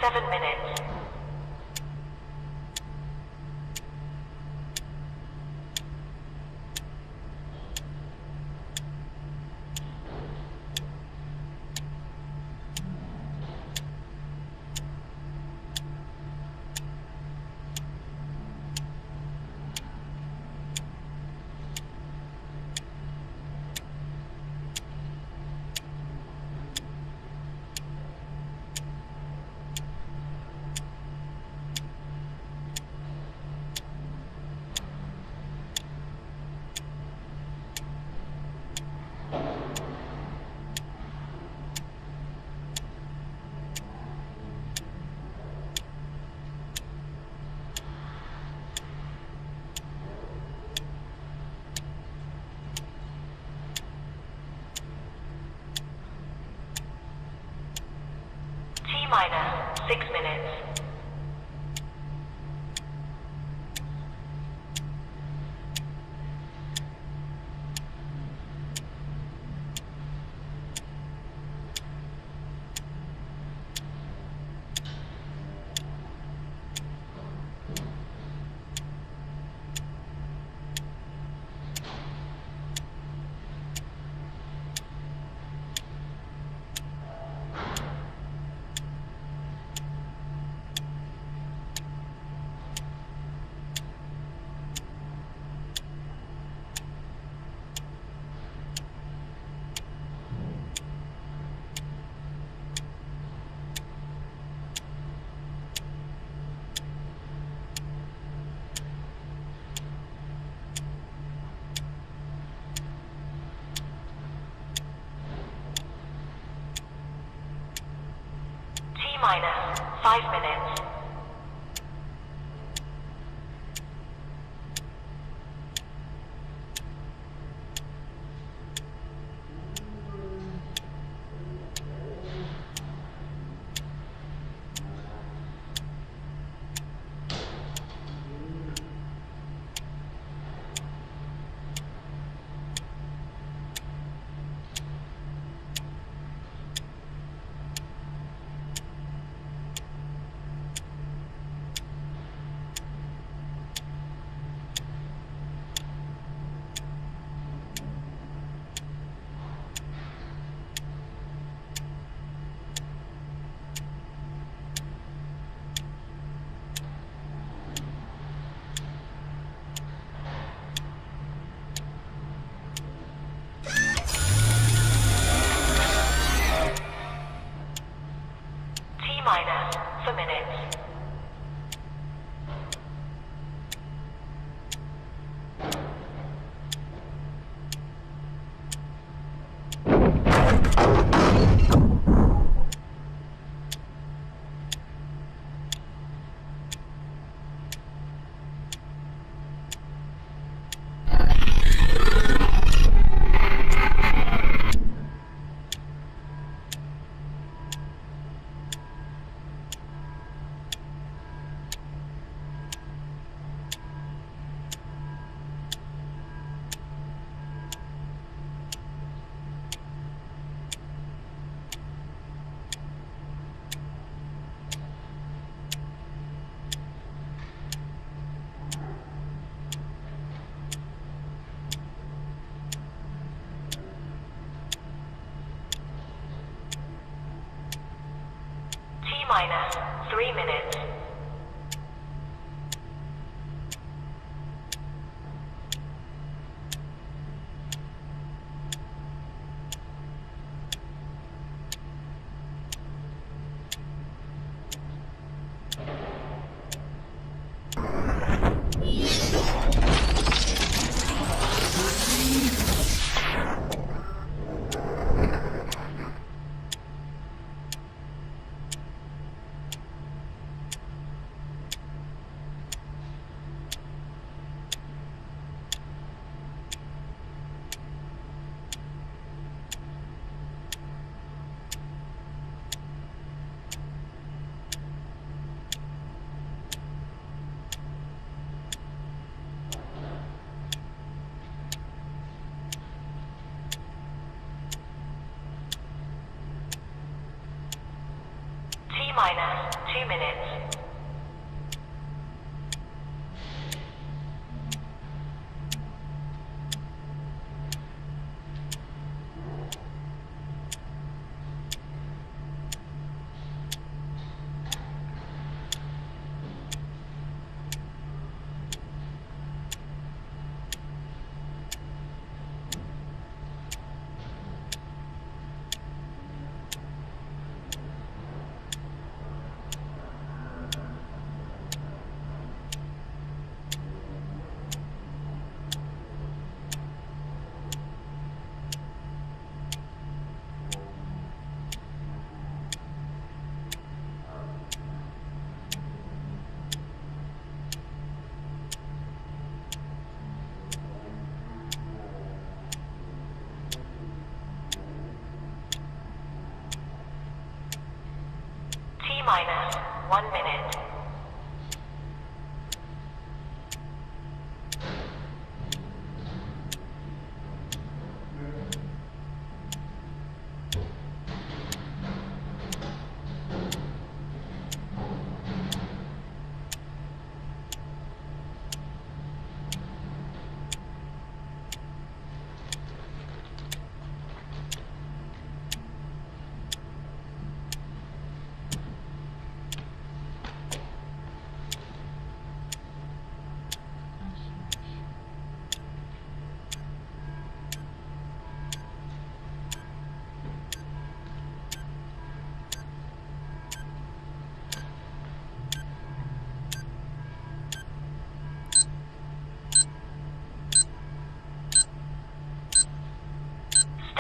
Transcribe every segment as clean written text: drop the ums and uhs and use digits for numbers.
7 minutes. T-minus 6 minutes. T-minus 5 minutes.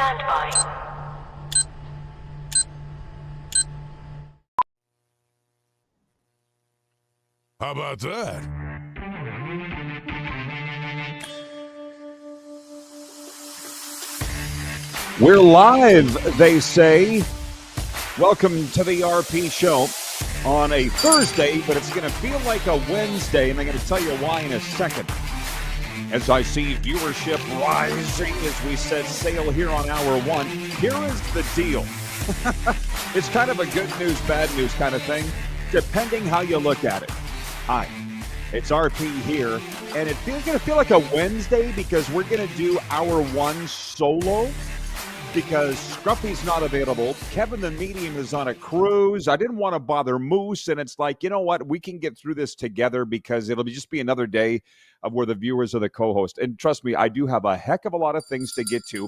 Stand by. How about that? We're live, they say. Welcome to the RP Show on a Thursday, but it's going to feel like a Wednesday, and I'm going to tell you why in a second. As I see viewership rising as we set sail here on hour one, here is the deal. It's kind of a good news, bad news kind of thing, depending how you look at it. Hi, it's RP here, and it's going to feel like a Wednesday because we're going to do hour one solo because Scruffy's not available. Kevin the Medium is on a cruise. I didn't want to bother Moose, and it's like, you know what? We can get through this together because it'll just be another day of where the viewers are the co-host. And trust me, I do have a heck of a lot of things to get to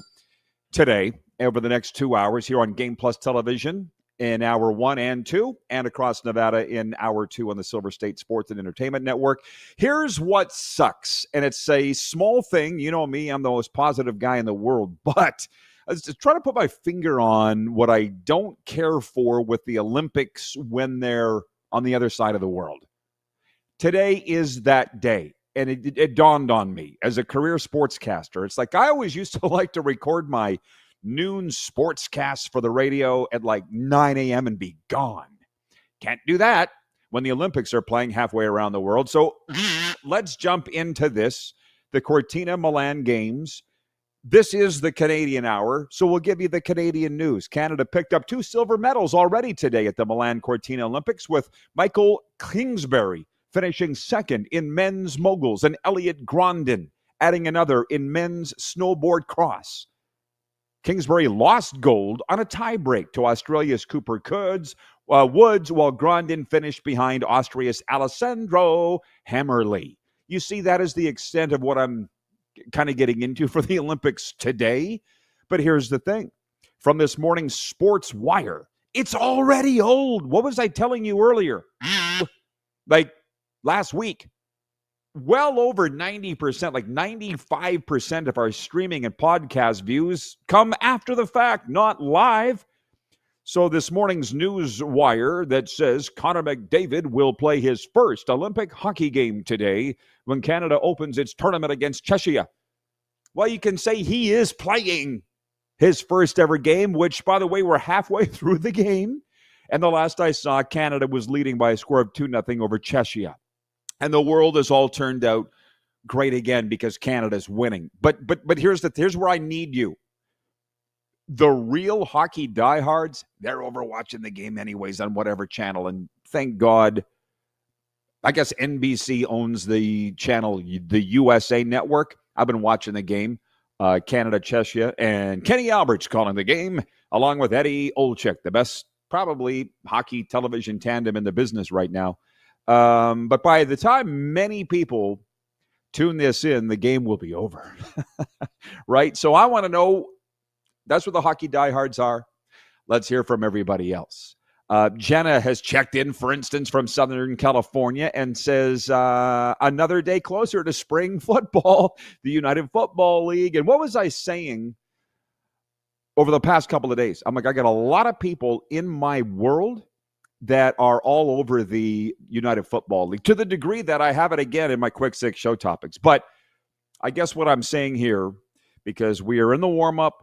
today over the next 2 hours here on Game Plus Television in hour 1 and 2, and across Nevada in hour 2 on the Silver State Sports and Entertainment Network. Here's what sucks, and it's a small thing. You know me, I'm the most positive guy in the world, but I was just trying to put my finger on what I don't care for with the Olympics when they're on the other side of the world. Today is that day, and it dawned on me as a career sportscaster. It's like I always used to like to record my noon sportscast for the radio at like 9 a.m. and be gone. Can't do that when the Olympics are playing halfway around the world. So let's jump into this. The Cortina Milan Games. This is the Canadian Hour, so we'll give you the Canadian news. Canada picked up 2 silver medals already today at the Milan Cortina Olympics, with Michael Kingsbury finishing second in men's moguls and Elliot Grondin adding another in men's snowboard cross. Kingsbury lost gold on a tiebreak to Australia's Cooper Woods, while Grondin finished behind Austria's Alessandro Hammerli. You see, that is the extent of what I'm kind of getting into for the Olympics today. But here's the thing. From this morning's Sports Wire, it's already old. What was I telling you earlier? Like last week, well over 90%, like 95% of our streaming and podcast views come after the fact, not live. So this morning's news wire that says Connor McDavid will play his first Olympic hockey game today when Canada opens its tournament against Czechia. Well, you can say he is playing his first ever game, which, by the way, we're halfway through the game. And the last I saw, Canada was leading by a score of 2-0 over Czechia. And the world has all turned out great again because Canada's winning. But here's where I need you. The real hockey diehards, they're over watching the game anyways on whatever channel. And thank God, I guess NBC owns the channel, the USA Network. I've been watching the game, Canada, Czechia, and Kenny Albert's calling the game, along with Eddie Olczyk, the best probably hockey television tandem in the business right now. But by the time many people tune this in, the game will be over, right? So I want to know, that's what the hockey diehards are. Let's hear from everybody else. Jenna has checked in, for instance, from Southern California and says, another day closer to spring football, the United Football League. And what was I saying over the past couple of days? I'm like, I got a lot of people in my world that are all over the United Football League, to the degree that I have it again in my Quick Six show topics. But I guess what I'm saying here, because we are in the warm-up,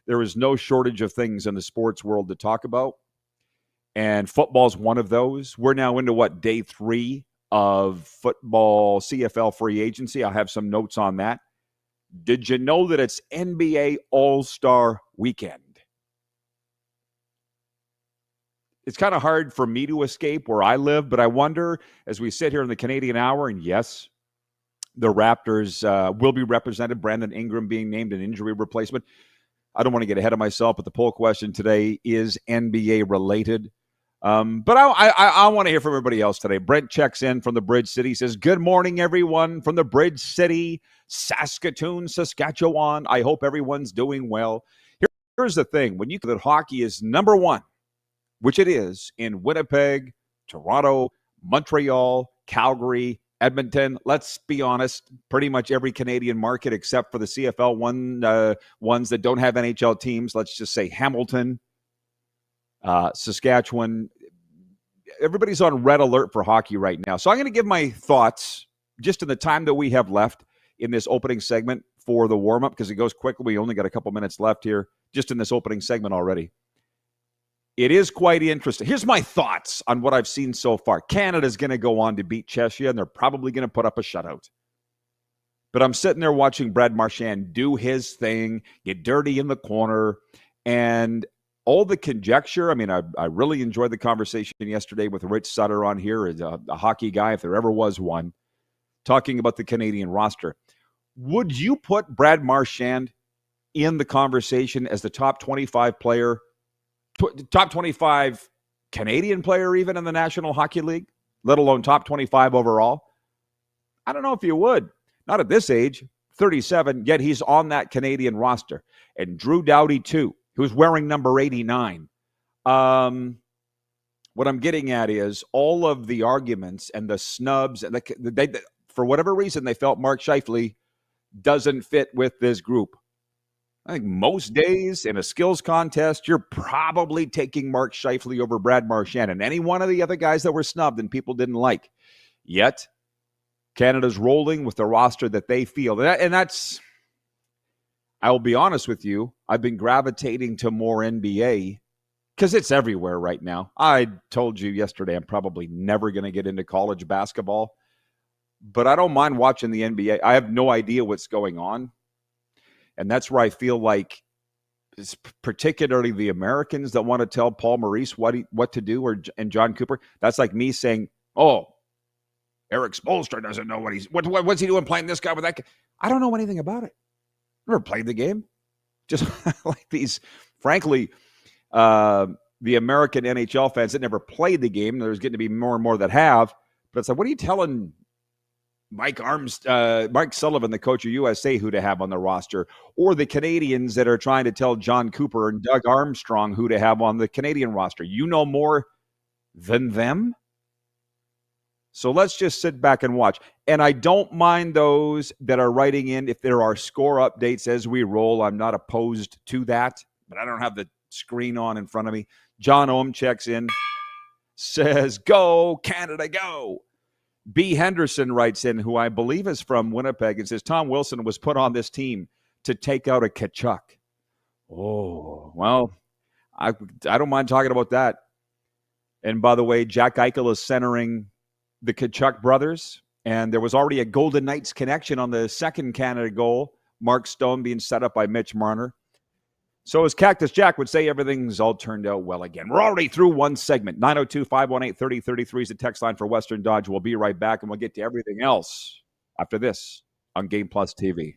there is no shortage of things in the sports world to talk about, and football's one of those. We're now into, day 3 of football CFL Free Agency. I'll have some notes on that. Did you know that it's NBA All-Star Weekend? It's kind of hard for me to escape where I live, but I wonder, as we sit here in the Canadian Hour, and yes, the Raptors will be represented, Brandon Ingram being named an injury replacement. I don't want to get ahead of myself, but the poll question today is NBA related. But I want to hear from everybody else today. Brent checks in from the Bridge City, says, good morning, everyone from the Bridge City, Saskatoon, Saskatchewan. I hope everyone's doing well. Here's the thing. When you that hockey is number one, which it is in Winnipeg, Toronto, Montreal, Calgary, Edmonton, let's be honest, pretty much every Canadian market except for the CFL ones that don't have NHL teams, let's just say Hamilton, Saskatchewan, everybody's on red alert for hockey right now. So I'm going to give my thoughts just in the time that we have left in this opening segment for the warm-up, because it goes quickly. We only got a couple minutes left here just in this opening segment already. It is quite interesting. Here's my thoughts on what I've seen so far. Canada's going to go on to beat Czechia, and they're probably going to put up a shutout. But I'm sitting there watching Brad Marchand do his thing, get dirty in the corner, and all the conjecture. I mean, I really enjoyed the conversation yesterday with Rich Sutter on here, a hockey guy, if there ever was one, talking about the Canadian roster. Would you put Brad Marchand in the conversation as the top 25 player, top 25 Canadian player even in the National Hockey League, let alone top 25 overall? I don't know if you would. Not at this age, 37, yet he's on that Canadian roster. And Drew Doughty, too, who's wearing number 89. What I'm getting at is all of the arguments and the snubs, and they, for whatever reason, they felt Mark Scheifele doesn't fit with this group. I think most days in a skills contest, you're probably taking Mark Scheifele over Brad Marchand and any one of the other guys that were snubbed and people didn't like. Yet, Canada's rolling with the roster that they feel. And that's, I will be honest with you, I've been gravitating to more NBA because it's everywhere right now. I told you yesterday I'm probably never going to get into college basketball, but I don't mind watching the NBA. I have no idea what's going on. And that's where I feel like it's particularly the Americans that want to tell Paul Maurice what to do, and John Cooper. That's like me saying, oh, Eric Spoelstra doesn't know what's he doing playing this guy with that guy. I don't know anything about it. Never played the game. Just like these, frankly, the American NHL fans that never played the game. There's getting to be more and more that have. But it's like, what are you telling Mike Sullivan, the coach of USA, who to have on the roster, or the Canadians that are trying to tell John Cooper and Doug Armstrong who to have on the Canadian roster? You know more than them? So let's just sit back and watch. And I don't mind those that are writing in if there are score updates as we roll. I'm not opposed to that, but I don't have the screen on in front of me. John Ohm checks in, says, go, Canada, go. B. Henderson writes in, who I believe is from Winnipeg, and says, Tom Wilson was put on this team to take out a Tkachuk. Oh, well, I don't mind talking about that. And by the way, Jack Eichel is centering the Tkachuk brothers, and there was already a Golden Knights connection on the second Canada goal, Mark Stone being set up by Mitch Marner. So as Cactus Jack would say, everything's all turned out well again. We're already through one segment. 902-518-3033 is the text line for Western Dodge. We'll be right back, and we'll get to everything else after this on Game Plus TV.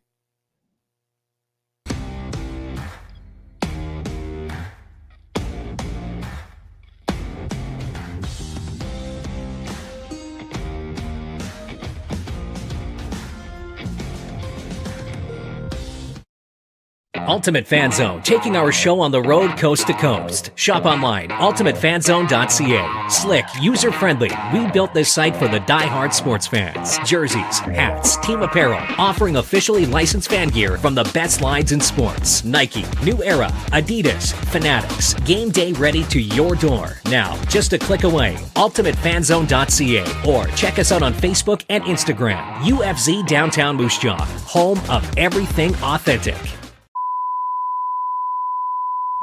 Ultimate Fan Zone, taking our show on the road coast to coast. Shop online, ultimatefanzone.ca. Slick, user-friendly. We built this site for the die-hard sports fans. Jerseys, hats, team apparel, offering officially licensed fan gear from the best lines in sports. Nike, New Era, Adidas, Fanatics. Game day ready to your door. Now, just a click away. ultimatefanzone.ca or check us out on Facebook and Instagram. UFZ Downtown Moose Jaw, home of everything authentic.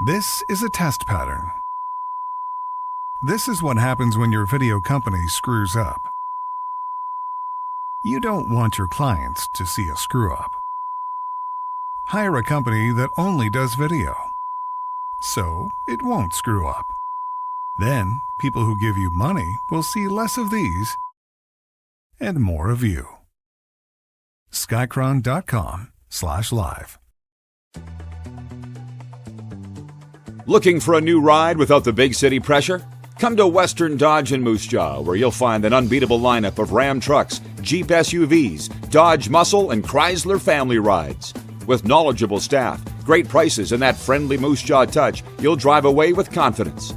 This is a test pattern. This is what happens when your video company screws up. You don't want your clients to see a screw-up. Hire a company that only does video, so it won't screw up. Then, people who give you money will see less of these and more of you. Skycron.com/live. Looking for a new ride without the big city pressure? Come to Western Dodge in Moose Jaw, where you'll find an unbeatable lineup of Ram trucks, Jeep SUVs, Dodge Muscle, and Chrysler family rides. With knowledgeable staff, great prices, and that friendly Moose Jaw touch, you'll drive away with confidence.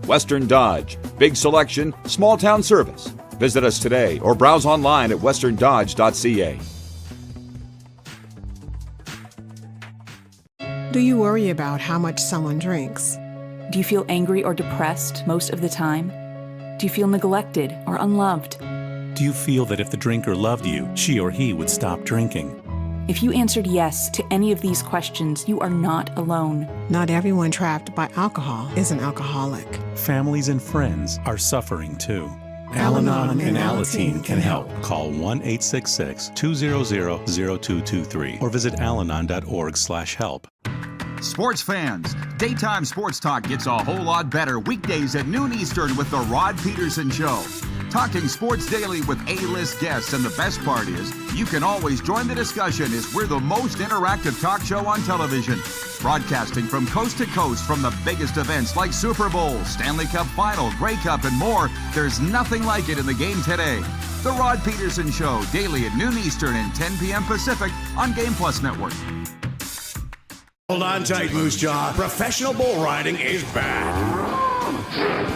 Western Dodge, big selection, small town service. Visit us today or browse online at westerndodge.ca. Do you worry about how much someone drinks? Do you feel angry or depressed most of the time? Do you feel neglected or unloved? Do you feel that if the drinker loved you, she or he would stop drinking? If you answered yes to any of these questions, you are not alone. Not everyone trapped by alcohol is an alcoholic. Families and friends are suffering too. Al-Anon and Alateen can help. Call 1-866-200-0223 or visit alanon.org/help. Sports fans, daytime sports talk gets a whole lot better weekdays at noon Eastern with the Rod Pedersen Show. Talking sports daily with A-list guests, and the best part is you can always join the discussion as we're the most interactive talk show on television. Broadcasting from coast to coast from the biggest events like Super Bowl, Stanley Cup Final, Grey Cup, and more. There's nothing like it in the game today. The Rod Pedersen Show, daily at noon Eastern and 10 p.m. Pacific on Game Plus Network. Hold on tight, Moose Jaw. Professional bull riding is back.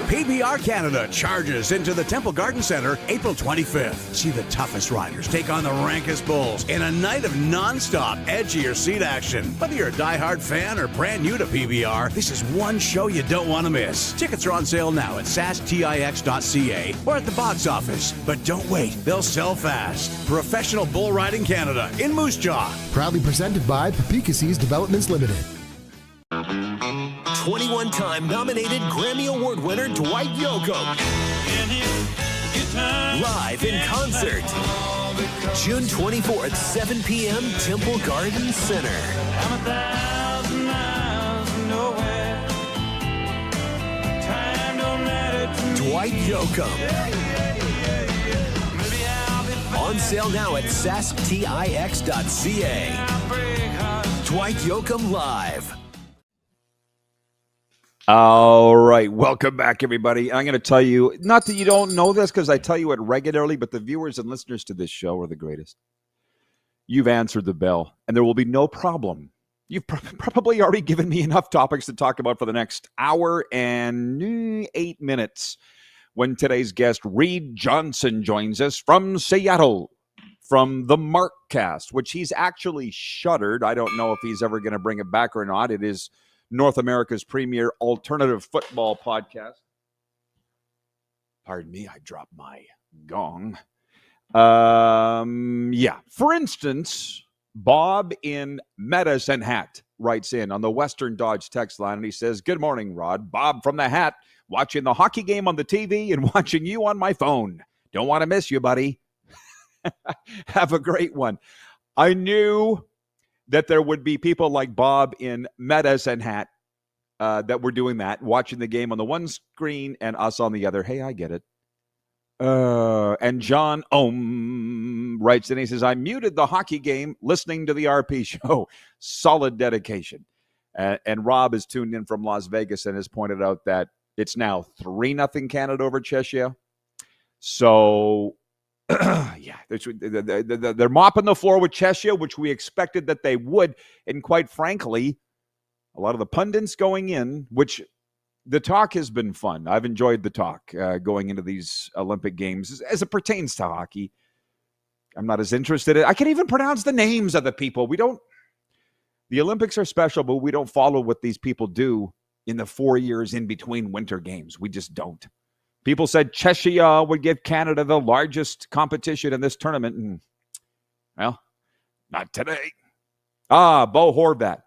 PBR Canada charges into the Temple Garden Center April 25th. See the toughest riders take on the rankest bulls in a night of non-stop, edgier seat action. Whether you're a diehard fan or brand new to PBR, this is one show you don't want to miss. Tickets are on sale now at sastix.ca or at the box office. But don't wait, they'll sell fast. Professional Bull Riding Canada in Moose Jaw. Proudly presented by Papikassis Developments Limited. 21-time nominated Grammy Award winner Dwight Yoakam. Live in concert. June 24th, 7 p.m., Temple Garden Center. Dwight Yoakam. On sale now at sastix.ca. Dwight Yoakam Live. All right. Welcome back, everybody. I'm going to tell you, not that you don't know this because I tell you it regularly, but the viewers and listeners to this show are the greatest. You've answered the bell, and there will be no problem. You've probably already given me enough topics to talk about for the next hour and 8 minutes when today's guest, Reid Johnson, joins us from Seattle, from the Markcast, which he's actually shuttered. I don't know if he's ever going to bring it back or not. It is North America's premier alternative football podcast. Pardon me, I dropped my gong. Yeah. For instance, Bob in Medicine Hat writes in on the Western Dodge text line, and he says, "Good morning, Rod. Bob from the Hat, watching the hockey game on the TV and watching you on my phone. Don't want to miss you, buddy." Have a great one. I knew that there would be people like Bob in Medicine Hat that were doing that, watching the game on the one screen and us on the other. Hey, I get it. And John writes in, he says, "I muted the hockey game listening to the RP show." Solid dedication. And Rob is tuned in from Las Vegas and has pointed out that it's now 3-0 Canada over Czechia. So, yeah, they're mopping the floor with Czechia, which we expected that they would. And quite frankly, a lot of the pundits going in, which the talk has been fun. I've enjoyed the talk going into these Olympic Games as it pertains to hockey. I'm not as interested in. I can't even pronounce the names of the people. The Olympics are special, but we don't follow what these people do in the 4 years in between winter games. We just don't. People said Czechia would give Canada the largest competition in this tournament. And, well, not today. Bo Horvat.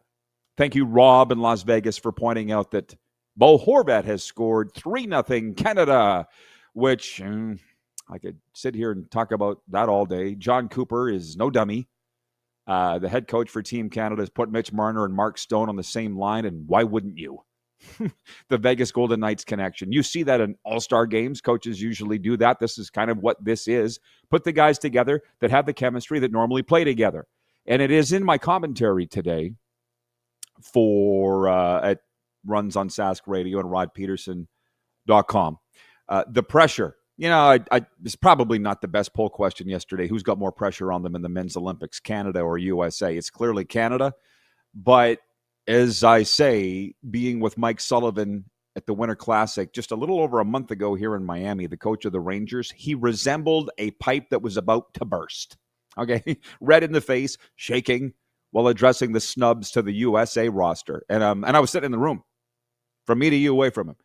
Thank you, Rob in Las Vegas, for pointing out that Bo Horvat has scored 3-0 Canada, which I could sit here and talk about that all day. John Cooper is no dummy. The head coach for Team Canada has put Mitch Marner and Mark Stone on the same line, and why wouldn't you? The Vegas Golden Knights connection. You see that in all-star games. Coaches usually do that. This is kind of what this is. Put the guys together that have the chemistry that normally play together. And it is in my commentary today for it runs on Sask Radio and rodpedersen.com. The pressure. You know, it's probably not the best poll question yesterday. Who's got more pressure on them in the men's Olympics, Canada or USA? It's clearly Canada. But as I say, being with Mike Sullivan at the Winter Classic just a little over a month ago here in Miami, the coach of the Rangers. He resembled a pipe that was about to burst. Okay, red in the face, shaking while addressing the snubs to the USA roster. And I was sitting in the room from me to you away from him.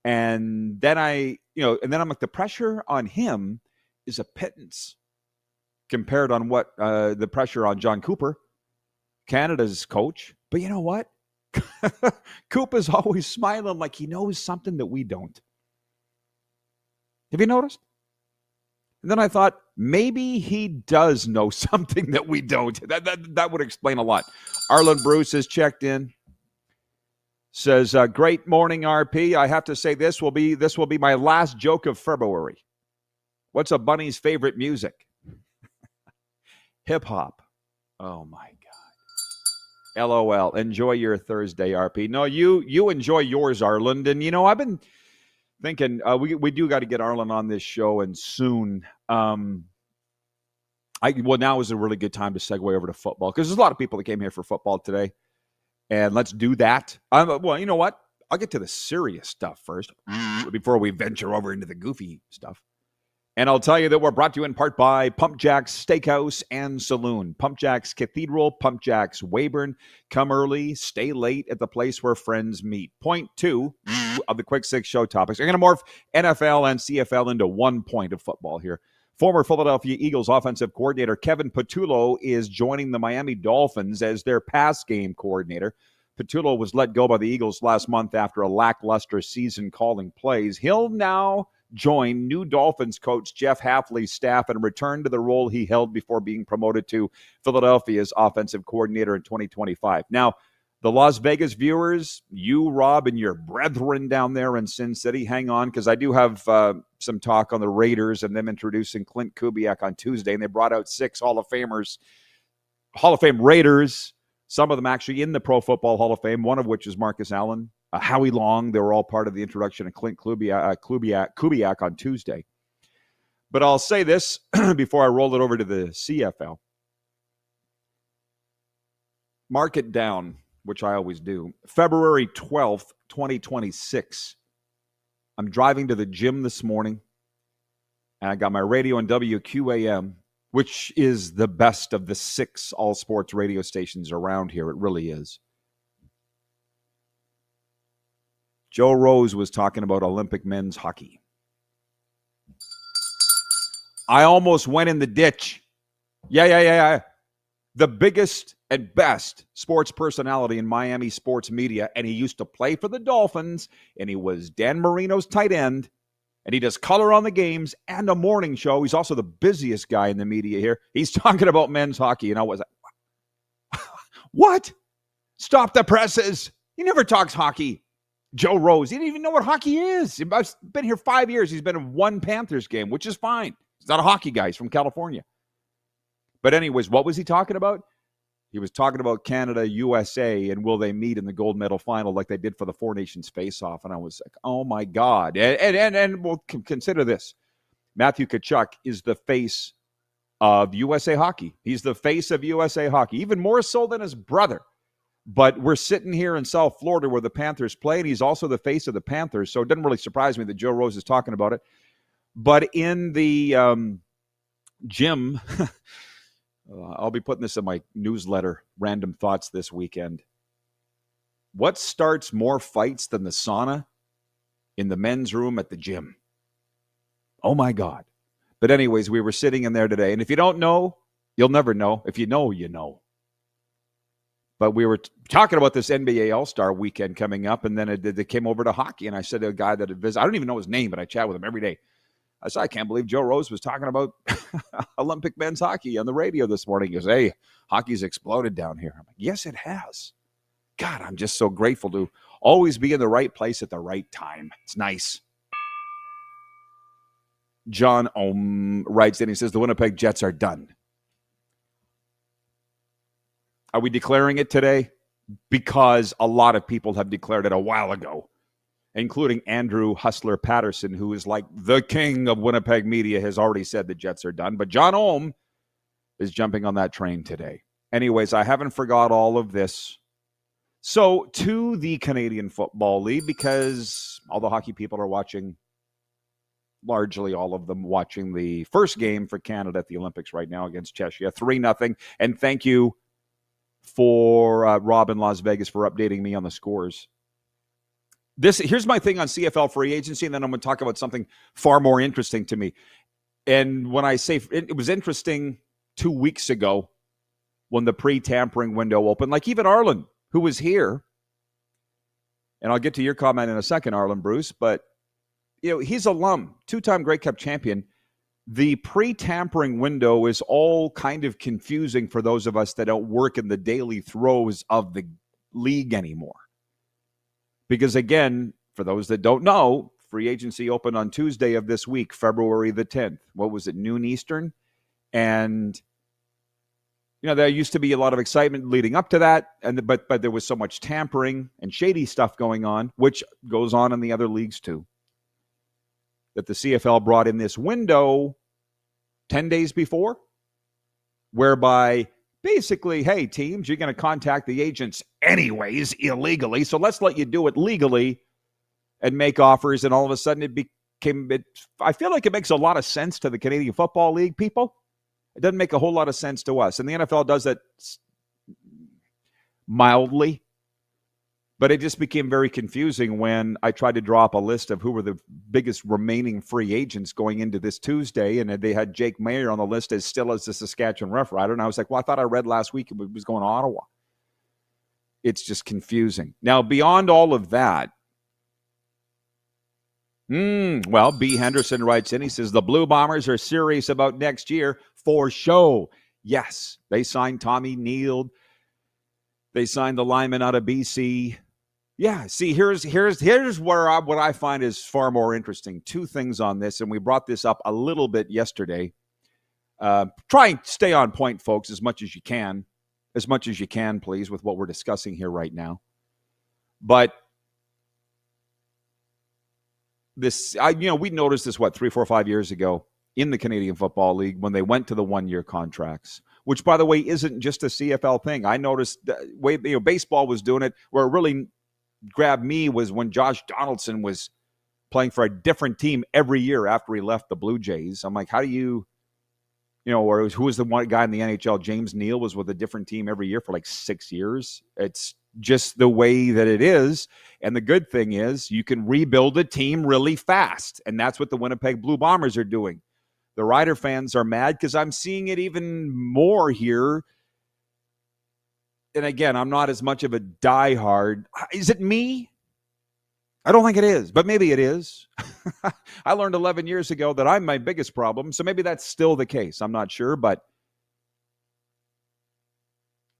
And then I'm like, the pressure on him is a pittance compared on what the pressure on John Cooper, Canada's coach. But you know what? Coop is always smiling like he knows something that we don't. Have you noticed? And then I thought, maybe he does know something that we don't. That would explain a lot. Arlen Bruce has checked in. Says, great morning, RP. I have to say this will be my last joke of February. What's a bunny's favorite music? Hip-hop. Oh, my God. LOL. Enjoy your Thursday, RP. No, you enjoy yours, Arlen. And, I've been thinking we do got to get Arlen on this show, and soon. Now is a really good time to segue over to football because there's a lot of people that came here for football today. And let's do that. Well, you know what? I'll get to the serious stuff first before we venture over into the goofy stuff. And I'll tell you that we're brought to you in part by Pump Jack's Steakhouse and Saloon. Pump Jack's Cathedral, Pump Jack's Weyburn. Come early, stay late at the place where friends meet. Point 2 of the Quick Six show topics. I'm going to morph NFL and CFL into 1 point of football here. Former Philadelphia Eagles offensive coordinator Kevin Patullo is joining the Miami Dolphins as their pass game coordinator. Patullo was let go by the Eagles last month after a lackluster season calling plays. He'll now join new Dolphins coach Jeff Hafley's staff and return to the role he held before being promoted to Philadelphia's offensive coordinator in 2025. Now, the Las Vegas viewers, you, Rob, and your brethren down there in Sin City, hang on, because I do have some talk on the Raiders and them introducing Clint Kubiak on Tuesday, and they brought out 6 Hall of Famers, Hall of Fame Raiders, some of them actually in the Pro Football Hall of Fame, one of which is Marcus Allen, Howie Long. They were all part of the introduction of Clint Kubiak on Tuesday. But I'll say this before I roll it over to the CFL. Mark it down, which I always do. February 12th, 2026. I'm driving to the gym this morning, and I got my radio on WQAM, which is the best of the 6 all-sports radio stations around here. It really is. Joe Rose was talking about Olympic men's hockey. I almost went in the ditch. Yeah. The biggest and best sports personality in Miami sports media, and he used to play for the Dolphins, and he was Dan Marino's tight end, and he does color on the games and a morning show. He's also the busiest guy in the media here. He's talking about men's hockey, and I was like, what? Stop the presses. He never talks hockey. Joe Rose, he didn't even know what hockey is. I've been here 5 years. He's been in 1 Panthers game, which is fine. He's not a hockey guy. He's from California. But anyways, what was he talking about? He was talking about Canada, USA, and will they meet in the gold medal final like they did for the Four Nations face-off. And I was like, oh, my God. And we'll consider this. Matthew Tkachuk is the face of USA Hockey. He's the face of USA Hockey, even more so than his brother. But we're sitting here in South Florida where the Panthers play, and he's also the face of the Panthers. So it doesn't really surprise me that Joe Rose is talking about it. But in the gym, I'll be putting this in my newsletter, Random Thoughts, this weekend. What starts more fights than the sauna? In the men's room at the gym. Oh, my God. But anyways, we were sitting in there today. And if you don't know, you'll never know. If you know, you know. But we were talking about this NBA All-Star weekend coming up, and then it came over to hockey. And I said to a guy that had visited, I don't even know his name, but I chat with him every day. I said, I can't believe Joe Rose was talking about Olympic men's hockey on the radio this morning. He goes, hey, hockey's exploded down here. I'm like, yes, it has. God, I'm just so grateful to always be in the right place at the right time. It's nice. John Ohm writes in, he says, the Winnipeg Jets are done. Are we declaring it today? Because a lot of people have declared it a while ago, including Andrew Hustler Patterson, who is like the king of Winnipeg media, has already said the Jets are done. But John Ohm is jumping on that train today. Anyways, I haven't forgot all of this. So to the Canadian Football League, because all the hockey people are watching, largely all of them watching the first game for Canada at the Olympics right now against Czechia, 3-0. And thank you for Rob in Las Vegas for updating me on the scores. Here's my thing on CFL free agency, and then I'm going to talk about something far more interesting to me. And when I say it was interesting 2 weeks ago when the pre-tampering window opened, like even Arlen, who was here, and I'll get to your comment in a second, Arlen Bruce, but he's alum, 2-time Grey Cup champion. The pre-tampering window is all kind of confusing for those of us that don't work in the daily throes of the league anymore. Because again, for those that don't know, free agency opened on Tuesday of this week, February the 10th. What was it, noon Eastern? And there used to be a lot of excitement leading up to that, but there was so much tampering and shady stuff going on, which goes on in the other leagues too, that the CFL brought in this window 10 days before, whereby basically, hey, teams, you're going to contact the agents anyways illegally, so let's let you do it legally and make offers, and all of a sudden I feel like it makes a lot of sense to the Canadian Football League people. It doesn't make a whole lot of sense to us. And the NFL does that mildly. But it just became very confusing when I tried to draw up a list of who were the biggest remaining free agents going into this Tuesday. And they had Jake Mayer on the list as still as the Saskatchewan Rough Rider. And I was like, well, I thought I read last week it was going to Ottawa. It's just confusing. Now, beyond all of that, well, B. Henderson writes in, he says, the Blue Bombers are serious about next year for show. Yes, they signed Tommy Neal. They signed the lineman out of BC. Yeah, see, here's where what I find is far more interesting. Two things on this, and we brought this up a little bit yesterday. Try and stay on point, folks, as much as you can. As much as you can, please, with what we're discussing here right now. But we noticed this, 3, 4, 5 years ago in the Canadian Football League when they went to the one-year contracts, which, by the way, isn't just a CFL thing. I noticed baseball was doing it. Where it really grabbed me was when Josh Donaldson was playing for a different team every year after he left the Blue Jays. I'm like, how do you or who was the one guy in the NHL? James Neal was with a different team every year for like 6 years. It's just the way that it is. And the good thing is you can rebuild a team really fast. And that's what the Winnipeg Blue Bombers are doing. The Rider fans are mad because I'm seeing it even more here. And again, I'm not as much of a diehard. Is it me? I don't think it is, but maybe it is. I learned 11 years ago that I'm my biggest problem. So maybe that's still the case. I'm not sure, but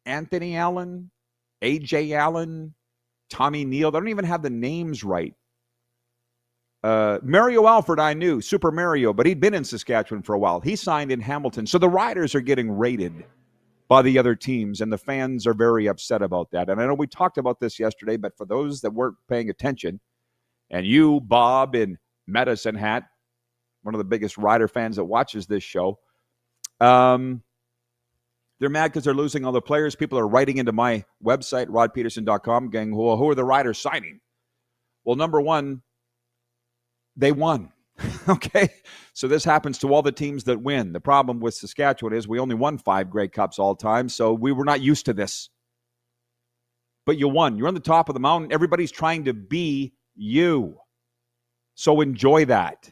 Anthony Allen, AJ Allen, Tommy Neal, they don't even have the names right. Mario Alford, I knew, Super Mario, but he'd been in Saskatchewan for a while. He signed in Hamilton. So the Riders are getting raided by the other teams, and the fans are very upset about that. And I know we talked about this yesterday, but for those that weren't paying attention, and you, Bob, in Medicine Hat, one of the biggest Rider fans that watches this show, they're mad because they're losing all the players. People are writing into my website, rodpedersen.com, going, well, who are the Riders signing? Well, number one, they won. Okay? So this happens to all the teams that win. The problem with Saskatchewan is we only won 5 Grey Cups all time, so we were not used to this. But you won. You're on the top of the mountain. Everybody's trying to be you. So enjoy that.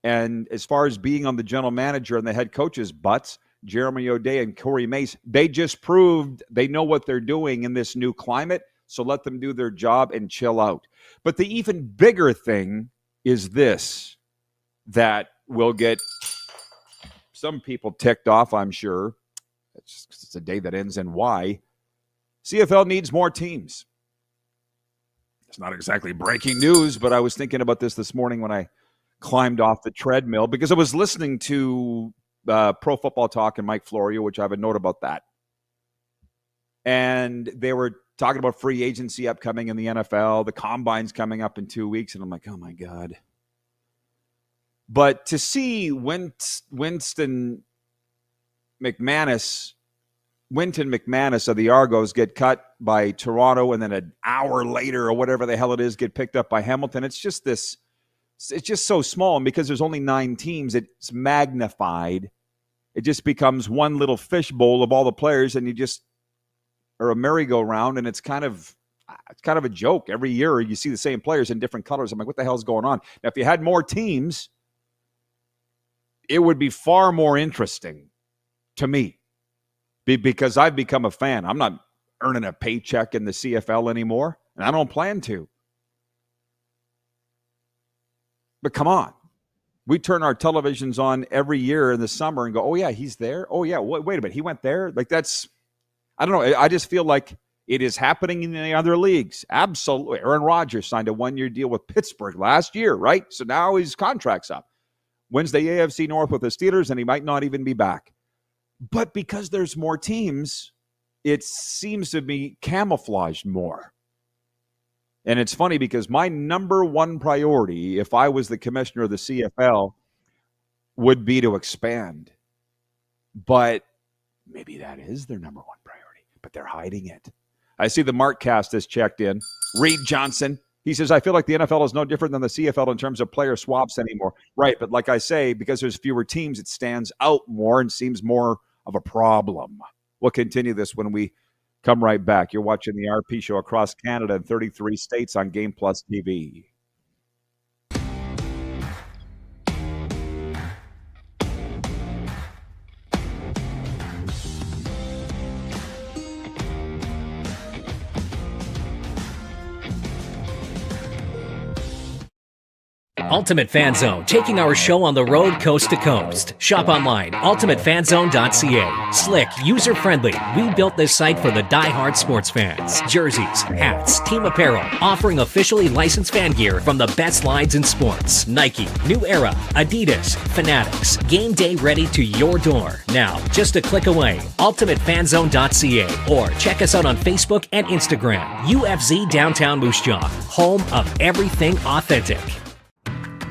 And as far as being on the general manager and the head coach's butts, Jeremy O'Day and Corey Mace, they just proved they know what they're doing in this new climate, so let them do their job and chill out. But the even bigger thing is this, that will get some people ticked off, I'm sure. It's a day that ends in Y. CFL needs more teams. It's not exactly breaking news, but I was thinking about this morning when I climbed off the treadmill because I was listening to Pro Football Talk and Mike Florio, which I have a note about that. And they were talking about free agency upcoming in the NFL. The Combine's coming up in 2 weeks. And I'm like, oh, my God. But to see Winston McManus Winton McManus of the Argos get cut by Toronto, and then an hour later or whatever the hell it is, get picked up by Hamilton. It's just so small. And because there's only 9 teams, it's magnified. It just becomes one little fishbowl of all the players, and you just are a merry-go-round, and it's kind of a joke. Every year you see the same players in different colors. I'm like, what the hell's going on? Now, if you had more teams, it would be far more interesting to me. Because I've become a fan. I'm not earning a paycheck in the CFL anymore, and I don't plan to. But come on. We turn our televisions on every year in the summer and go, oh, yeah, he's there? Oh, yeah, wait a minute, he went there? Like, that's, I don't know. I just feel like it is happening in the other leagues. Absolutely. Aaron Rodgers signed a 1-year deal with Pittsburgh last year, right? So now his contract's up. Wins the AFC North with the Steelers, and he might not even be back. But because there's more teams, it seems to be camouflaged more. And it's funny because my number one priority, if I was the commissioner of the CFL, would be to expand. But maybe that is their number one priority, but they're hiding it. I see the Markcast has checked in. Reid Johnson, he says, I feel like the NFL is no different than the CFL in terms of player swaps anymore. Right, but like I say, because there's fewer teams, it stands out more and seems more of a problem. We'll continue this when we come right back. You're watching the RP Show across Canada and 33 states on Game Plus TV. Ultimate Fan Zone, taking our show on the road coast to coast. Shop online, ultimatefanzone.ca. Slick, user-friendly. We built this site for the die-hard sports fans. Jerseys, hats, team apparel, offering officially licensed fan gear from the best lines in sports. Nike, New Era, Adidas, Fanatics. Game day ready to your door. Now, just a click away. ultimatefanzone.ca or check us out on Facebook and Instagram. UFZ Downtown Moose Jaw, home of everything authentic.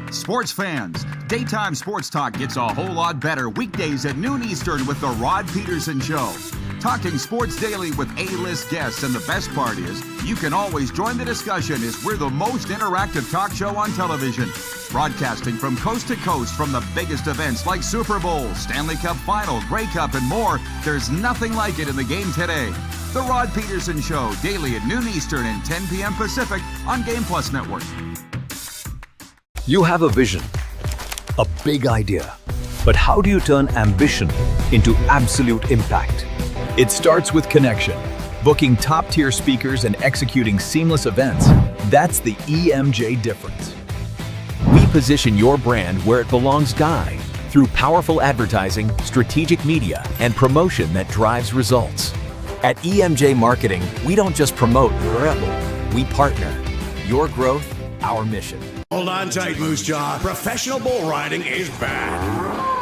Sports fans, daytime sports talk gets a whole lot better weekdays at noon Eastern with the Rod Pedersen Show. Talking sports daily with A-list guests, and the best part is you can always join the discussion as we're the most interactive talk show on television. Broadcasting from coast to coast from the biggest events like Super Bowl, Stanley Cup Final, Grey Cup, and more. There's nothing like it in the game today. The Rod Pedersen Show, daily at noon Eastern and 10 p.m. Pacific on Game Plus Network. You have a vision, a big idea, but how do you turn ambition into absolute impact? It starts with connection, booking top-tier speakers and executing seamless events. That's the EMJ difference. We position your brand where it belongs, Guy, through powerful advertising, strategic media, and promotion that drives results. At EMJ Marketing, we don't just promote, we partner. Your growth, our mission. Hold on tight, Moose Jaw. Professional bull riding is back.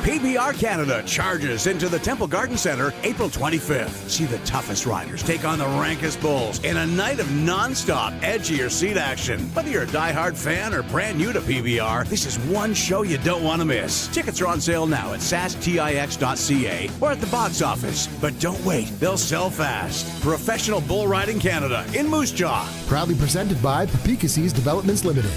PBR Canada charges into the Temple Garden Center April 25th. See the toughest riders take on the rankest bulls in a night of non-stop, edgier seat action. Whether you're a diehard fan or brand new to PBR, this is one show you don't want to miss. Tickets are on sale now at sastix.ca or at the box office. But don't wait, they'll sell fast. Professional Bull Riding Canada in Moose Jaw. Proudly presented by Papikasi's Developments Limited.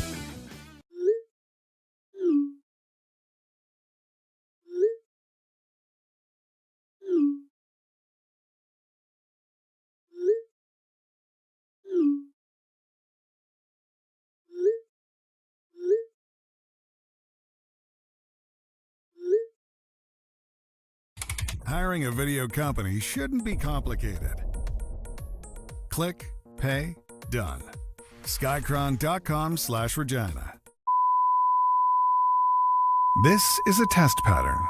Hiring a video company shouldn't be complicated. Click, pay, done. Skycron.com/Regina. This is a test pattern.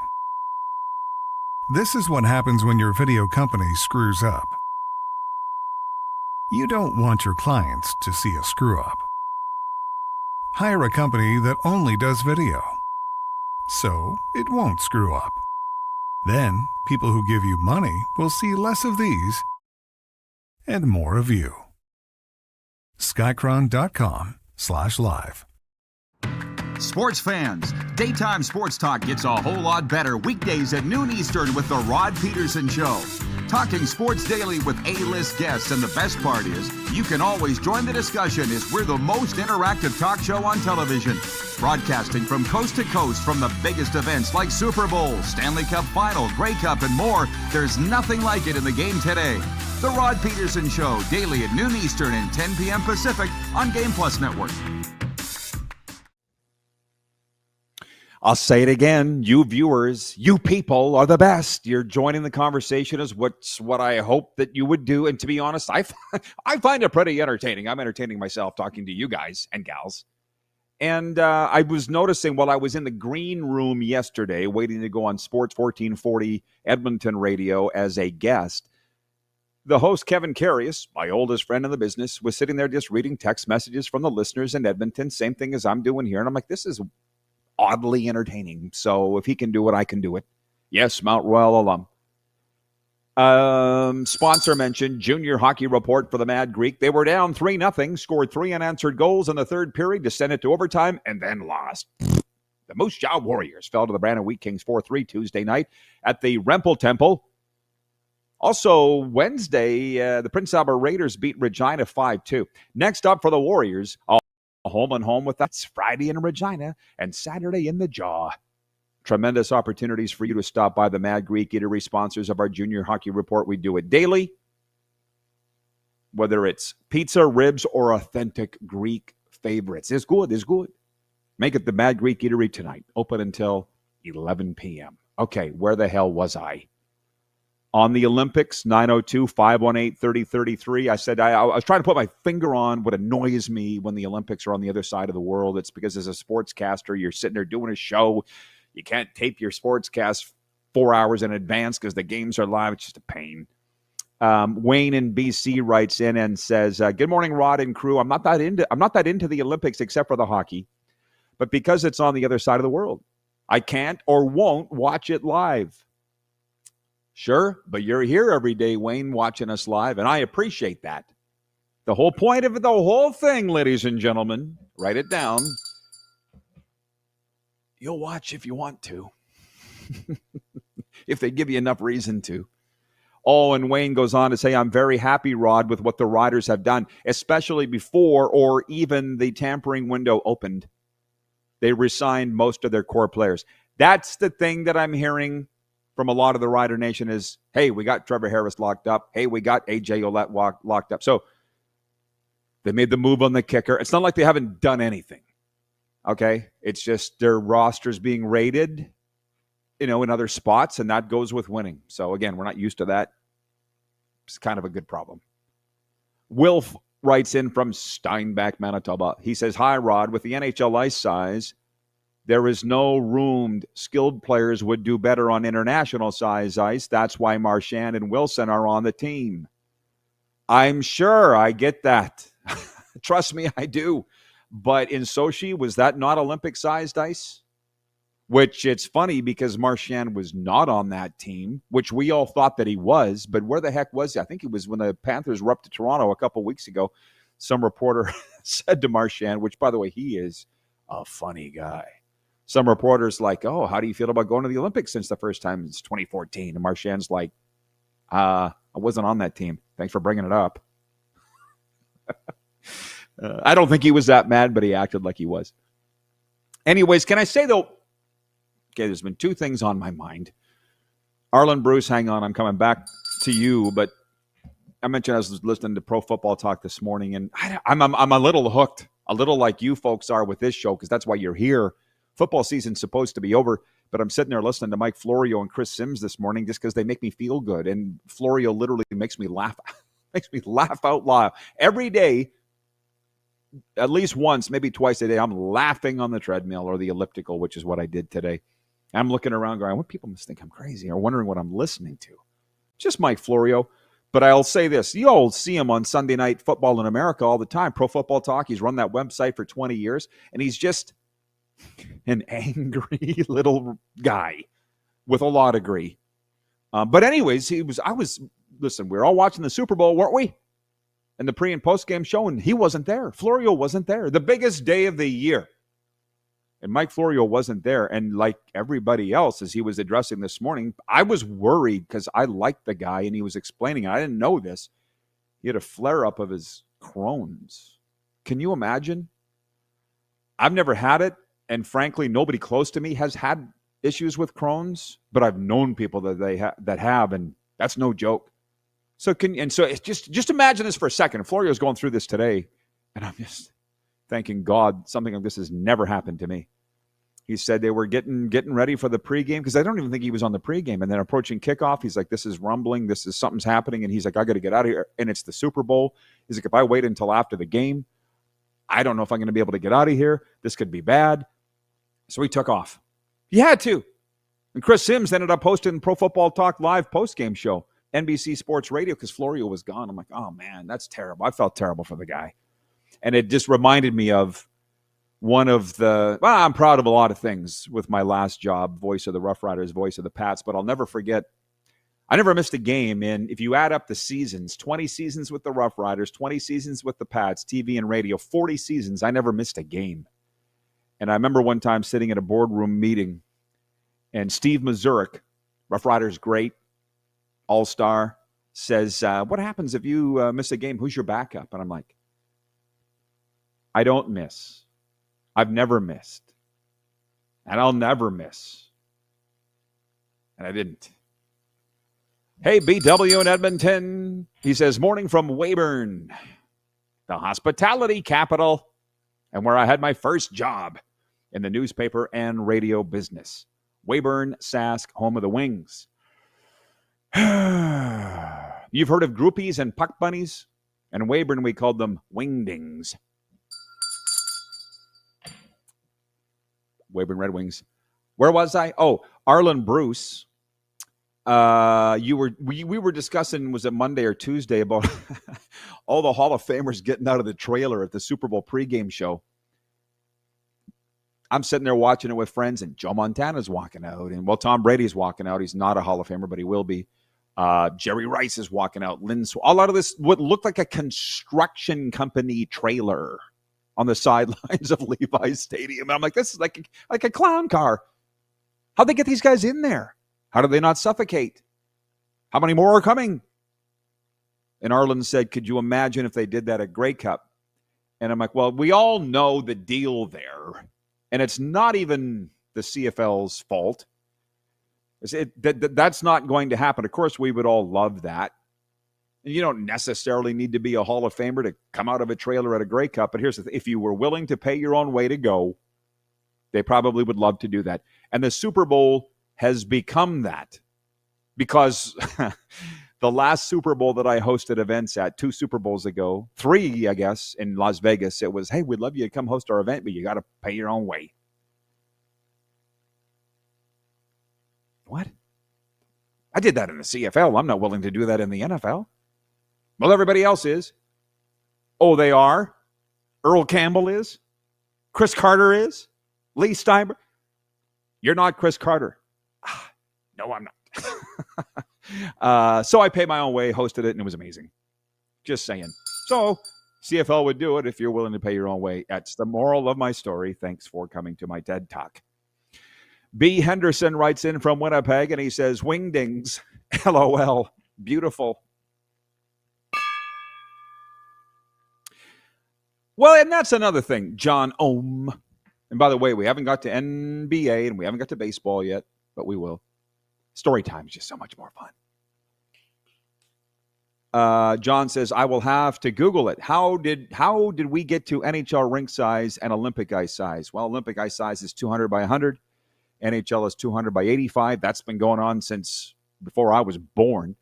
This is what happens when your video company screws up. You don't want your clients to see a screw up. Hire a company that only does video, so it won't screw up. Then, people who give you money will see less of these and more of you. Skycron.com/live. Sports fans, daytime sports talk gets a whole lot better weekdays at noon Eastern with the Rod Pedersen Show. Talking sports daily with A-list guests, and the best part is, you can always join the discussion as we're the most interactive talk show on television. Broadcasting from coast to coast from the biggest events like Super Bowl, Stanley Cup Final, Grey Cup, and more, there's nothing like it in the game today. The Rod Pedersen Show, daily at noon Eastern and 10 p.m. Pacific on Game Plus Network. I'll say it again. You viewers, you people are the best. You're joining the conversation is what I hope that you would do. And to be honest, I find it pretty entertaining. I'm entertaining myself talking to you guys and gals. And I was noticing while I was in the green room yesterday, waiting to go on Sports 1440 Edmonton Radio as a guest, the host, Kevin Carius, my oldest friend in the business, was sitting there just reading text messages from the listeners in Edmonton, same thing as I'm doing here. And I'm like, this is oddly entertaining. So if he can do it, I can do it. Yes, Mount Royal alum. Sponsor mentioned junior hockey report for the Mad Greek. They were down 3-0, scored 3 unanswered goals in the third period, descended to overtime, and then lost. The Moose Jaw Warriors fell to the Brandon Wheat Kings 4-3 Tuesday night at the Rempel Temple. Also, Wednesday, the Prince Albert Raiders beat Regina 5-2. Next up for the Warriors, home and home with us Friday in Regina and Saturday in the Jaw. Tremendous opportunities for you to stop by the Mad Greek Eatery, sponsors of our Junior Hockey Report. We do it daily, whether it's pizza, ribs, or authentic Greek favorites. It's good. It's good. Make it the Mad Greek Eatery tonight. Open until 11 p.m. Okay, where the hell was I? On the Olympics, 902-518-3033. I said I was trying to put my finger on what annoys me when the Olympics are on the other side of the world. It's because as a sportscaster, you're sitting there doing a show. You can't tape your sportscast 4 hours in advance because the games are live. It's just a pain. Wayne in BC writes in and says, "Good morning, Rod and crew. I'm not that into the Olympics except for the hockey, but because it's on the other side of the world, I can't or won't watch it live." Sure, but you're here every day, Wayne, watching us live, and I appreciate that. The whole point of the whole thing, ladies and gentlemen, write it down. You'll watch if you want to. If they give you enough reason to. Oh, and Wayne goes on to say, "I'm very happy, Rod, with what the Riders have done, especially before or even the tampering window opened. They resigned most of their core players." That's the thing that I'm hearing from a lot of the Rider Nation is, hey, we got Trevor Harris locked up. Hey, we got A.J. Ouellette locked up. So they made the move on the kicker. It's not like they haven't done anything, okay? It's just their roster's being raided, in other spots, and that goes with winning. So, again, we're not used to that. It's kind of a good problem. Wilf writes in from Steinbach, Manitoba. He says, "Hi, Rod. With the NHL ice size, there is no room. Skilled players would do better on international size ice. That's why Marchand and Wilson are on the team." I'm sure I get that. Trust me, I do. But in Sochi, was that not Olympic-sized ice? Which it's funny because Marchand was not on that team, which we all thought that he was. But where the heck was he? I think it was when the Panthers were up to Toronto a couple weeks ago. Some reporter said to Marchand, which, by the way, he is a funny guy. Some reporters like, "Oh, how do you feel about going to the Olympics since the first time it's 2014? And Marchand's like, I wasn't on that team. Thanks for bringing it up. I don't think he was that mad, but he acted like he was. Anyways, can I say, though, okay, there's been two things on my mind. Arlen Bruce, hang on, I'm coming back to you, but I mentioned I was listening to Pro Football Talk this morning, and I'm a little hooked, a little like you folks are with this show, because that's why you're here. Football season's supposed to be over, but I'm sitting there listening to Mike Florio and Chris Sims this morning just because they make me feel good. And Florio literally makes me laugh out loud. Every day, at least once, maybe twice a day, I'm laughing on the treadmill or the elliptical, which is what I did today. I'm looking around going, what people must think I'm crazy or wondering what I'm listening to. Just Mike Florio. But I'll say this. You'll see him on Sunday Night Football in America all the time. Pro Football Talk. He's run that website for 20 years. And he's just an angry little guy with a law degree. But anyways, listen, we were all watching the Super Bowl, weren't we? And the pre and post game show, and he wasn't there. Florio wasn't there. The biggest day of the year. And Mike Florio wasn't there. And like everybody else, as he was addressing this morning, I was worried because I liked the guy and he was explaining. I didn't know this. He had a flare-up of his Crohn's. Can you imagine? I've never had it. And frankly, nobody close to me has had issues with Crohn's, but I've known people that that have, and that's no joke. So it's just imagine this for a second. Florio's going through this today, and I'm just thanking God something like this has never happened to me. He said they were getting ready for the pregame because I don't even think he was on the pregame. And then approaching kickoff, he's like, this is rumbling. Something's happening. And he's like, I got to get out of here. And it's the Super Bowl. He's like, if I wait until after the game, I don't know if I'm going to be able to get out of here. This could be bad. So he took off. He had to. And Chris Sims ended up hosting Pro Football Talk Live postgame show, NBC Sports Radio, because Florio was gone. I'm like, oh, man, that's terrible. I felt terrible for the guy. And it just reminded me of one of I'm proud of a lot of things with my last job, voice of the Rough Riders, voice of the Pats, but I'll never forget, I never missed a game. And if you add up the seasons, 20 seasons with the Rough Riders, 20 seasons with the Pats, TV and radio, 40 seasons, I never missed a game. And I remember one time sitting at a boardroom meeting, and Steve Mazurik, Rough Riders great, all-star, says, what happens if you miss a game? Who's your backup? And I'm like, I don't miss. I've never missed. And I'll never miss. And I didn't. Hey, BW in Edmonton. He says, morning from Weyburn, the hospitality capital, and where I had my first job in the newspaper and radio business. Weyburn, Sask, home of the Wings. You've heard of groupies and puck bunnies? In Weyburn, we called them wingdings. Weyburn Red Wings. Where was I? Oh, Arlen Bruce. We were discussing, was it Monday or Tuesday, about all the Hall of Famers getting out of the trailer at the Super Bowl pregame show. I'm sitting there watching it with friends, and Joe Montana's walking out, and Tom Brady's walking out. He's not a Hall of Famer, but he will be. Jerry Rice is walking out. A lot of this, what looked like a construction company trailer on the sidelines of Levi's Stadium. And I'm like, this is like a clown car. How'd they get these guys in there? How did they not suffocate? How many more are coming? And Arlen said, could you imagine if they did that at Grey Cup? And I'm like, well, we all know the deal there. And it's not even the CFL's fault. That's not going to happen. Of course, we would all love that. You don't necessarily need to be a Hall of Famer to come out of a trailer at a Grey Cup. But here's the thing. If you were willing to pay your own way to go, they probably would love to do that. And the Super Bowl has become that because the last Super Bowl that I hosted events at 2 Super Bowls ago, 3, I guess, in Las Vegas, it was, hey, we'd love you to come host our event, but you got to pay your own way. What? I did that in the CFL. I'm not willing to do that in the NFL. Well, everybody else is. Oh, they are? Earl Campbell is? Chris Carter is? Lee Steinberg? You're not Chris Carter. No, I'm not. So I paid my own way, hosted it, and it was amazing. Just saying. So CFL would do it if you're willing to pay your own way. That's the moral of my story. Thanks for coming to my TED Talk. B. Henderson writes in from Winnipeg, and he says, wingdings, LOL, beautiful. Well, and that's another thing, John Ohm. And by the way, we haven't got to NBA, and we haven't got to baseball yet, but we will. Story time is just so much more fun. John says, I will have to Google it. How did we get to NHL rink size and Olympic ice size? Well, Olympic ice size is 200 by 100. NHL is 200 by 85. That's been going on since before I was born.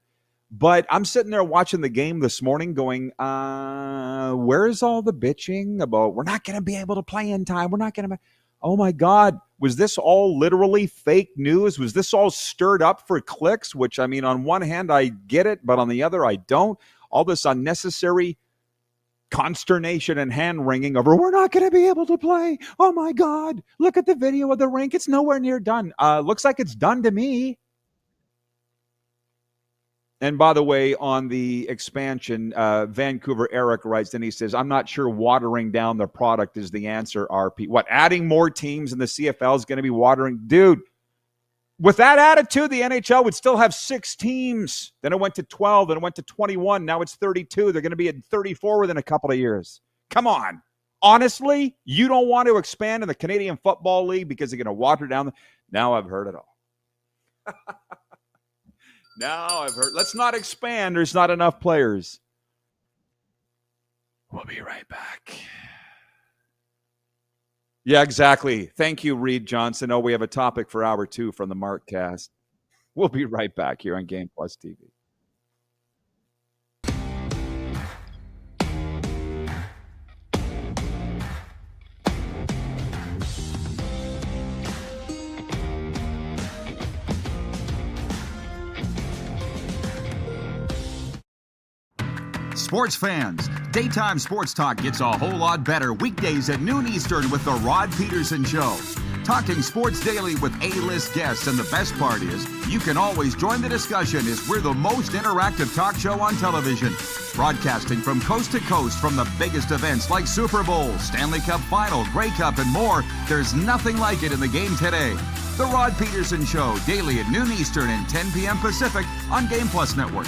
But I'm sitting there watching the game this morning going, where's all the bitching about we're not going to be able to play in time? We're not going to. Oh, my God. Was this all literally fake news? Was this all stirred up for clicks? Which, I mean, on one hand, I get it, but on the other, I don't. All this unnecessary consternation and hand-wringing over, we're not going to be able to play. Oh, my God. Look at the video of the rink. It's nowhere near done. Looks like it's done to me. And by the way, on the expansion, Vancouver Eric writes, and he says, I'm not sure watering down the product is the answer, RP. What, adding more teams in the CFL is going to be watering? Dude, with that attitude, the NHL would still have 6 teams. Then it went to 12, then it went to 21. Now it's 32. They're going to be at 34 within a couple of years. Come on. Honestly, you don't want to expand in the Canadian Football League because they're going to water down. Now I've heard it all. Now I've heard. Let's not expand. There's not enough players. We'll be right back. Yeah, exactly. Thank you, Reid Johnson. Oh, we have a topic for hour 2 from the Markcast. We'll be right back here on Game Plus TV. Sports fans, daytime sports talk gets a whole lot better weekdays at noon Eastern with the Rod Pedersen Show. Talking sports daily with A-list guests, and the best part is you can always join the discussion as we're the most interactive talk show on television. Broadcasting from coast to coast from the biggest events like Super Bowl, Stanley Cup Final, Grey Cup, and more. There's nothing like it in the game today. The Rod Pedersen Show, daily at noon Eastern and 10 p.m. Pacific on Game Plus Network.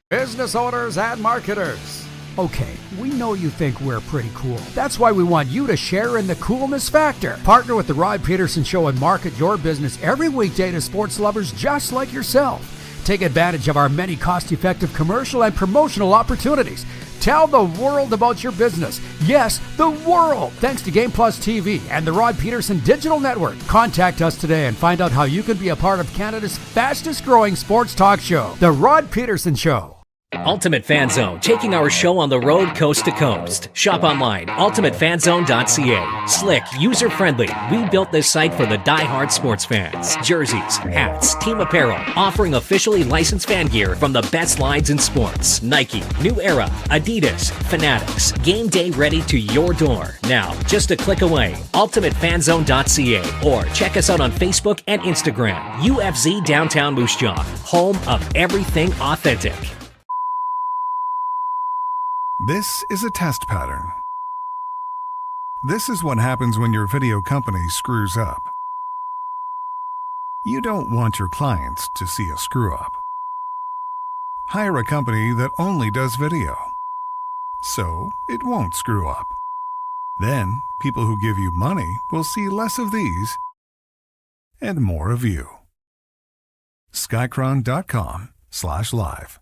Business owners and marketers. Okay, we know you think we're pretty cool. That's why we want you to share in the coolness factor. Partner with the Rod Pedersen Show and market your business every weekday to sports lovers just like yourself. Take advantage of our many cost-effective commercial and promotional opportunities. Tell the world about your business. Yes, the world. Thanks to Game Plus TV and the Rod Pedersen Digital Network. Contact us today and find out how you can be a part of Canada's fastest growing sports talk show, The Rod Pedersen Show. Ultimate Fan Zone, taking our show on the road coast to coast. Shop online, ultimatefanzone.ca. Slick, user-friendly. We built this site for the die-hard sports fans. Jerseys, hats, team apparel, offering officially licensed fan gear from the best lines in sports. Nike, New Era, Adidas, Fanatics. Game day ready to your door. Now, just a click away. ultimatefanzone.ca, or check us out on Facebook and Instagram. UFZ Downtown Moose Jaw, home of everything authentic. This is a test pattern. This is what happens when your video company screws up. You don't want your clients to see a screw-up. Hire a company that only does video, so it won't screw up. Then, people who give you money will see less of these and more of you. Skycron.com/live.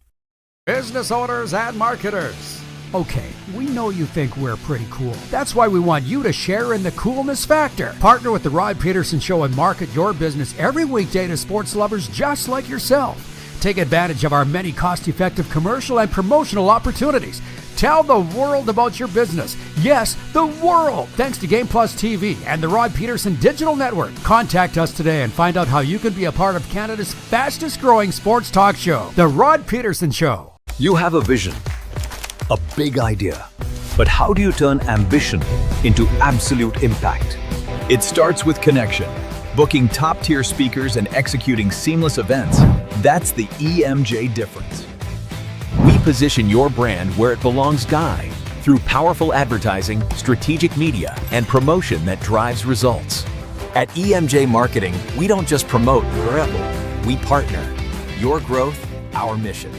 Business owners and marketers. Okay, we know you think we're pretty cool. That's why we want you to share in the coolness factor. Partner with the Rod Pedersen Show and market your business every weekday to sports lovers just like yourself. Take advantage of our many cost-effective commercial and promotional opportunities. Tell the world about your business. Yes, the world. Thanks to Game Plus TV and the Rod Pedersen Digital Network. Contact us today and find out how you can be a part of Canada's fastest growing sports talk show, The Rod Pedersen Show. You have a vision, a big idea, but how do you turn ambition into absolute impact? It starts with connection. Booking top-tier speakers and executing seamless events. That's the EMJ difference. We position your brand where it belongs, Guy, through powerful advertising, strategic media, and promotion that drives results. At EMJ Marketing, we don't just promote, we partner. Your growth, our mission.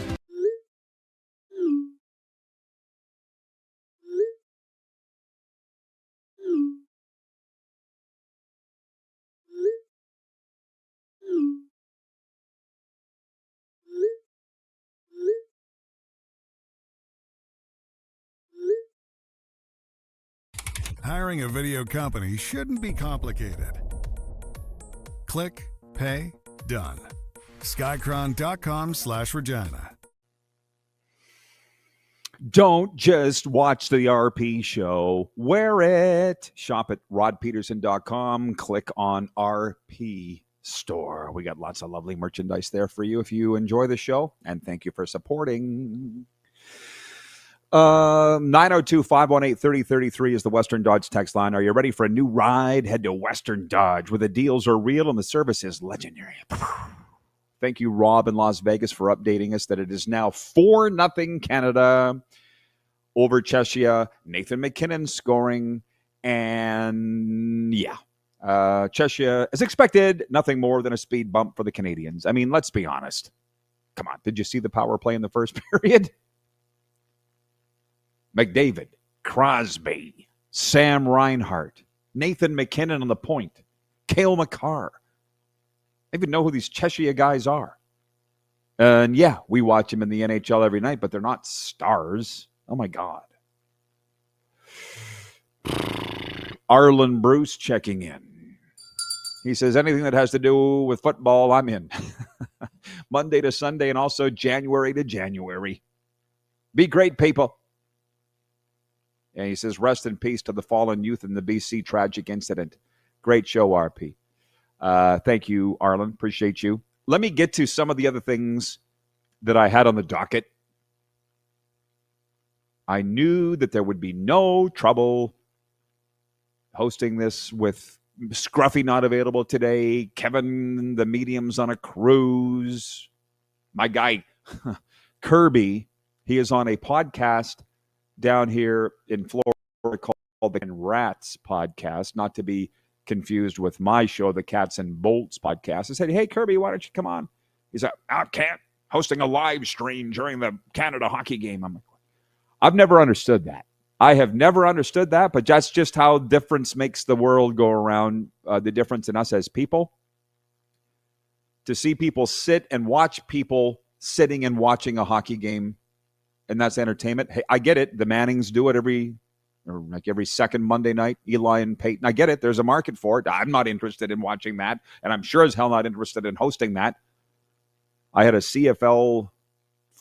Hiring a video company shouldn't be complicated. Click, pay, done. Skycron.com/Regina. Don't just watch the RP show. Wear it. Shop at rodpedersen.com. Click on RP store. We got lots of lovely merchandise there for you if you enjoy the show. And thank you for supporting. 902-518-3033 is the Western Dodge text line. Are you ready for a new ride? Head to Western Dodge, where the deals are real and the service is legendary. Thank you, Rob in Las Vegas, for updating us that it is now 4-0 Canada over Czechia. Nathan McKinnon scoring. And yeah, Czechia, as expected, nothing more than a speed bump for the Canadians. I mean, let's be honest. Come on, did you see the power play in the first period? McDavid, Crosby, Sam Reinhart, Nathan McKinnon on the point, Cale Makar. I even know who these Czechia guys are. And yeah, we watch them in the NHL every night, but they're not stars. Oh my God. Arlen Bruce checking in. He says, anything that has to do with football, I'm in. Monday to Sunday and also January to January. Be great, people. And he says, rest in peace to the fallen youth in the BC tragic incident. Great show, RP. Thank you, Arlen. Appreciate you. Let me get to some of the other things that I had on the docket. I knew that there would be no trouble hosting this with Scruffy not available today. Kevin, the medium's on a cruise. My guy, Kirby, he is on a podcast down here in Florida called the Rats Podcast, not to be confused with my show, the Cats and Bolts Podcast. I said, hey, Kirby, why don't you come on? He's like, I can't. Hosting a live stream during the Canada hockey game. I'm like, I've never understood that. I have never understood that, but that's just how difference makes the world go around, the difference in us as people. To see people sit and watch people sitting and watching a hockey game, and that's entertainment. Hey, I get it. The Mannings do it every second Monday night. Eli and Peyton. I get it. There's a market for it. I'm not interested in watching that, and I'm sure as hell not interested in hosting that. I had a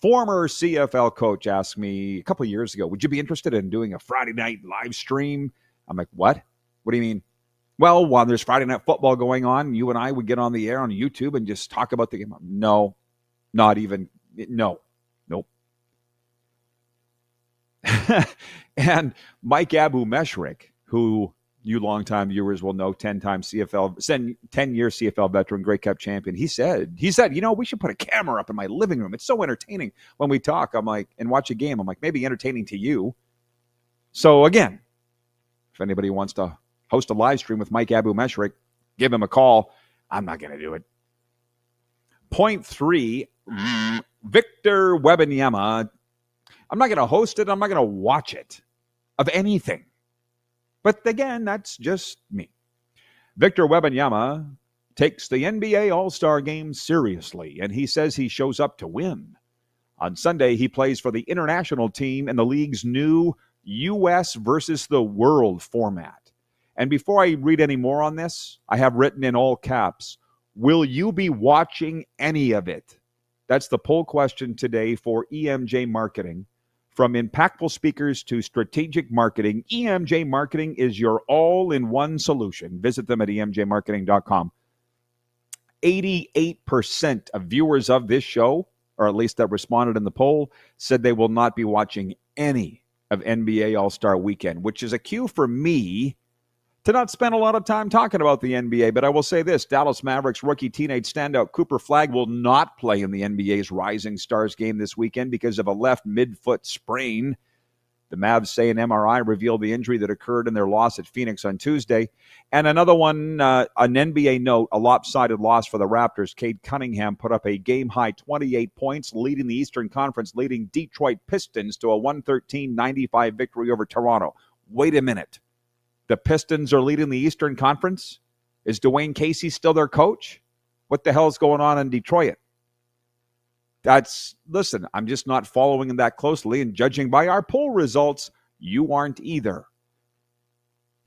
former CFL coach ask me a couple of years ago, would you be interested in doing a Friday night live stream? I'm like, what? What do you mean? Well, while there's Friday night football going on, you and I would get on the air on YouTube and just talk about the game. No, not even. No, nope. And Mike Abu-Meshrik, who you longtime viewers will know, 10-year CFL veteran, Grey Cup champion. He said, we should put a camera up in my living room. It's so entertaining when we talk. I'm like, and watch a game. I'm like, maybe entertaining to you. So again, if anybody wants to host a live stream with Mike Abu-Meshrik, give him a call. I'm not going to do it. Point 3, Victor Wembanyama. I'm not going to host it. I'm not going to watch it of anything. But again, that's just me. Victor Wembanyama takes the NBA All-Star Game seriously, and he says he shows up to win. On Sunday, he plays for the international team in the league's new U.S. versus the world format. And before I read any more on this, I have written in all caps, will you be watching any of it? That's the poll question today for EMJ Marketing. From impactful speakers to strategic marketing, EMJ Marketing is your all-in-one solution. Visit them at emjmarketing.com. 88% of viewers of this show, or at least that responded in the poll, said they will not be watching any of NBA All-Star Weekend, which is a cue for me to not spend a lot of time talking about the NBA. But I will say this, Dallas Mavericks rookie teenage standout Cooper Flagg will not play in the NBA's Rising Stars game this weekend because of a left midfoot sprain. The Mavs say an MRI revealed the injury that occurred in their loss at Phoenix on Tuesday. And another one, an NBA note, a lopsided loss for the Raptors. Cade Cunningham put up a game-high 28 points, leading the Eastern Conference, leading Detroit Pistons to a 113-95 victory over Toronto. Wait a minute. The Pistons are leading the Eastern Conference? Is Dwayne Casey still their coach? What the hell is going on in Detroit? Listen, I'm just not following that closely, and judging by our poll results, you aren't either.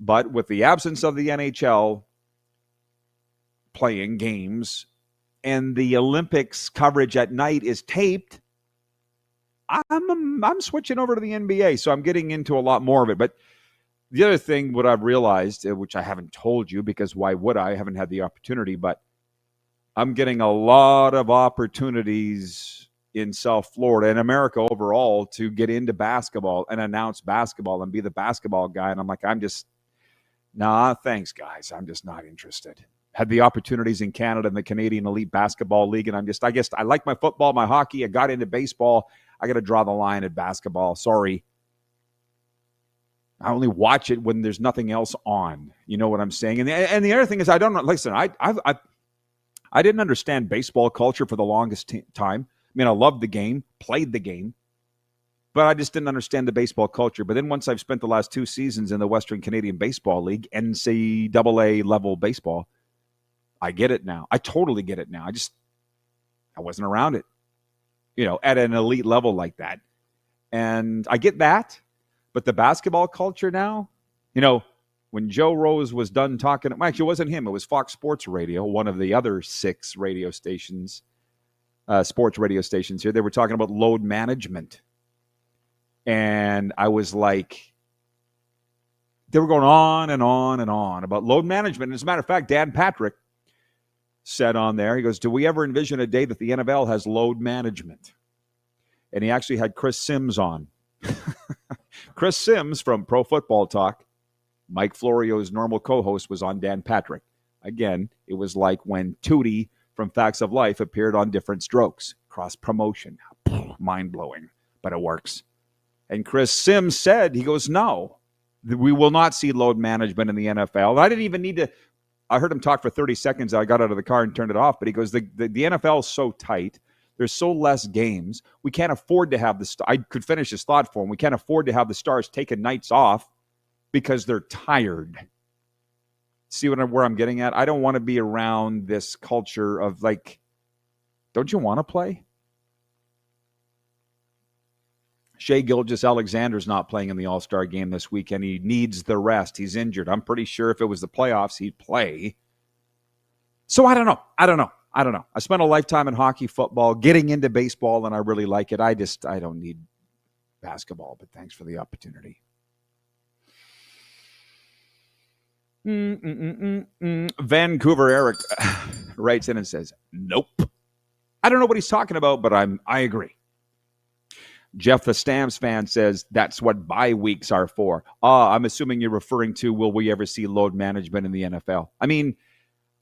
But with the absence of the NHL playing games and the Olympics coverage at night is taped, I'm switching over to the NBA, so I'm getting into a lot more of it. But the other thing, what I've realized, which I haven't told you because why would I haven't had the opportunity, but I'm getting a lot of opportunities in South Florida and America overall to get into basketball and announce basketball and be the basketball guy. And I'm like, nah, thanks, guys. I'm just not interested. had the opportunities in Canada and the Canadian Elite Basketball League, and I guess I like my football, my hockey. I got into baseball. I got to draw the line at basketball. Sorry. I only watch it when there's nothing else on. You know what I'm saying? And the other thing is, I don't know. Listen, I didn't understand baseball culture for the longest time. I mean, I loved the game, played the game, but I just didn't understand the baseball culture. But then once I've spent the last 2 seasons in the Western Canadian Baseball League, NCAA level baseball, I get it now. I totally get it now. I wasn't around it, at an elite level like that. And I get that. But the basketball culture now, when Joe Rose was done talking, actually, it wasn't him. It was Fox Sports Radio, one of the other 6 radio stations, sports radio stations here. They were talking about load management. And I was like, they were going on and on and on about load management. And as a matter of fact, Dan Patrick said on there, he goes, do we ever envision a day that the NFL has load management? And he actually had Chris Sims on. Chris Sims from Pro Football Talk, Mike Florio's normal co-host, was on Dan Patrick. Again, it was like when Tootie from Facts of Life appeared on Different Strokes. Cross-promotion. Mind-blowing, but it works. And Chris Sims said, he goes, no, we will not see load management in the NFL. I didn't even need to, I heard him talk for 30 seconds. I got out of the car and turned it off. But he goes, the NFL is so tight. There's so less games. We can't afford to have I could finish his thought for him. We can't afford to have the stars taking nights off because they're tired. See where I'm getting at? I don't want to be around this culture of don't you want to play? Shea Gilgeous-Alexander's not playing in the All-Star game this weekend. He needs the rest. He's injured. I'm pretty sure if it was the playoffs, he'd play. So I don't know. I spent a lifetime in hockey, football, getting into baseball, and I really like it. I don't need basketball, but thanks for the opportunity. Vancouver Eric writes in and says, nope. I don't know what he's talking about, but I agree. Jeff the Stamps fan says that's what bye weeks are for. I'm assuming you're referring to, will we ever see load management in the NFL? I mean,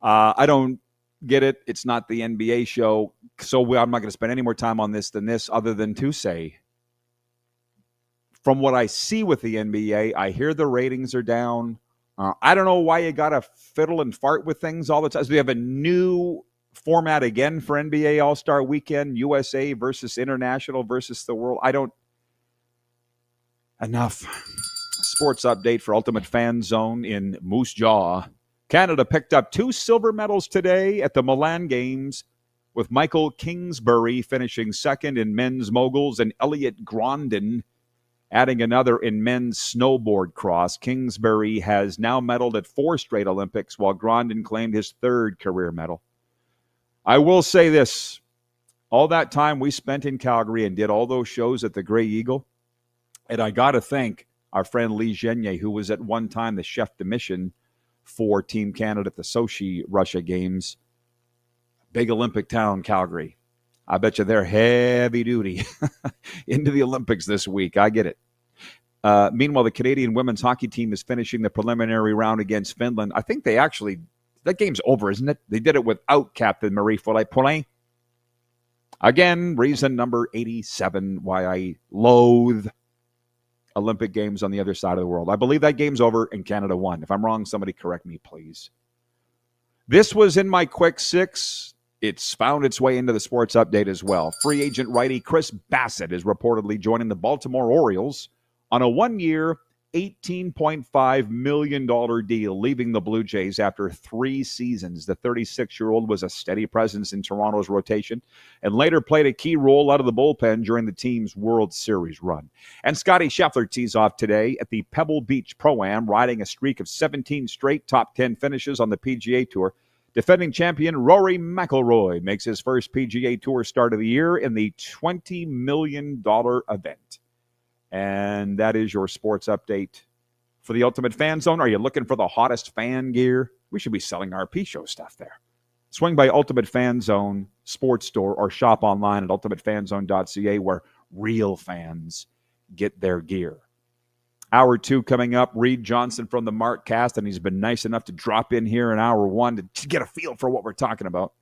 I don't get it. It's not the NBA show. So I'm not going to spend any more time on this than this, other than to say, from what I see with the NBA, I hear the ratings are down. I don't know why you got to fiddle and fart with things all the time. So we have a new format again for NBA All-Star Weekend, USA versus international versus the world. Enough. Sports update for Ultimate Fan Zone in Moose Jaw. Canada picked up 2 silver medals today at the Milan Games, with Michael Kingsbury finishing second in men's moguls and Elliot Grondin adding another in men's snowboard cross. Kingsbury has now medaled at 4 straight Olympics, while Grondin claimed his 3rd career medal. I will say this. All that time we spent in Calgary and did all those shows at the Grey Eagle, and I got to thank our friend Lee Genier, who was at one time the chef de mission for Team Canada at the Sochi Russia Games. Big Olympic town, Calgary. I bet you they're heavy duty into the Olympics this week. I get it. Meanwhile, the Canadian women's hockey team is finishing the preliminary round against Finland. I think that game's over, isn't it? They did it without Captain Marie-Paulin. Again, reason number 87 why I loathe Olympic Games on the other side of the world. I believe that game's over and Canada won. If I'm wrong, somebody correct me, please. This was in my quick 6. It's found its way into the sports update as well. Free agent righty Chris Bassett is reportedly joining the Baltimore Orioles on a 1-year, $18.5 million deal, leaving the Blue Jays after 3 seasons. The 36-year-old was a steady presence in Toronto's rotation and later played a key role out of the bullpen during the team's World Series run. And Scotty Scheffler tees off today at the Pebble Beach Pro-Am, riding a streak of 17 straight top 10 finishes on the PGA Tour. Defending champion Rory McIlroy makes his first PGA Tour start of the year in the $20 million event. And that is your sports update for the Ultimate Fan Zone. Are you looking for the hottest fan gear? We should be selling RP Show stuff there. Swing by Ultimate Fan Zone Sports Store or shop online at ultimatefanzone.ca, where real fans get their gear. Hour 2 coming up, Reid Johnson from the Markcast, and he's been nice enough to drop in here in Hour 1 to get a feel for what we're talking about,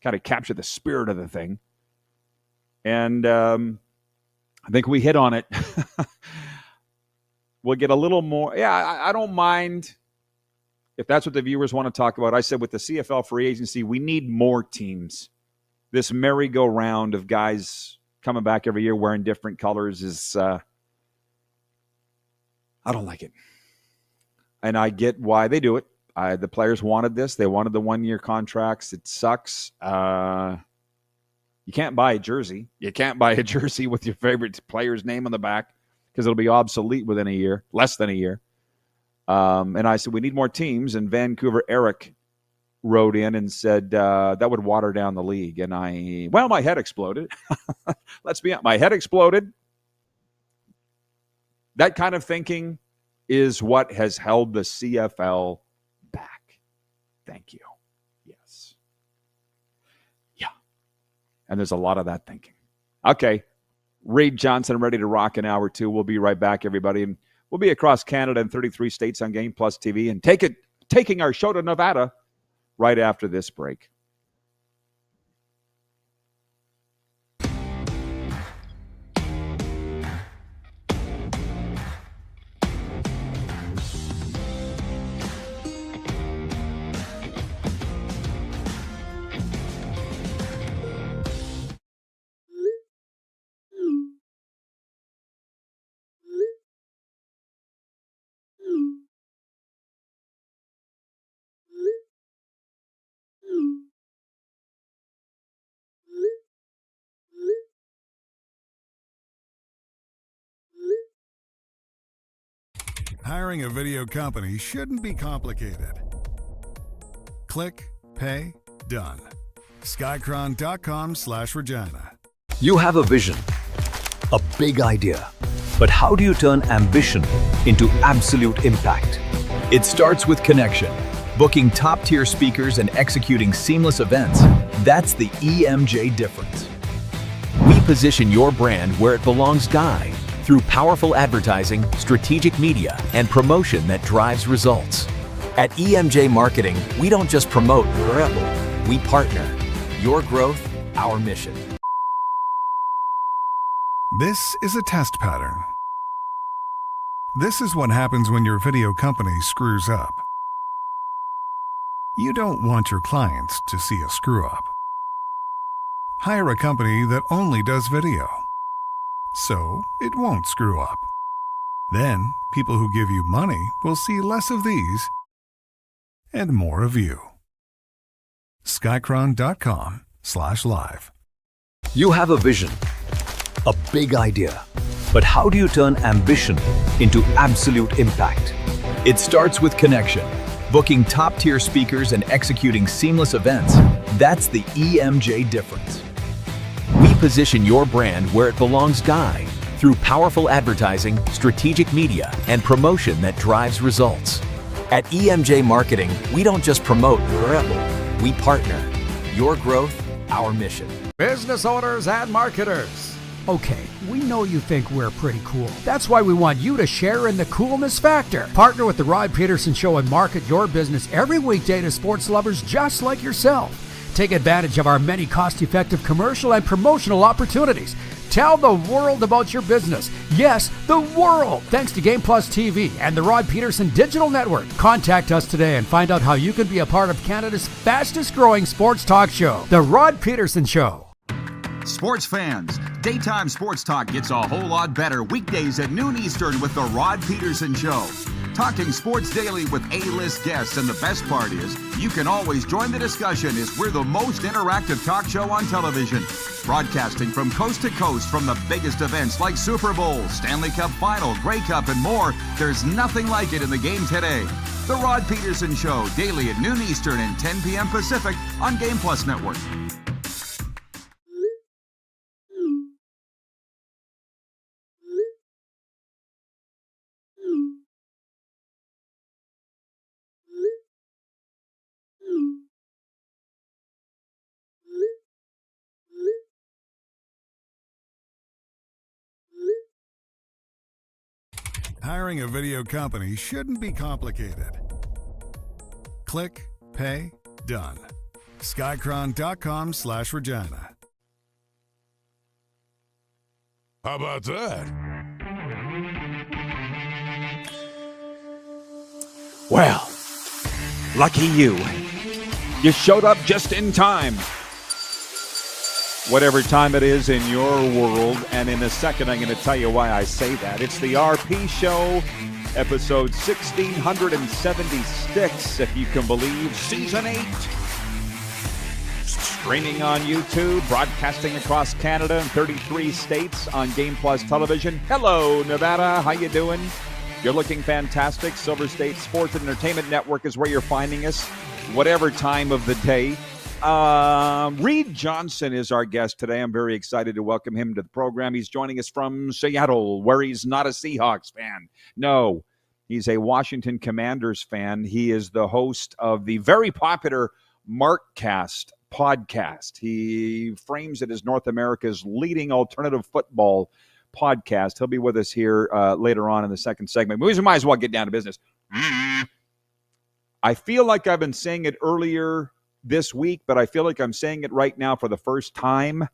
kind of capture the spirit of the thing. And I think we hit on it. We'll get a little more. Yeah, I don't mind if that's what the viewers want to talk about. I said with the CFL Free Agency, we need more teams. This merry-go-round of guys coming back every year wearing different colors is I don't like it. And I get why they do it. The players wanted this. They wanted the one-year contracts. It sucks. You can't buy a jersey. You can't buy a jersey with your favorite player's name on the back because it'll be obsolete within a year, less than a year. And I said, we need more teams. And Vancouver Eric wrote in and said that would water down the league. And my head exploded. Let's be honest. My head exploded. That kind of thinking is what has held the CFL back. Thank you. Yes. Yeah. And there's a lot of that thinking. Okay. Reid Johnson ready to rock in Hour 2. We'll be right back, everybody. And we'll be across Canada and 33 states on Game Plus TV and taking our show to Nevada right after this break. Hiring a video company shouldn't be complicated. Click, pay, done. Skycron.com/Regina. You have a vision, a big idea, but how do you turn ambition into absolute impact? It starts with connection. Booking top-tier speakers and executing seamless events, that's the EMJ difference. We position your brand where it belongs, Guy, through powerful advertising, strategic media, and promotion that drives results. At EMJ Marketing, we don't just promote, we partner. Your growth, our mission. This is a test pattern. This is what happens when your video company screws up. You don't want your clients to see a screw-up. Hire a company that only does video, so it won't screw up. Then, people who give you money will see less of these and more of you. Skycron.com/live. You have a vision, a big idea, but how do you turn ambition into absolute impact? It starts with connection. Booking top-tier speakers and executing seamless events, that's the EMJ difference. We position your brand where it belongs, Guy, through powerful advertising, strategic media, and promotion that drives results. At EMJ Marketing, we don't just promote, we partner. Your growth, our mission. Business owners and marketers. Okay, we know you think we're pretty cool. That's why we want you to share in the coolness factor. Partner with the Rod Pedersen Show and market your business every weekday to sports lovers just like yourself. Take advantage of our many cost-effective commercial and promotional opportunities. Tell the world about your business. Yes, the world. Thanks to Game Plus TV and the Rod Pedersen Digital Network. Contact us today and find out how you can be a part of Canada's fastest-growing sports talk show, The Rod Pedersen Show. Sports fans, daytime sports talk gets a whole lot better weekdays at noon Eastern with the Rod Pedersen Show. Talking sports daily with A-list guests, and the best part is you can always join the discussion as we're the most interactive talk show on television. Broadcasting from coast to coast from the biggest events like Super Bowl, Stanley Cup Final, Grey Cup, and more. There's nothing like it in the game today. The Rod Pedersen Show, daily at noon Eastern and 10 p.m. Pacific on Game Plus Network. Hiring a video company shouldn't be complicated. Click, pay, done. Skycron.com/Regina. How about that? Well, lucky you. You showed up just in time. Whatever time it is in your world, and in a second I'm going to tell you why I say that. It's the RP Show, episode 1676, if you can believe, season 8. Streaming on YouTube, broadcasting across Canada and 33 states on Game Plus Television. Hello, Nevada. How you doing? You're looking fantastic. Silver State Sports and Entertainment Network is where you're finding us, whatever time of the day. Reid Johnson is our guest today. I'm very excited to welcome him to the program. He's joining us from Seattle, where he's not a Seahawks fan. No, he's a Washington Commanders fan. He is the host of the very popular Markcast podcast. He frames it as North America's leading alternative football podcast. He'll be with us here later on in the second segment. We might as well get down to business. I feel like I've been saying it earlier this week, but I feel like I'm saying it right now for the first time.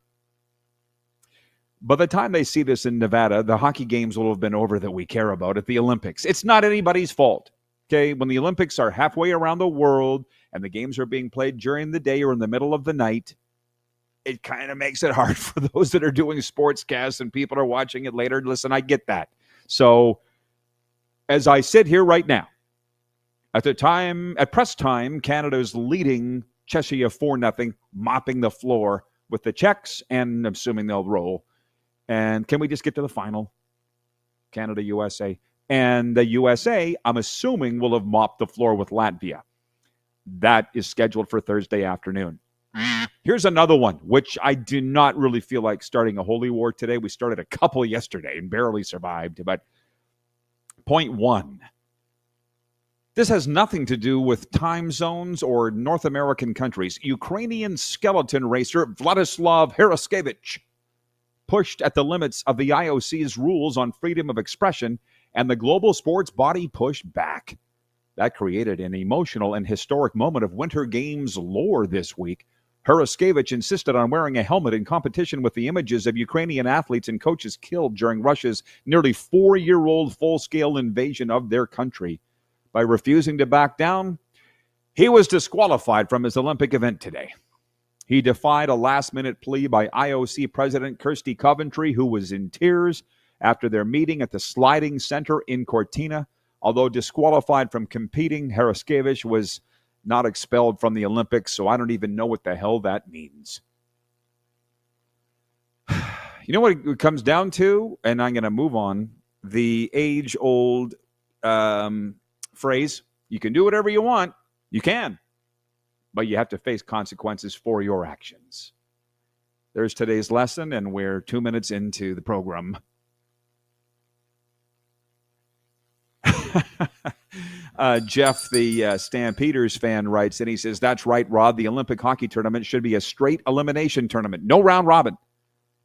By the time they see this in Nevada, the hockey games will have been over that we care about at the Olympics. It's not anybody's fault. Okay, when the Olympics are halfway around the world and the games are being played during the day or in the middle of the night, it kind of makes it hard for those that are doing sportscasts and people are watching it later. Listen, I get that. So as I sit here right now, at press time, Canada's leading Cheshire 4-0, mopping the floor with the Czechs, and I'm assuming they'll roll. And can we just get to the final? Canada, USA. And the USA, I'm assuming, will have mopped the floor with Latvia. That is scheduled for Thursday afternoon. Here's another one, which I do not really feel like starting a holy war today. We started a couple yesterday and barely survived. But point one, this has nothing to do with time zones or North American countries. Ukrainian skeleton racer Vladislav Heraskevich pushed at the limits of the IOC's rules on freedom of expression, and the global sports body pushed back. That created an emotional and historic moment of Winter Games lore this week. Heraskevich insisted on wearing a helmet in competition with the images of Ukrainian athletes and coaches killed during Russia's nearly 4-year-old full-scale invasion of their country. By refusing to back down, he was disqualified from his Olympic event today. He defied a last-minute plea by IOC President Kirsty Coventry, who was in tears after their meeting at the Sliding Center in Cortina. Although disqualified from competing, Heraskevich was not expelled from the Olympics, so I don't even know what the hell that means. You know what it comes down to? And I'm going to move on. The age-old phrase, you can do whatever you want. You can. But you have to face consequences for your actions. There's today's lesson, and we're 2 minutes into the program. Jeff, the Stampeders fan, writes, and he says, that's right, Rod. The Olympic hockey tournament should be a straight elimination tournament. No round robin.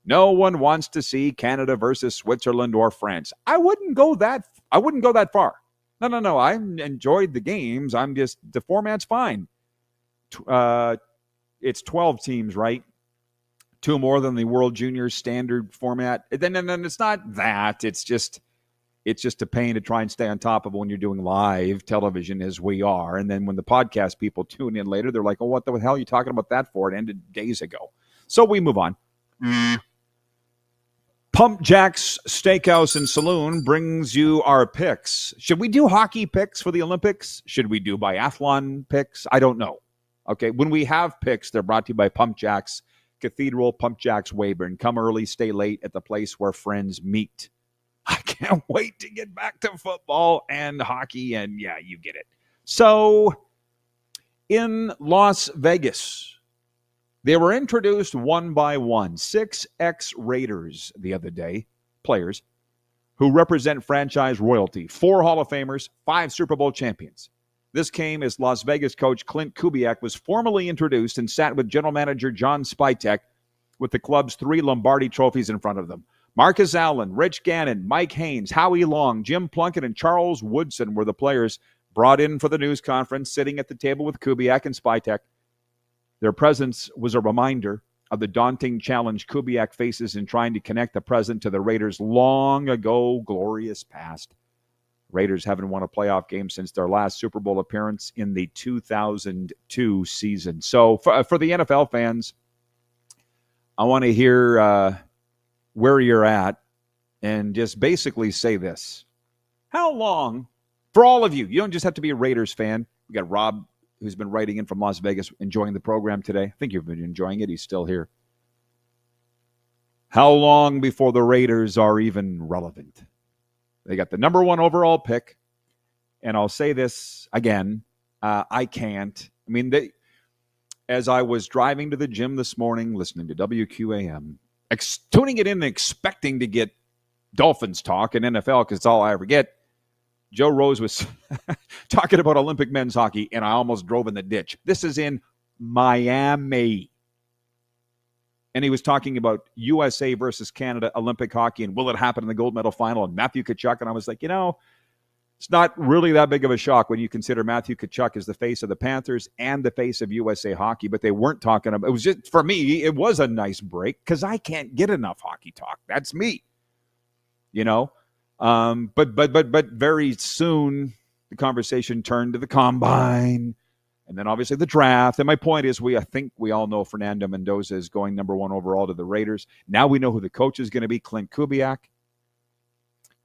No one wants to see Canada versus Switzerland or France. I wouldn't go that far. No. I enjoyed the games. The format's fine. It's 12 teams, right? 2 more than the World Junior standard format. Then it's not that. It's just a pain to try and stay on top of when you're doing live television as we are. And then when the podcast people tune in later, they're like, oh, what the hell are you talking about that for? It ended days ago. So we move on. Pump Jack's Steakhouse and Saloon brings you our picks. Should we do hockey picks for the Olympics? Should we do biathlon picks? I don't know. Okay, when we have picks, they're brought to you by Pump Jack's Cathedral, Pump Jack's Weyburn. Come early, stay late at the place where friends meet. I can't wait to get back to football and hockey, and yeah, you get it. So, in Las Vegas, they were introduced one by one. 6 ex-Raiders the other day, players, who represent franchise royalty. 4 Hall of Famers, 5 Super Bowl champions. This came as Las Vegas coach Clint Kubiak was formally introduced and sat with general manager John Spytek with the club's 3 Lombardi trophies in front of them. Marcus Allen, Rich Gannon, Mike Haynes, Howie Long, Jim Plunkett, and Charles Woodson were the players brought in for the news conference, sitting at the table with Kubiak and Spytek. Their presence was a reminder of the daunting challenge Kubiak faces in trying to connect the present to the Raiders' long ago glorious past. Raiders haven't won a playoff game since their last Super Bowl appearance in the 2002 season. So for the NFL fans, I want to hear where you're at and just basically say this. How long, for all of you, you don't just have to be a Raiders fan. We got Rob, who's been writing in from Las Vegas, enjoying the program today. I think you've been enjoying it. He's still here. How long before the Raiders are even relevant? They got the number 1 overall pick. And I'll say this again. I can't. I mean, as I was driving to the gym this morning, listening to WQAM, tuning it in and expecting to get Dolphins talk in NFL, because it's all I ever get, Joe Rose was talking about Olympic men's hockey, and I almost drove in the ditch. This is in Miami. And he was talking about USA versus Canada Olympic hockey, and will it happen in the gold medal final, and Matthew Tkachuk. And I was like, it's not really that big of a shock when you consider Matthew Tkachuk as the face of the Panthers and the face of USA hockey. But they weren't talking about, it was just, for me, it was a nice break because I can't get enough hockey talk. That's me, But very soon the conversation turned to the combine, and then obviously the draft. And my point is, I think we all know Fernando Mendoza is going number 1 overall to the Raiders. Now we know who the coach is going to be, Clint Kubiak.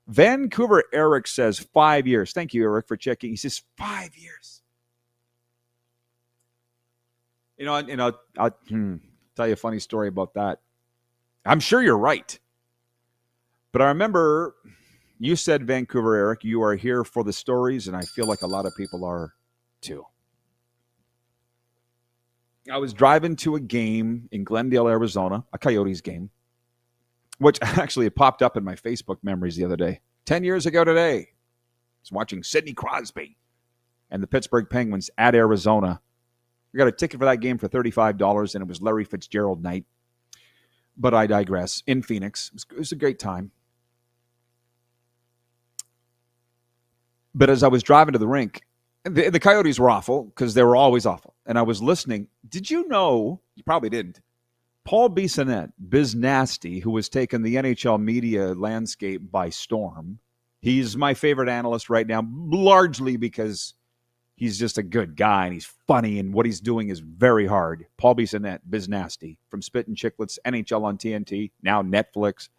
Vancouver Eric says 5 years. Thank you, Eric, for checking. He says 5 years. I'll tell you a funny story about that. I'm sure you're right. But I remember you said, Vancouver Eric, you are here for the stories, and I feel like a lot of people are too. I was driving to a game in Glendale, Arizona, a Coyotes game, which actually popped up in my Facebook memories the other day. 10 years ago today, I was watching Sidney Crosby and the Pittsburgh Penguins at Arizona. We got a ticket for that game for $35, and it was Larry Fitzgerald night. But I digress. In Phoenix. It was a great time. But as I was driving to the rink, the Coyotes were awful because they were always awful. And I was listening. Did you know, you probably didn't, Paul Bissonnette, Biz Nasty, who has taken the NHL media landscape by storm. He's my favorite analyst right now, largely because he's just a good guy and he's funny, and what he's doing is very hard. Paul Bissonnette, Biz Nasty, from Spittin' Chicklets, NHL on TNT, now Netflix.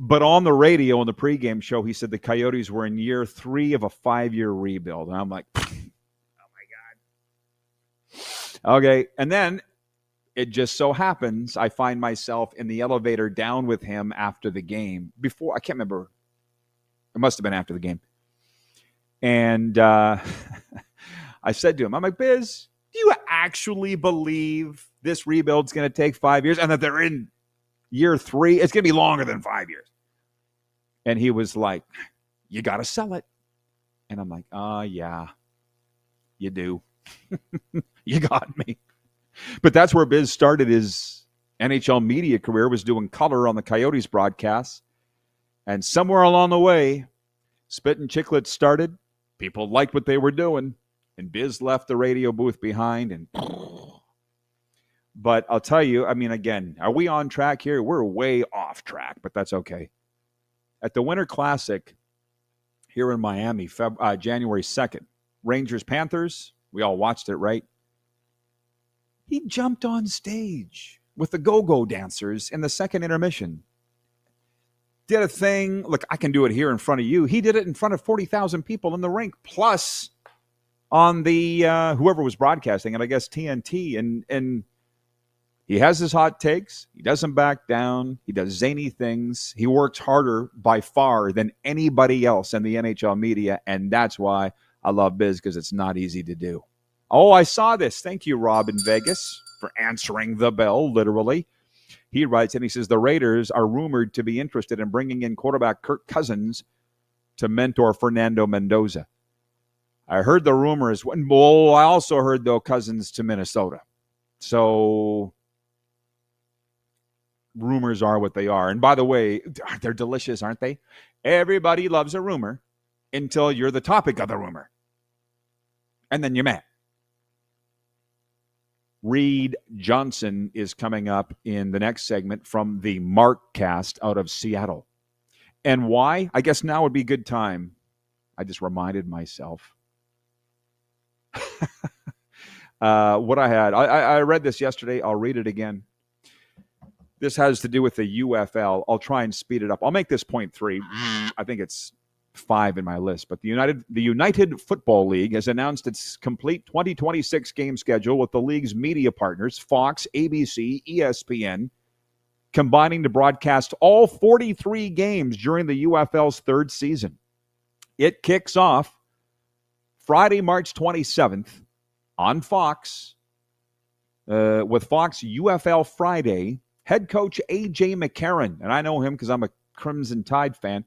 But on the radio, on the pregame show, he said the Coyotes were in year 3 of a 5-year rebuild. And I'm like, oh, my God. Okay, and then it just so happens I find myself in the elevator down with him after the game. Before, I can't remember. It must have been after the game. And I said to him, I'm like, Biz, do you actually believe this rebuild's going to take 5 years and that they're in year 3? It's going to be longer than 5 years. And he was like, you got to sell it. And I'm like, yeah, you do. You got me. But that's where Biz started his NHL media career, was doing color on the Coyotes broadcasts. And somewhere along the way, Spittin' Chicklets started. People liked what they were doing. And Biz left the radio booth behind. But I'll tell you, I mean, again, are we on track here? We're way off track, but that's okay. At the Winter Classic here in Miami, January 2nd, Rangers-Panthers, we all watched it, right? He jumped on stage with the go-go dancers in the second intermission. Did a thing. Look, I can do it here in front of you. He did it in front of 40,000 people in the rink, plus on the whoever was broadcasting it, I guess TNT. And he has his hot takes. He doesn't back down. He does zany things. He works harder by far than anybody else in the NHL media, and that's why I love Biz, because it's not easy to do. Oh, I saw this. Thank you, Rob in Vegas, for answering the bell, literally. He writes, and he says, the Raiders are rumored to be interested in bringing in quarterback Kirk Cousins to mentor Fernando Mendoza. I heard the rumors. Well, I also heard, though, Cousins to Minnesota. So rumors are what they are. And by the way, they're delicious, aren't they? Everybody loves a rumor until you're the topic of the rumor. And then you're mad. Reid Johnson is coming up in the next segment from the Markcast out of Seattle. And why? I guess now would be a good time. I just reminded myself. What I had. I read this yesterday. I'll read it again. This has to do with the UFL. I'll try and speed it up. I'll make this point 3. I think it's 5 in my list. But the United Football League has announced its complete 2026 game schedule with the league's media partners, Fox, ABC, ESPN, combining to broadcast all 43 games during the UFL's third season. It kicks off Friday, March 27th on Fox with Fox UFL Friday. Head coach A.J. McCarron, and I know him because I'm a Crimson Tide fan.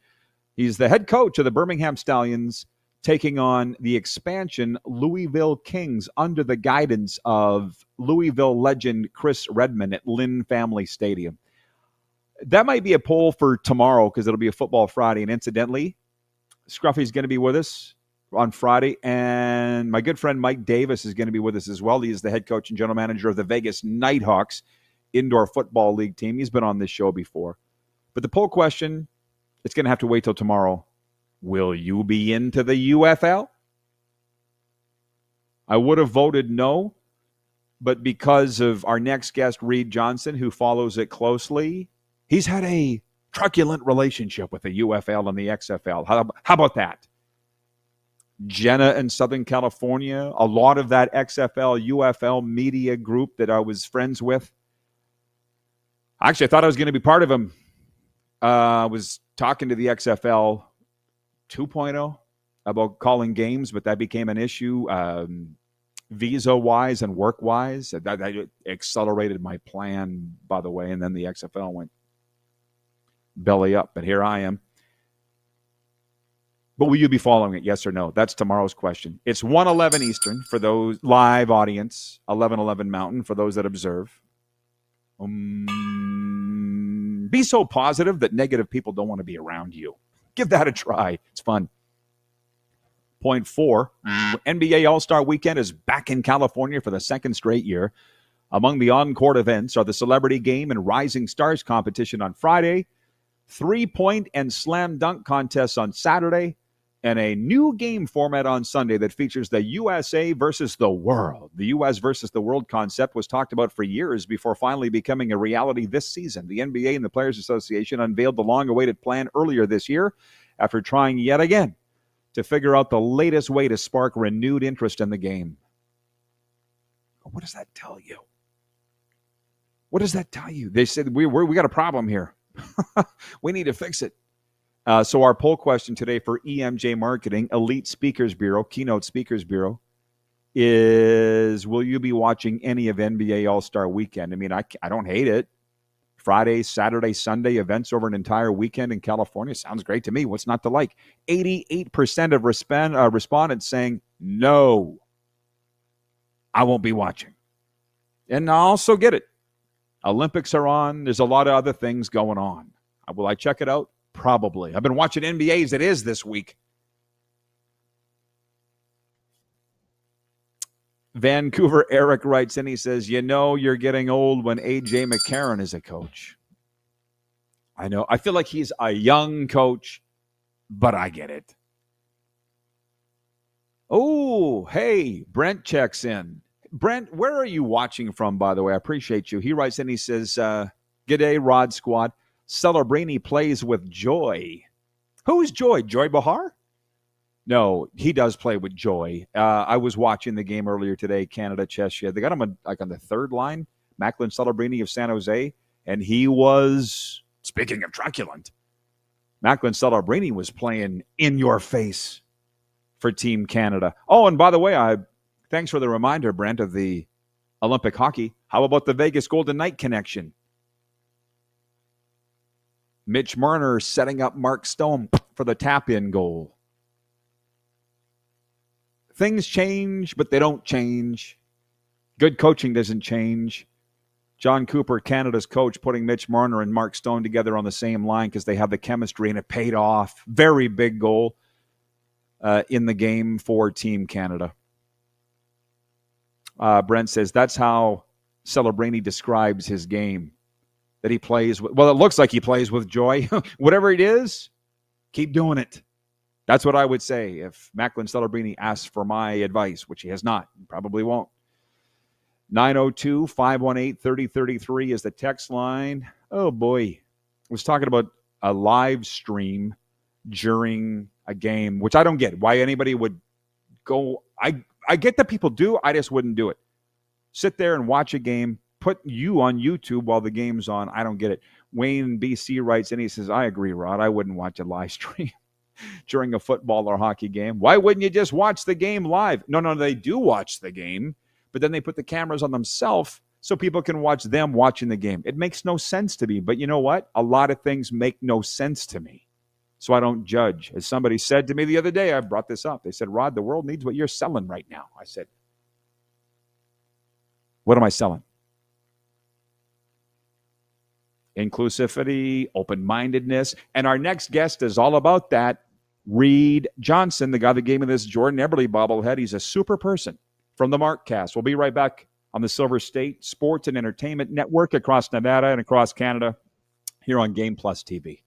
He's the head coach of the Birmingham Stallions, taking on the expansion Louisville Kings under the guidance of Louisville legend Chris Redman at Lynn Family Stadium. That might be a poll for tomorrow because it'll be a Football Friday. And incidentally, Scruffy's going to be with us on Friday, and my good friend Mike Davis is going to be with us as well. He is the head coach and general manager of the Vegas Nighthawks Indoor Football League team. He's been on this show before. But the poll question, it's going to have to wait till tomorrow. Will you be into the UFL? I would have voted no, but because of our next guest, Reid Johnson, who follows it closely, he's had a truculent relationship with the UFL and the XFL. How about that? Jenna in Southern California, a lot of that XFL, UFL media group that I was friends with. Actually, I thought I was going to be part of them. I was talking to the XFL 2.0 about calling games, but that became an issue visa-wise and work-wise. That accelerated my plan, by the way, and then the XFL went belly up, but here I am. But will you be following it, yes or no? That's tomorrow's question. It's 1:11 Eastern for those live audience, 11:11 Mountain for those that observe. Be so positive that negative people don't want to be around you. Give that a try. It's fun. Point 4, NBA All-Star Weekend is back in California for the second straight year. Among the on-court events are the Celebrity Game and Rising Stars competition on Friday, 3-point and slam dunk contests on Saturday, and a new game format on Sunday that features the USA versus the world. The U.S. versus the world concept was talked about for years before finally becoming a reality this season. The NBA and the Players Association unveiled the long-awaited plan earlier this year after trying yet again to figure out the latest way to spark renewed interest in the game. What does that tell you? What does that tell you? They said, we got a problem here. We need to fix it. So our poll question today for EMJ Marketing, Elite Speakers Bureau, Keynote Speakers Bureau, is will you be watching any of NBA All-Star Weekend? I mean, I don't hate it. Friday, Saturday, Sunday events over an entire weekend in California. Sounds great to me. What's not to like? 88% of respondents saying, no, I won't be watching. And I also get it. Olympics are on. There's a lot of other things going on. Will I check it out? Probably. I've been watching NBA as it is this week. Vancouver Eric writes in, he says, you know you're getting old when A.J. McCarron is a coach. I know. I feel like he's a young coach, but I get it. Oh, hey, Brent checks in. Brent, where are you watching from, by the way? I appreciate you. He writes in, he says, G'day, Rod Squad. Celebrini plays with Joy. Who's Joy? Joy Behar? No, he does play with Joy. I was watching the game earlier today, Canada, Czechia. They got him on the third line, Macklin Celebrini of San Jose, and he was, speaking of truculent, Macklin Celebrini was playing in your face for Team Canada. Oh, and by the way, thanks for the reminder, Brent, of the Olympic hockey. How about the Vegas Golden Knight connection? Mitch Marner setting up Mark Stone for the tap-in goal. Things change, but they don't change. Good coaching doesn't change. John Cooper, Canada's coach, putting Mitch Marner and Mark Stone together on the same line because they have the chemistry, and it paid off. Very big goal in the game for Team Canada. Brent says that's how Celebrini describes his game, that he plays with, well, it looks like he plays with joy. Whatever it is, keep doing it. That's what I would say if Macklin Celebrini asks for my advice, which he has not, probably won't. 902-518-3033 is the text line. Oh, boy. I was talking about a live stream during a game, which I don't get. Why anybody would go. I get that people do. I just wouldn't do it. Sit there and watch a game, put you on YouTube while the game's on. I don't get it. Wayne BC writes in, he says, I agree, Rod. I wouldn't watch a live stream during a football or hockey game. Why wouldn't you just watch the game live? No, they do watch the game, but then they put the cameras on themselves so people can watch them watching the game. It makes no sense to me. But you know what? A lot of things make no sense to me. So I don't judge. As somebody said to me the other day, I brought this up. They said, Rod, the world needs what you're selling right now. I said, what am I selling? Inclusivity, open-mindedness. And our next guest is all about that. Reid Johnson, the guy that gave me this Jordan Eberle bobblehead. He's a super person from the Markcast. We'll be right back on the Silver State Sports and Entertainment Network across Nevada and across Canada here on Game Plus TV.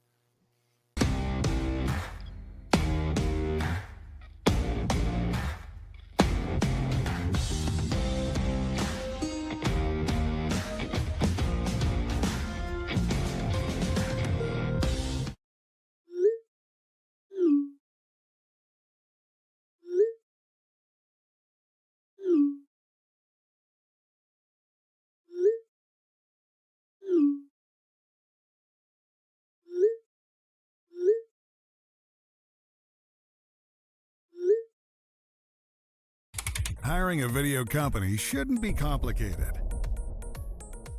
Hiring a video company shouldn't be complicated.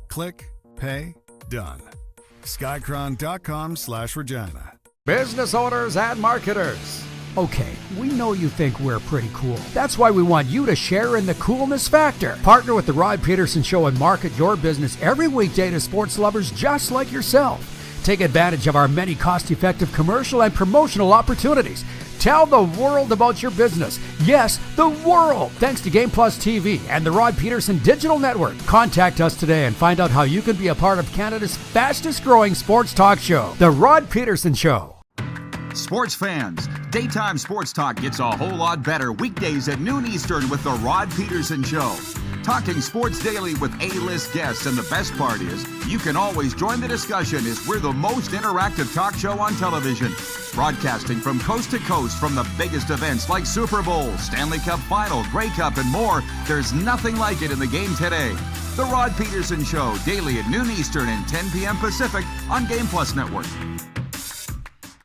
Click, pay, done. Skycron.com/Regina. Business owners and marketers. Okay, we know you think we're pretty cool. That's why we want you to share in the coolness factor. Partner with the Rod Pedersen Show and market your business every weekday to sports lovers just like yourself. Take advantage of our many cost-effective commercial and promotional opportunities. Tell the world about your business. Yes, the world. Thanks to Game Plus TV and the Rod Pedersen Digital Network. Contact us today and find out how you can be a part of Canada's fastest-growing sports talk show, The Rod Pedersen Show. Sports fans, daytime sports talk gets a whole lot better weekdays at noon Eastern with the Rod Pedersen Show. Talking sports daily with A-list guests, and the best part is you can always join the discussion as we're the most interactive talk show on television. Broadcasting from coast to coast from the biggest events like Super Bowl, Stanley Cup Final, Grey Cup, and more. There's nothing like it in the game today. The Rod Pedersen Show, daily at noon Eastern and 10 p.m. Pacific on Game Plus Network.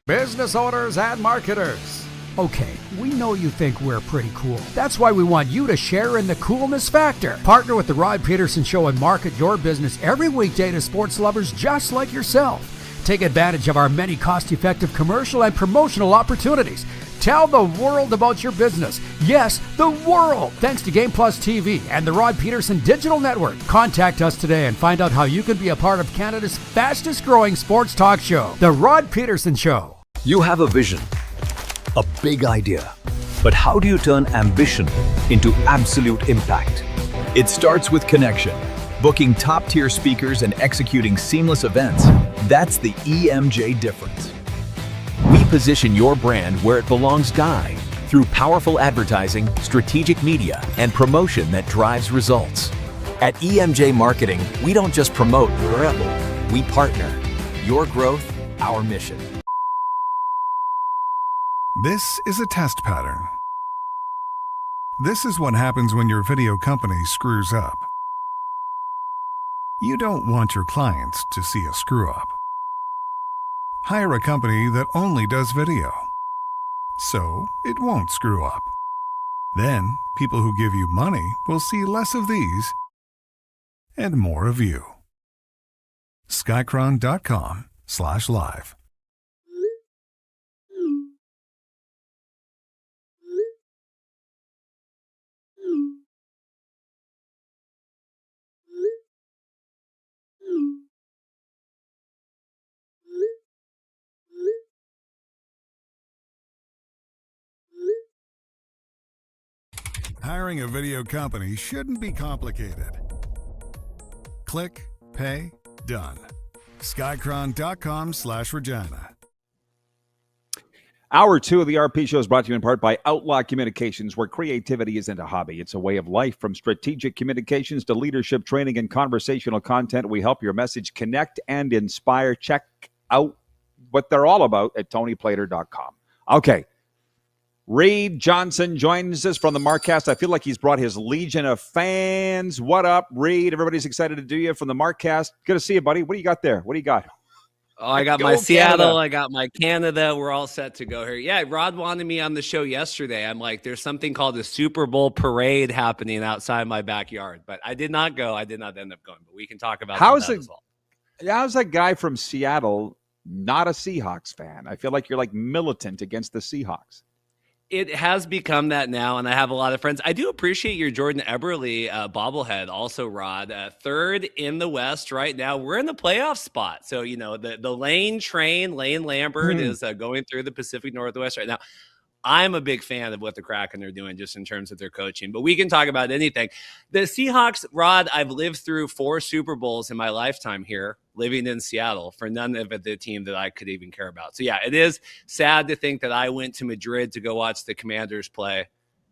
Business owners and marketers. Okay, we know you think we're pretty cool. That's why we want you to share in the coolness factor. Partner with the Rod Pedersen Show and market your business every weekday to sports lovers just like yourself. Take advantage of our many cost-effective commercial and promotional opportunities. Tell the world about your business. Yes, the world. Thanks to Game Plus TV and the Rod Pedersen Digital Network. Contact us today and find out how you can be a part of Canada's fastest-growing sports talk show, The Rod Pedersen Show. You have a vision, a big idea. But how do you turn ambition into absolute impact? It starts with connection. Booking top-tier speakers and executing seamless events. That's the EMJ difference. We position your brand where it belongs, Guy, through powerful advertising, strategic media, and promotion that drives results. At EMJ Marketing, we don't just promote, we partner. Your growth, our mission. This is a test pattern. This is what happens when your video company screws up. You don't want your clients to see a screw-up. Hire a company that only does video, so it won't screw up. Then, people who give you money will see less of these and more of you. Skycron.com/live Hiring a video company shouldn't be complicated. Click, pay, done. Skycron.com/Regina. Hour 2 of the RP Show is brought to you in part by Outlaw Communications, where creativity isn't a hobby. It's a way of life. From strategic communications to leadership training and conversational content, we help your message connect and inspire. Check out what they're all about at tonyplater.com. Okay. Reid Johnson joins us from the Markcast. I feel like he's brought his legion of fans. What up, Reid? Everybody's excited to do you from the Markcast. Good to see you, buddy. What do you got there? What do you got? Oh, I got my Seattle. I got my Canada. We're all set to go here. Yeah, Rod wanted me on the show yesterday. I'm like, there's something called the Super Bowl parade happening outside my backyard. But I did not go. I did not end up going. But we can talk about that as well. How's that guy from Seattle not a Seahawks fan? I feel like you're like militant against the Seahawks. It has become that now, and I have a lot of friends. I do appreciate your Jordan Eberle bobblehead also, Rod. Third in the West right now. We're in the playoff spot. So, you know, the Lane Lambert is going through the Pacific Northwest right now. I'm a big fan of what the Kraken are doing just in terms of their coaching, but we can talk about anything. The Seahawks, Rod, I've lived through 4 Super Bowls in my lifetime here, living in Seattle, for none of it the team that I could even care about. So, yeah, it is sad to think that I went to Madrid to go watch the Commanders play,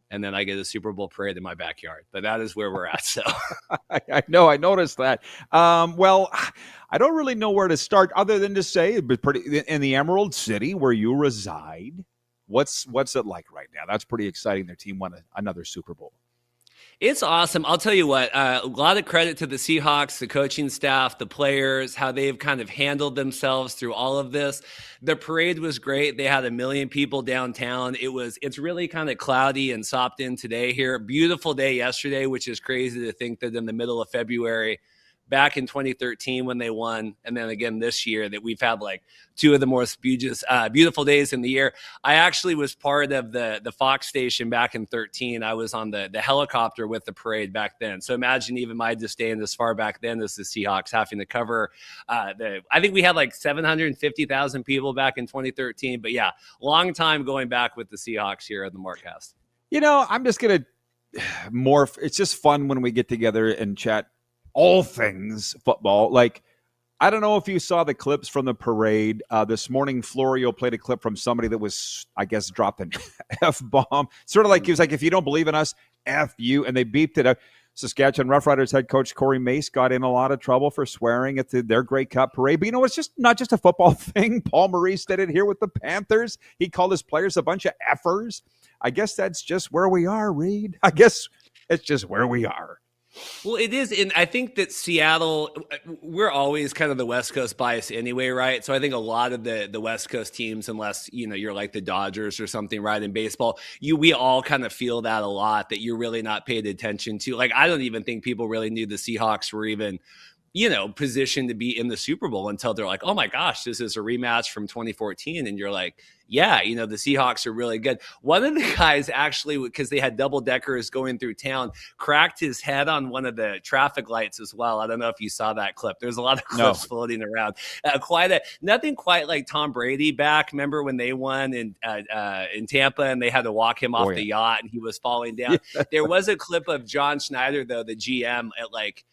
and then I get a Super Bowl parade in my backyard. But that is where we're at. So I know. I noticed that. Well, I don't really know where to start other than to say in the Emerald City where you reside. What's it like right now? That's pretty exciting. Their team won another Super Bowl. It's awesome. I'll tell you what, a lot of credit to the Seahawks, the coaching staff, the players, how they've kind of handled themselves through all of this. The parade was great. They had 1 million people downtown. It's really kind of cloudy and sopped in today here. Beautiful day yesterday, which is crazy to think that in the middle of February, back in 2013 when they won, and then again this year, that we've had like 2 of the most beautiful days in the year. I actually was part of the Fox station back in 2013. I was on the helicopter with the parade back then. So imagine even my disdain as far back then as the Seahawks having to cover. I think we had like 750,000 people back in 2013. But yeah, long time going back with the Seahawks here at the Markcast. You know, I'm just going to morph. It's just fun when we get together and chat all things football. Like, I don't know if you saw the clips from the parade. This morning, Florio played a clip from somebody that was, I guess, dropped an F-bomb. Sort of like he was like, if you don't believe in us, F you. And they beeped it up. Saskatchewan Roughriders head coach Corey Mace got in a lot of trouble for swearing at their Grey Cup parade. But, you know, it's just not just a football thing. Paul Maurice did it here with the Panthers. He called his players a bunch of effers. I guess that's just where we are, Reid. I guess it's just where we are. Well, it is. And I think that Seattle, we're always kind of the West Coast bias anyway, right? So I think a lot of the West Coast teams, unless, you know, you're like the Dodgers or something, right, in baseball, we all kind of feel that a lot, that you're really not paid attention to. Like, I don't even think people really knew the Seahawks were even, you know, positioned to be in the Super Bowl until they're like, oh my gosh, this is a rematch from 2014. And you're like, yeah, you know, the Seahawks are really good. One of the guys actually, because they had double deckers going through town, cracked his head on one of the traffic lights as well. I don't know if you saw that clip. There's a lot of clips floating around. Nothing quite like Tom Brady back. Remember when they won in Tampa and they had to walk him off the yacht and he was falling down? Yeah. There was a clip of John Schneider, though, the GM, at like,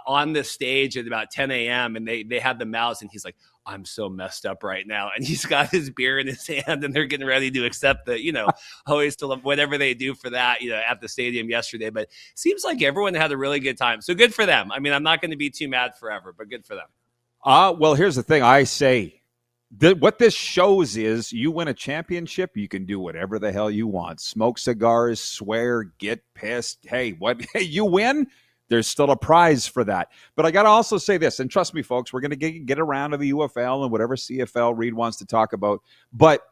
on the stage at about 10 a.m. and they had the mouse and he's like, I'm so messed up right now. And he's got his beer in his hand and they're getting ready to accept the, you know, hoist to whatever they do for that, you know, at the stadium yesterday. But seems like everyone had a really good time. So good for them. I mean, I'm not going to be too mad forever, but good for them. Well, here's the thing. I say what this shows is you win a championship, you can do whatever the hell you want. Smoke cigars, swear, get pissed. Hey, you win? There's still a prize for that. But I got to also say this, and trust me, folks, we're going to get around to the UFL and whatever CFL Reid wants to talk about. But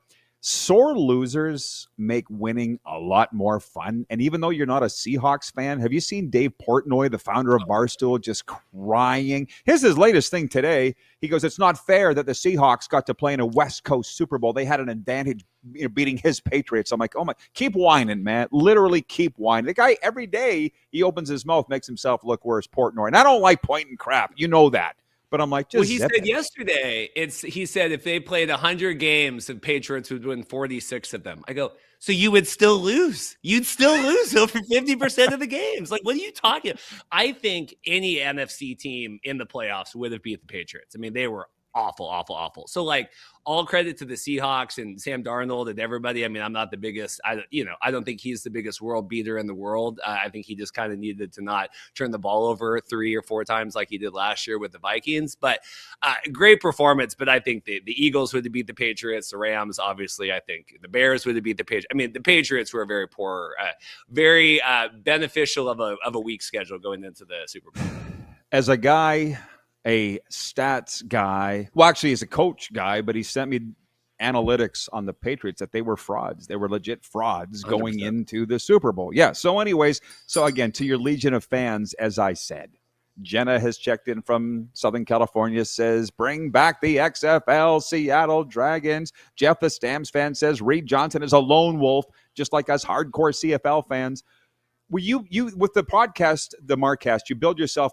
sore losers make winning a lot more fun. And even though you're not a Seahawks fan, have you seen Dave Portnoy, the founder of Barstool, just crying? Here's his latest thing today. He goes, it's not fair that the Seahawks got to play in a West Coast Super Bowl. They had an advantage, you know, beating his Patriots. I'm like, oh my, keep whining, man. Literally keep whining. The guy, every day he opens his mouth, makes himself look worse, Portnoy. And I don't like pointing crap. You know that. But I'm like, he said yesterday, he said if they played 100 games, the Patriots would win 46 of them. I go, So you would still lose. You'd still lose over 50% of the games. Like, what are you talking about? I think any NFC team in the playoffs would have beat the Patriots. I mean, they were awful, awful, awful. So, like, all credit to the Seahawks and Sam Darnold and everybody. I mean, I'm not the biggest, I don't think he's the biggest world beater in the world. I think he just kind of needed to not turn the ball over 3 or 4 times like he did last year with the Vikings. But great performance. But I think the Eagles would have beat the Patriots. The Rams, obviously, I think the Bears would have beat the Patriots. I mean, the Patriots were very poor, very beneficial of a weak schedule going into the Super Bowl. As a guy, a stats guy, well, actually, he's a coach guy, but he sent me analytics on the Patriots that they were frauds. They were legit frauds 100%. Going into the Super Bowl. Yeah. So anyways, again, to your legion of fans, as I said, Jenna has checked in from Southern California, says, bring back the XFL, Seattle Dragons. Jeff, the Stamps fan, says, Reid Johnson is a lone wolf, just like us hardcore CFL fans. Were you with the podcast, the Markcast, you build yourself,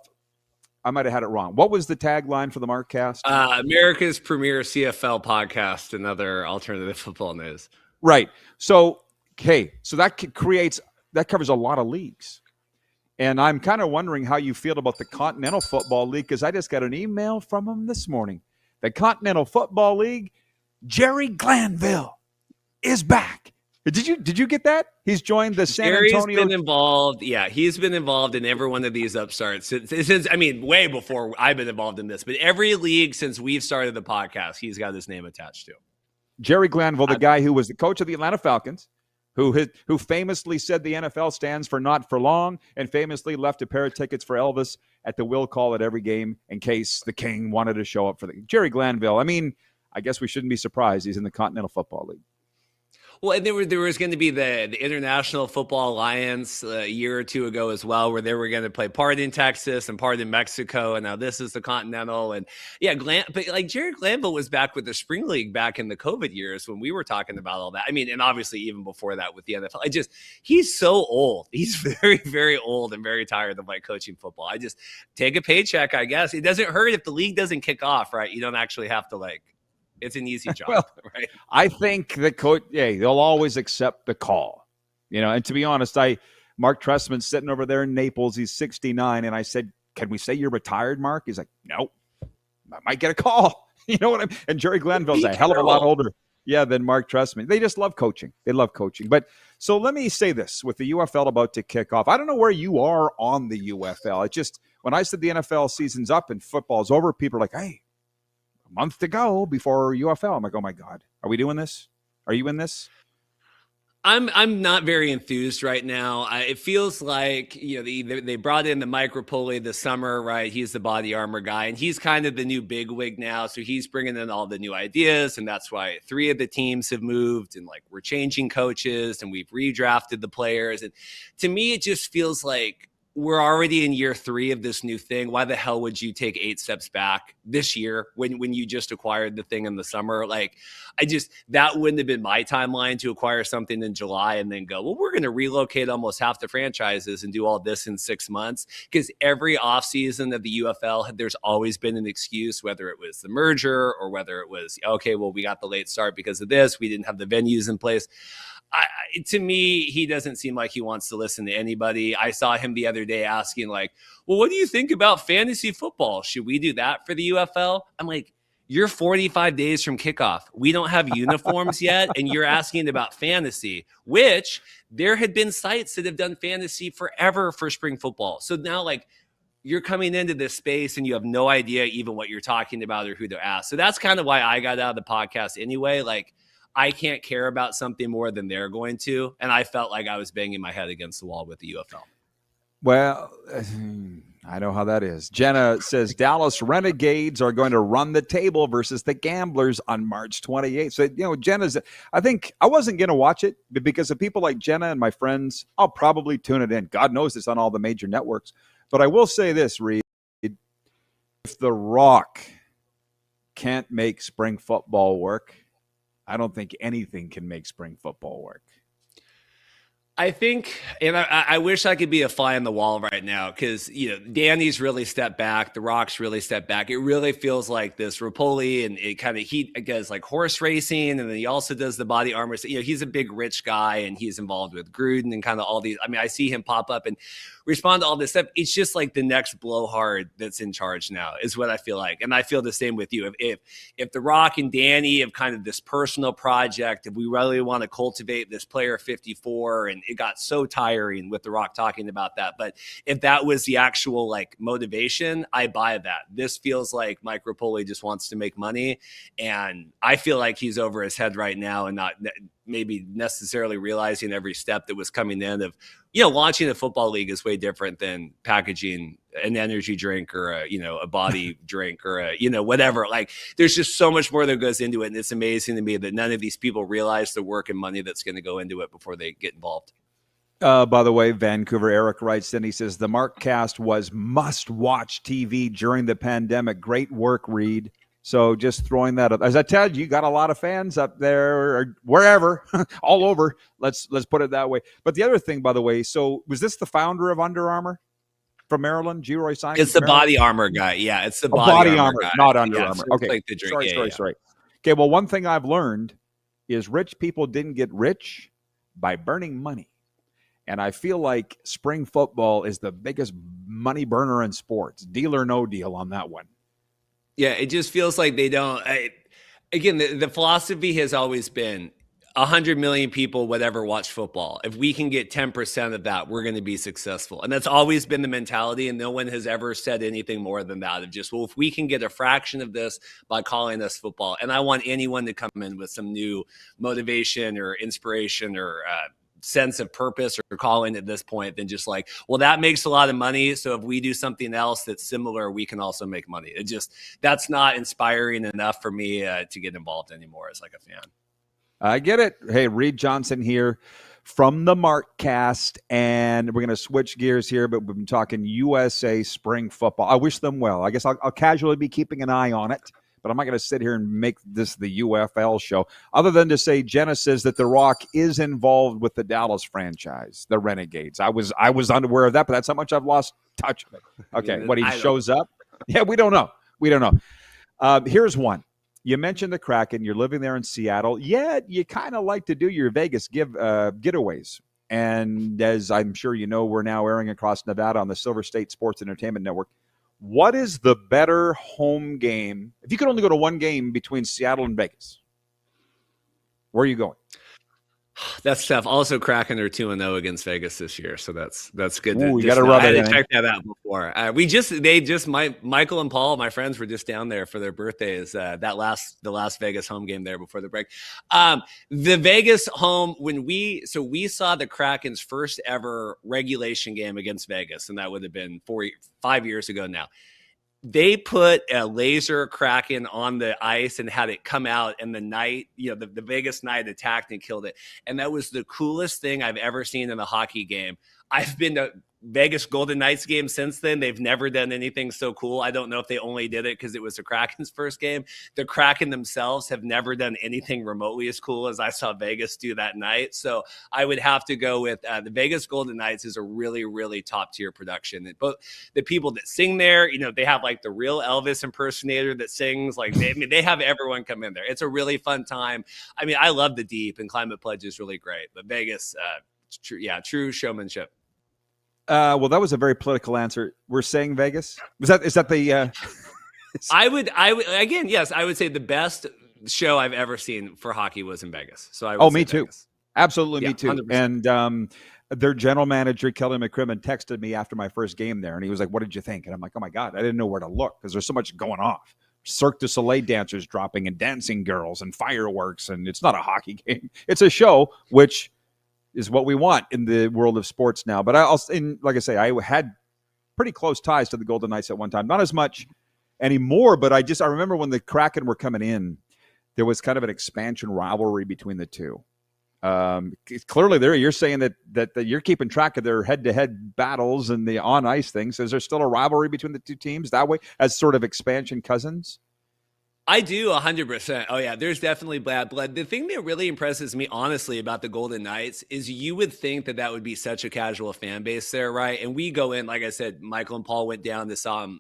I might have had it wrong. What was the tagline for the Markcast? America's premier CFL podcast and other alternative football news. Right. So that covers a lot of leagues. And I'm kind of wondering how you feel about the Continental Football League, because I just got an email from him this morning. The Continental Football League, Jerry Glanville is back. Did you get that? He's joined the San Antonio. He's been involved. Yeah, he's been involved in every one of these upstarts since I mean, way before I've been involved in this. But every league since we've started the podcast, he's got his name attached to. Jerry Glanville, the guy who was the coach of the Atlanta Falcons, who famously said the NFL stands for not for long, and famously left a pair of tickets for Elvis at the will call at every game in case the King wanted to show up for the Jerry Glanville. I mean, I guess we shouldn't be surprised he's in the Continental Football League. Well, and there was going to be the International Football Alliance a year or two ago as well, where they were going to play part in Texas and part in Mexico, and now this is the Continental. And yeah, but like Jerry Glanville was back with the Spring League back in the COVID years when we were talking about all that. I mean, and obviously even before that with the NFL. He's so old. He's very, very old and very tired of like coaching football. I just take a paycheck, I guess. It doesn't hurt if the league doesn't kick off, right? You don't actually have to it's an easy job, well, right? I think the coach, they'll always accept the call, and to be honest, Mark Trestman's sitting over there in Naples. He's 69. And I said, can we say you're retired, Mark? He's like, no, I might get a call. You know what I mean? And Jerry Glanville's a hell of a lot older. Yeah, than Mark Trestman. They just love coaching. They love coaching. But so let me say this, with the UFL about to kick off, I don't know where you are on the UFL. It just, when I said the NFL season's up and football's over, people are like, hey, month to go before UFL. I'm like, oh my God, are we doing this? Are you in this? I'm not very enthused right now. It feels like, they brought in the Mike Rapoli this summer, right? He's the body armor guy, and he's kind of the new bigwig now. So he's bringing in all the new ideas, and that's why 3 of the teams have moved, and we're changing coaches, and we've redrafted the players. And to me, it just feels like we're already in year 3 of this new thing. Why the hell would you take 8 steps back this year when you just acquired the thing in the summer? That wouldn't have been my timeline to acquire something in July and then go, well, we're going to relocate almost half the franchises and do all this in 6 months. Because every offseason of the UFL, there's always been an excuse, whether it was the merger or whether it was, okay, well, we got the late start because of this. We didn't have the venues in place. To me, he doesn't seem like he wants to listen to anybody. I saw him the other day asking well, what do you think about fantasy football? Should we do that for the UFL? I'm like, you're 45 days from kickoff. We don't have uniforms yet. And you're asking about fantasy, which there had been sites that have done fantasy forever for spring football. So now you're coming into this space and you have no idea even what you're talking about or who to ask. So that's kind of why I got out of the podcast anyway. I can't care about something more than they're going to. And I felt like I was banging my head against the wall with the UFL. Well, I know how that is. Jenna says Dallas Renegades are going to run the table versus the Gamblers on March 28th. So, Jenna's, I think I wasn't going to watch it, but because of people like Jenna and my friends, I'll probably tune it in. God knows it's on all the major networks. But I will say this, Reid, if The Rock can't make spring football work, I don't think anything can make spring football work. I think, and I wish I could be a fly on the wall right now because, Danny's really stepped back. The Rock's really stepped back. It really feels like this Rapoli, and it kind of, he does like horse racing, and then he also does the body armor. So, he's a big rich guy, and he's involved with Gruden and kind of all these. I mean, I see him pop up and respond to all this stuff. It's just like the next blowhard that's in charge now is what I feel like. And I feel the same with you. If the Rock and Danny have kind of this personal project, if we really want to cultivate this player 54, and it got so tiring with the Rock talking about that. But if that was the actual like motivation, I buy that. This feels like Mike Rapoli just wants to make money. And I feel like he's over his head right now and not maybe necessarily realizing every step that was coming in of, launching a football league is way different than packaging an energy drink or a body drink or whatever. Like there's just so much more that goes into it. And it's amazing to me that none of these people realize the work and money that's going to go into it before they get involved. By the way, Vancouver Eric writes in, he says, the Markcast was must-watch TV during the pandemic. Great work, Reid. So just throwing that up. As I tell you, got a lot of fans up there or wherever, all over. Let's put it that way. But the other thing, by the way, so was this the founder of Under Armour from Maryland, G. Roy Simon? It's the body armor guy. Yeah, it's the body armor guy. Not Under Armour. So okay, like the drink. Sorry. Okay, well, one thing I've learned is rich people didn't get rich by burning money. And I feel like spring football is the biggest money burner in sports. Deal or no deal on that one. Yeah, it just feels like they don't. Again, the philosophy has always been 100 million people, whatever, watch football. If we can get 10% of that, we're going to be successful. And that's always been the mentality. And no one has ever said anything more than that of just, well, if we can get a fraction of this by calling this football. And I want anyone to come in with some new motivation or inspiration or sense of purpose or calling at this point than just like, well, that makes a lot of money. So if we do something else that's similar, we can also make money. It just, that's not inspiring enough for me to get involved anymore as like a fan. I get it. Hey, Reid Johnson here from the Markcast, and we're going to switch gears here, but we've been talking USA spring football. I wish them well. I guess I'll casually be keeping an eye on it, but I'm not going to sit here and make this the UFL show, other than to say Jenna says that The Rock is involved with the Dallas franchise, the Renegades. I was unaware of that, but that's how much I've lost touch with it. Okay, what, he shows up? Yeah, we don't know. Here's one. You mentioned the Kraken. You're living there in Seattle. Yeah, you kind of like to do your Vegas getaways. And as I'm sure you know, we're now airing across Nevada on the Silver State Sports Entertainment Network. What is the better home game? If you could only go to one game between Seattle and Vegas, where are you going? That's tough. Also, Kraken are 2-0 against Vegas this year, so that's good. Ooh, you got to rub it in. I had to check that out before. Michael and Paul, my friends, were just down there for their birthdays. The last Vegas home game there before the break. The Vegas home when we saw the Kraken's first ever regulation game against Vegas, and that would have been 5 years ago now. They put a laser Kraken on the ice and had it come out, and the night, the Vegas Knight attacked and killed it. And that was the coolest thing I've ever seen in a hockey game. I've been to Vegas Golden Knights games since then. They've never done anything so cool. I don't know if they only did it because it was the Kraken's first game. The Kraken themselves have never done anything remotely as cool as I saw Vegas do that night. So I would have to go with the Vegas Golden Knights is a really, really top tier production. And both the people that sing there, they have like the real Elvis impersonator that sings. Like they have everyone come in there. It's a really fun time. I mean, I love the Deep, and Climate Pledge is really great. But Vegas, true showmanship. Well, that was a very political answer. We're saying Vegas. Is that the? I would again, yes, I would say the best show I've ever seen for hockey was in Vegas. So I would me too. Vegas. Absolutely, me too. 100%. And their general manager Kelly McCrimmon texted me after my first game there, and he was like, "What did you think?" And I'm like, "Oh my god, I didn't know where to look because there's so much going off. Cirque du Soleil dancers dropping and dancing girls and fireworks, and it's not a hockey game. It's a show, which is what we want in the world of sports now." But like I say, I had pretty close ties to the Golden Knights at one time. Not as much anymore, but I remember when the Kraken were coming in, there was kind of an expansion rivalry between the two. Clearly, you're saying that you're keeping track of their head-to-head battles and the on-ice things. Is there still a rivalry between the two teams that way as sort of expansion cousins? I do 100%. Oh yeah, there's definitely bad blood. The thing that really impresses me, honestly, about the Golden Knights is you would think that would be such a casual fan base there, right? And we go in, like I said, Michael and Paul went down to saw them,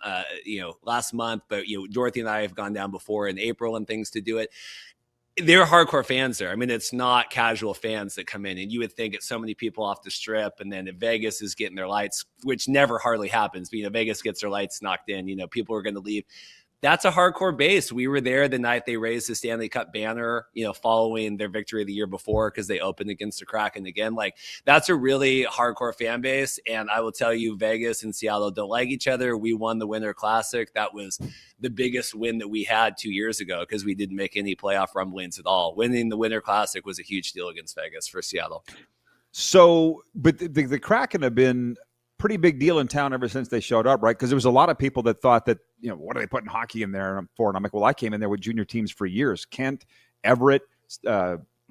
last month, but Dorothy and I have gone down before in April and things to do it. They're hardcore fans there. I mean, it's not casual fans that come in, and you would think it's so many people off the strip, and then if Vegas is getting their lights, which never hardly happens, but Vegas gets their lights knocked in, people are going to leave. That's a hardcore base. We were there the night they raised the Stanley Cup banner, following their victory the year before because they opened against the Kraken again. Like, that's a really hardcore fan base. And I will tell you, Vegas and Seattle don't like each other. We won the Winter Classic. That was the biggest win that we had 2 years ago because we didn't make any playoff rumblings at all. Winning the Winter Classic was a huge deal against Vegas for Seattle. So, but the Kraken have been pretty big deal in town ever since they showed up, right? Because there was a lot of people that thought that, what are they putting hockey in there for? And I'm like, well, I came in there with junior teams for years. Kent, Everett,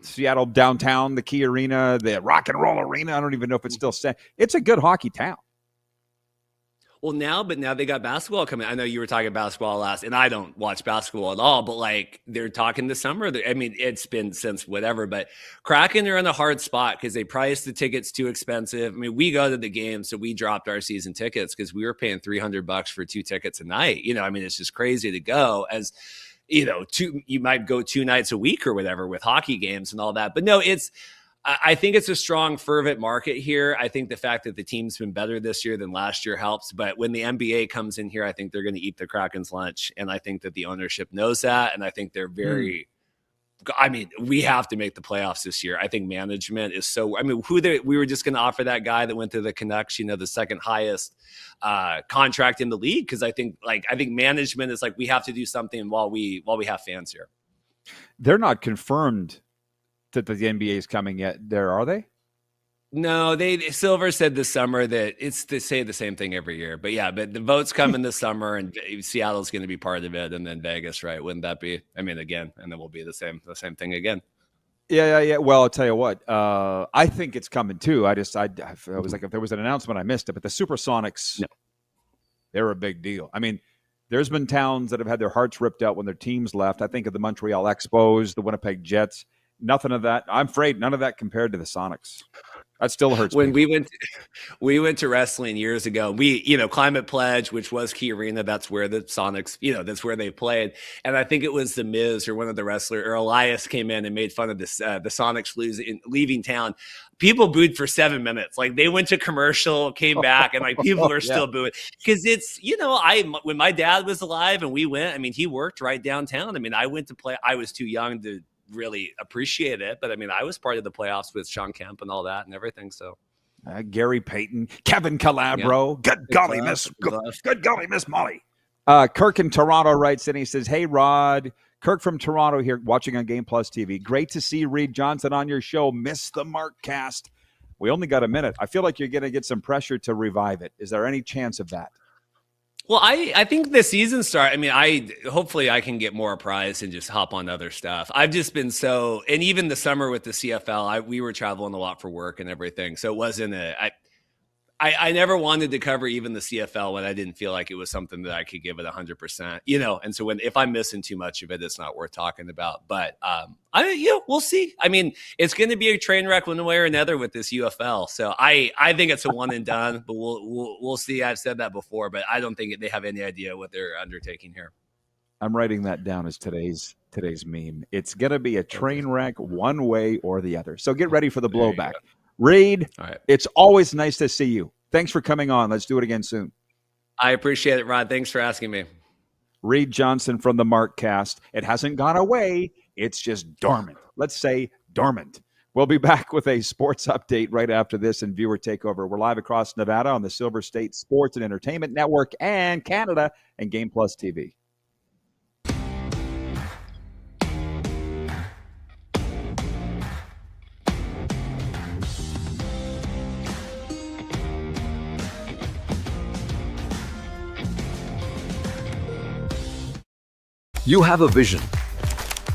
Seattle downtown, the Key Arena, the Rock and Roll Arena. I don't even know if it's still set. It's a good hockey town. Well, now they got basketball coming. I know you were talking basketball last, and I don't watch basketball at all, but like they're talking this summer. I mean, it's been since whatever, but Kraken are in a hard spot because they priced the tickets too expensive. I mean, we go to the game, so we dropped our season tickets because we were paying $300 for 2 tickets a night. I mean, it's just crazy to go as, you might go 2 nights a week or whatever with hockey games and all that. But no, I think it's a strong, fervent market here. I think the fact that the team's been better this year than last year helps. But when the NBA comes in here, I think they're going to eat the Kraken's lunch. And I think that the ownership knows that. And I think they're very I mean, we have to make the playoffs this year. I think management is so. I mean, we were just going to offer that guy that went to the Canucks, the second highest contract in the league, because I think management is like, we have to do something while we have fans here. They're not confirmed that the NBA is coming yet. There are they? No, Silver said this summer that they say the same thing every year, but the vote's coming this summer, and Seattle's going to be part of it, and then Vegas, right? Wouldn't that be? I mean, again, and then we'll be the same thing again. Yeah. Well, I'll tell you what. I think it's coming too. I was like, if there was an announcement, I missed it. But the Supersonics, they're a big deal. I mean, there's been towns that have had their hearts ripped out when their teams left. I think of the Montreal Expos, the Winnipeg Jets. Nothing of that. I'm afraid none of that compared to the Sonics. That still hurts. When we went to wrestling years ago, Climate Pledge, which was Key Arena, that's where the Sonics, that's where they played. And I think it was The Miz or one of the wrestlers, or Elias, came in and made fun of this, the Sonics leaving town. People booed for 7 minutes. Like, they went to commercial, came back, and like people are still booing because it's, when my dad was alive and we went, I mean, he worked right downtown. I mean, I went to play. I was too young to really appreciate it, but I mean, I was part of the playoffs with Sean Kemp and all that and everything. So Gary Payton, Kevin Calabro, good golly, Miss Molly. Kirk in Toronto writes in, he says, "Hey Rod, Kirk from Toronto here, watching on Game Plus TV. Great to see Reid Johnson on your show. Miss the Markcast. We only got a minute. I feel like you're going to get some pressure to revive it. Is there any chance of that?" Well, I think the season start. I mean, hopefully I can get more apprised and just hop on other stuff. I've just been and even the summer with the CFL, we were traveling a lot for work and everything. So it wasn't I never wanted to cover even the CFL when I didn't feel like it was something that I could give it 100%, And so if I'm missing too much of it, it's not worth talking about. But we'll see. I mean, it's going to be a train wreck one way or another with this UFL. So I think it's a one and done. But we'll see. I've said that before, but I don't think they have any idea what they're undertaking here. I'm writing that down as today's meme. It's going to be a train wreck one way or the other. So get ready for the blowback. Reid, It's always nice to see you. Thanks for coming on. Let's do it again soon. I appreciate it, Rod. Thanks for asking me. Reid Johnson from the Markcast. It hasn't gone away. It's just dormant. Let's say dormant. We'll be back with a sports update right after this and viewer takeover. We're live across Nevada on the Silver State Sports and Entertainment Network and Canada and Game Plus TV. You have a vision,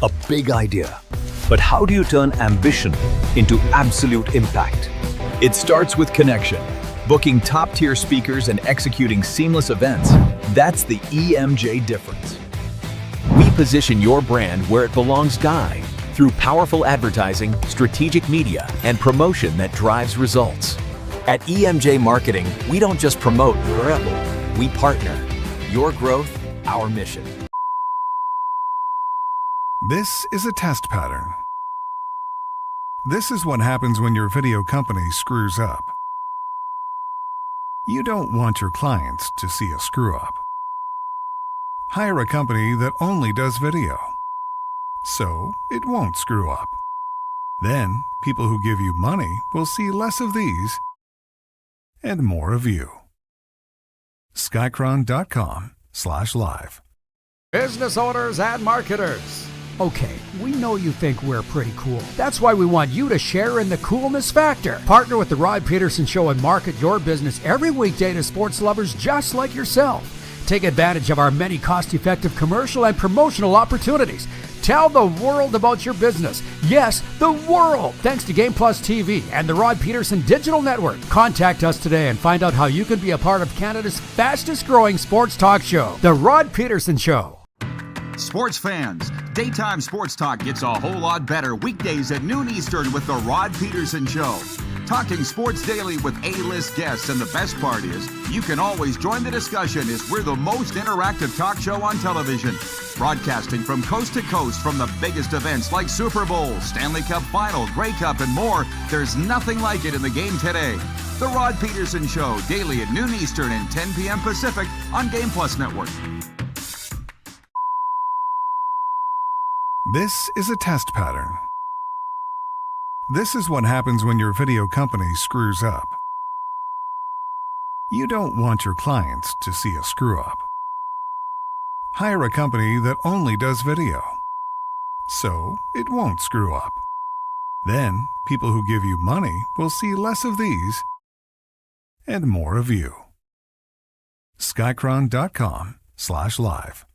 a big idea, but how do you turn ambition into absolute impact? It starts with connection. Booking top-tier speakers and executing seamless events, that's the EMJ difference. We position your brand where it belongs, Guy, through powerful advertising, strategic media, and promotion that drives results. At EMJ Marketing, we don't just promote, we partner. Your growth, our mission. This is a test pattern. This is what happens when your video company screws up. You don't want your clients to see a screw-up. Hire a company that only does video, so it won't screw up. Then, people who give you money will see less of these and more of you. Skycron.com/live. Business owners and marketers. Okay, we know you think we're pretty cool. That's why we want you to share in the coolness factor. Partner with the Rod Pedersen Show and market your business every weekday to sports lovers just like yourself. Take advantage of our many cost-effective commercial and promotional opportunities. Tell the world about your business. Yes, the world. Thanks to Game Plus TV and the Rod Pedersen Digital Network. Contact us today and find out how you can be a part of Canada's fastest-growing sports talk show, The Rod Pedersen Show. Sports fans, daytime sports talk gets a whole lot better weekdays at noon Eastern with the Rod Pedersen Show. Talking sports daily with A-list guests, and the best part is you can always join the discussion as we're the most interactive talk show on television. Broadcasting from coast to coast from the biggest events like Super Bowl, Stanley Cup Final, Grey Cup, and more. There's nothing like it in the game today. The Rod Pedersen Show, daily at noon Eastern and 10 p.m. Pacific on Game Plus Network. This is a test pattern. This is what happens when your video company screws up. You don't want your clients to see a screw-up. Hire a company that only does video, so it won't screw up. Then, people who give you money will see less of these and more of you. Skycron.com/live.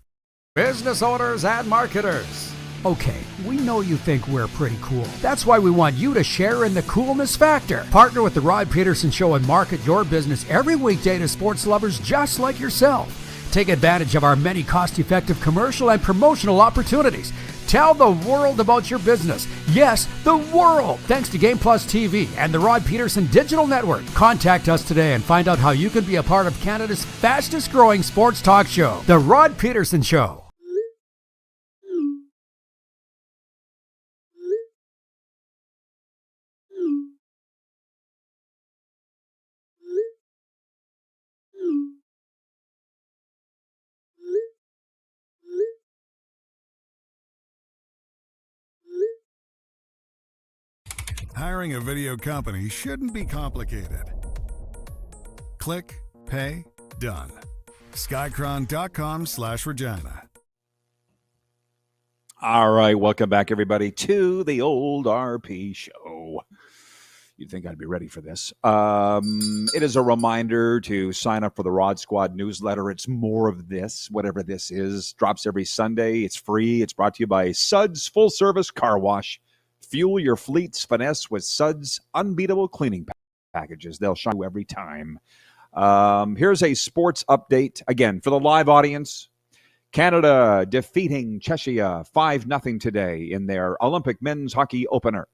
Business owners and marketers. Okay, we know you think we're pretty cool. That's why we want you to share in the coolness factor. Partner with the Rod Pedersen Show and market your business every weekday to sports lovers just like yourself. Take advantage of our many cost-effective commercial and promotional opportunities. Tell the world about your business. Yes, the world. Thanks to Game Plus TV and the Rod Pedersen Digital Network. Contact us today and find out how you can be a part of Canada's fastest-growing sports talk show, The Rod Pedersen Show. Hiring a video company shouldn't be complicated. Click, pay, done. Skycron.com/Regina. All right, welcome back, everybody, to the old RP show. You'd think I'd be ready for this. It is a reminder to sign up for the Rod Squad newsletter. It's more of this, whatever this is. Drops every Sunday. It's free. It's brought to you by Suds Full Service Car Wash. Fuel your fleet's finesse with Suds' unbeatable cleaning packages. They'll shine you every time. Here's a sports update. Again, for the live audience, Canada defeating Czechia 5-0 today in their Olympic men's hockey opener.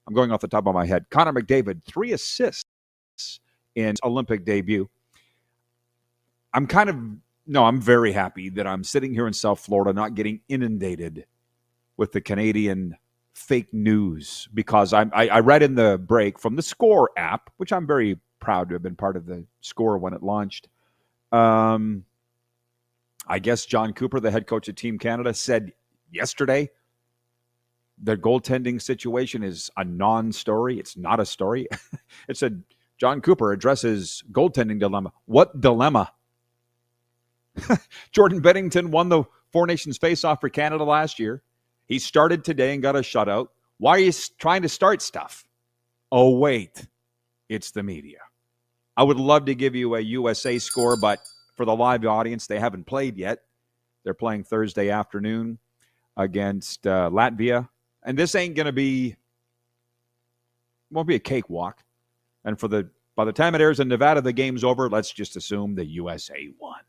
I'm going off the top of my head. Connor McDavid, 3 assists in his Olympic debut. I'm very happy that I'm sitting here in South Florida not getting inundated with the Canadian fake news, because I read in the break from the Score app, which I'm very proud to have been part of the Score when it launched. I guess John Cooper, the head coach of Team Canada, said yesterday the goaltending situation is a non-story. It's not a story. It said John Cooper addresses goaltending dilemma. What dilemma? Jordan Bennington won the Four Nations face-off for Canada last year. He started today and got a shutout. Why are you trying to start stuff? Oh, wait. It's the media. I would love to give you a USA score, but for the live audience, they haven't played yet. They're playing Thursday afternoon against Latvia. And this ain't going to be, won't be a cakewalk. And by the time it airs in Nevada, the game's over. Let's just assume the USA won.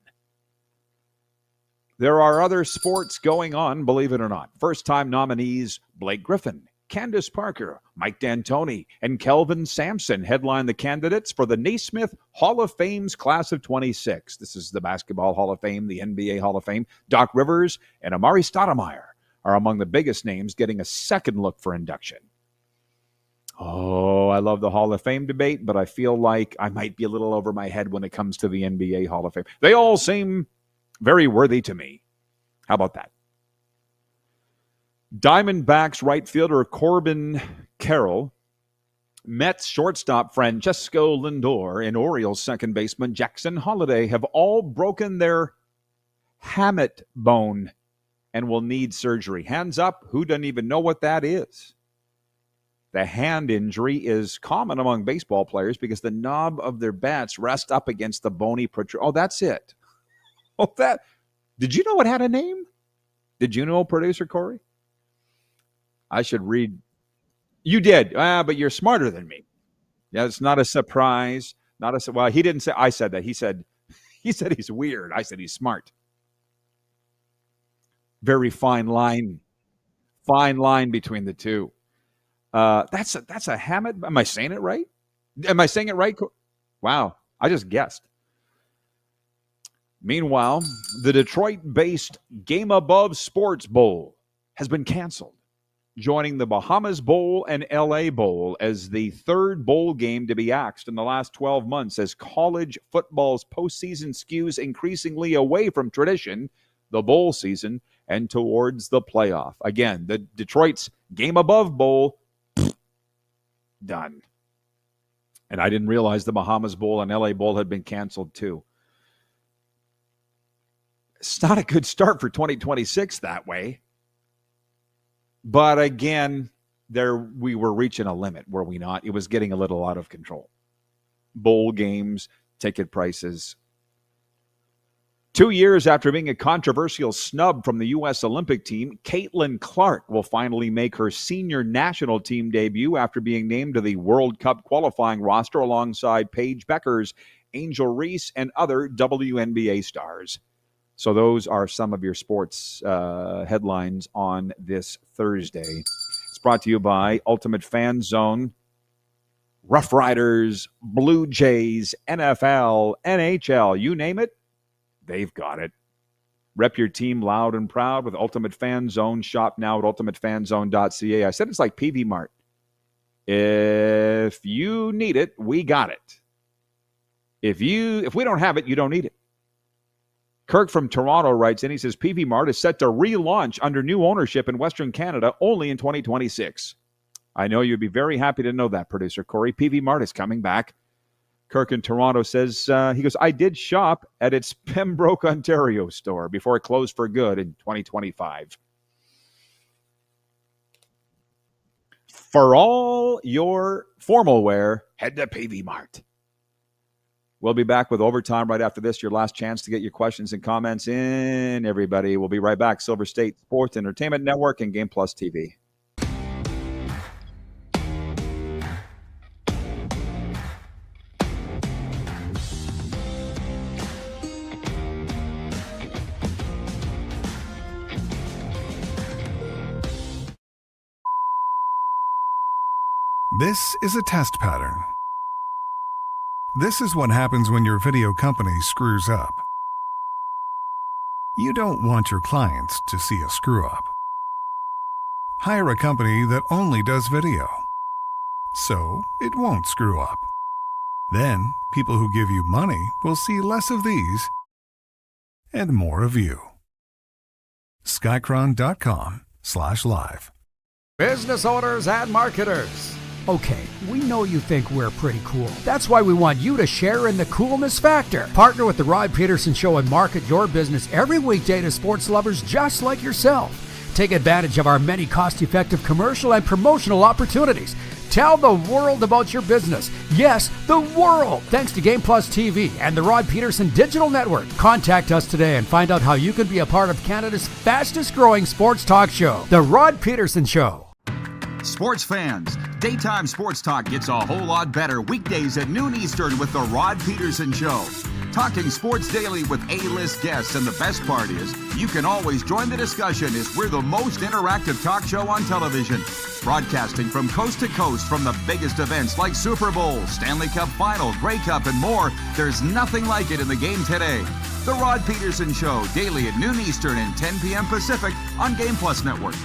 There are other sports going on, believe it or not. First-time nominees Blake Griffin, Candace Parker, Mike D'Antoni, and Kelvin Sampson headline the candidates for the Naismith Hall of Fame's class of 26. This is the Basketball Hall of Fame, the NBA Hall of Fame. Doc Rivers and Amari Stoudemire are among the biggest names getting a second look for induction. Oh, I love the Hall of Fame debate, but I feel like I might be a little over my head when it comes to the NBA Hall of Fame. They all seem very worthy to me. How about that? Diamondbacks right fielder Corbin Carroll, Mets shortstop Francesco Lindor, and Orioles second baseman Jackson Holliday have all broken their hamate bone and will need surgery. Hands up, who doesn't even know what that is? The hand injury is common among baseball players because the knob of their bats rest up against the bony protrusion. Oh, that's it. Oh, that. Did you know it had a name? Did you know, producer Corey? I should read. You did, but you're smarter than me. Yeah, it's not a surprise. Well, he didn't say. I said that. He said he's weird. I said he's smart. Very fine line between the two. That's a hamate. Am I saying it right? Am I saying it right? Wow, I just guessed. Meanwhile, the Detroit-based Game Above Sports Bowl has been canceled, joining the Bahamas Bowl and LA Bowl as the third bowl game to be axed in the last 12 months as college football's postseason skews increasingly away from tradition, the bowl season, and towards the playoff. Again, the Detroit's Game Above Bowl, done. And I didn't realize the Bahamas Bowl and LA Bowl had been canceled too. It's not a good start for 2026 that way. But again, we were reaching a limit, were we not? It was getting a little out of control. Bowl games, ticket prices. 2 years after being a controversial snub from the U.S. Olympic team, Caitlin Clark will finally make her senior national team debut after being named to the World Cup qualifying roster alongside Paige Beckers, Angel Reese, and other WNBA stars. So those are some of your sports headlines on this Thursday. It's brought to you by Ultimate Fan Zone, Rough Riders, Blue Jays, NFL, NHL, you name it, they've got it. Rep your team loud and proud with Ultimate Fan Zone. Shop now at ultimatefanzone.ca. I said it's like PV Mart. If you need it, we got it. If we don't have it, you don't need it. Kirk from Toronto writes in, he says, PV Mart is set to relaunch under new ownership in Western Canada only in 2026. I know you'd be very happy to know that, producer Corey. PV Mart is coming back. Kirk in Toronto says, he goes, I did shop at its Pembroke, Ontario store before it closed for good in 2025. For all your formal wear, head to PV Mart. We'll be back with Overtime right after this. Your last chance to get your questions and comments in, everybody. We'll be right back. Silver State Sports Entertainment Network and Game Plus TV. This is a test pattern. This is what happens when your video company screws up. You don't want your clients to see a screw-up. Hire a company that only does video, so it won't screw up. Then, people who give you money will see less of these and more of you. Skycron.com/live. Business owners and marketers. Okay, we know you think we're pretty cool. That's why we want you to share in the coolness factor. Partner with the Rod Pedersen Show and market your business every weekday to sports lovers just like yourself. Take advantage of our many cost-effective commercial and promotional opportunities. Tell the world about your business. Yes, the world. Thanks to Game Plus TV and the Rod Pedersen Digital Network. Contact us today and find out how you can be a part of Canada's fastest-growing sports talk show, The Rod Pedersen Show. Sports fans, daytime sports talk gets a whole lot better weekdays at noon Eastern with the Rod Pedersen Show. Talking sports daily with A-list guests, and the best part is you can always join the discussion as we're the most interactive talk show on television. Broadcasting from coast to coast from the biggest events like Super Bowl, Stanley Cup Final, Grey Cup, and more. There's nothing like it in the game today. The Rod Pedersen Show, daily at noon Eastern and 10 p.m. Pacific on Game Plus Network.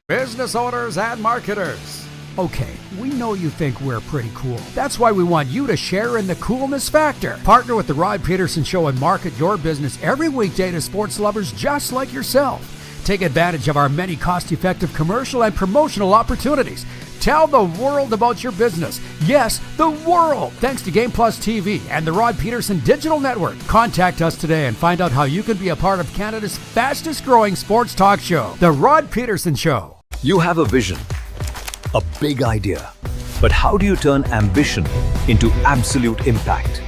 Business owners and marketers. Okay, we know you think we're pretty cool. That's why we want you to share in the coolness factor. Partner with the Rod Pedersen Show and market your business every weekday to sports lovers just like yourself. Take advantage of our many cost-effective commercial and promotional opportunities. Tell the world about your business. Yes, the world. Thanks to Game Plus TV and the Rod Pedersen Digital Network. Contact us today and find out how you can be a part of Canada's fastest-growing sports talk show, The Rod Pedersen Show. You have a vision, a big idea, but how do you turn ambition into absolute impact?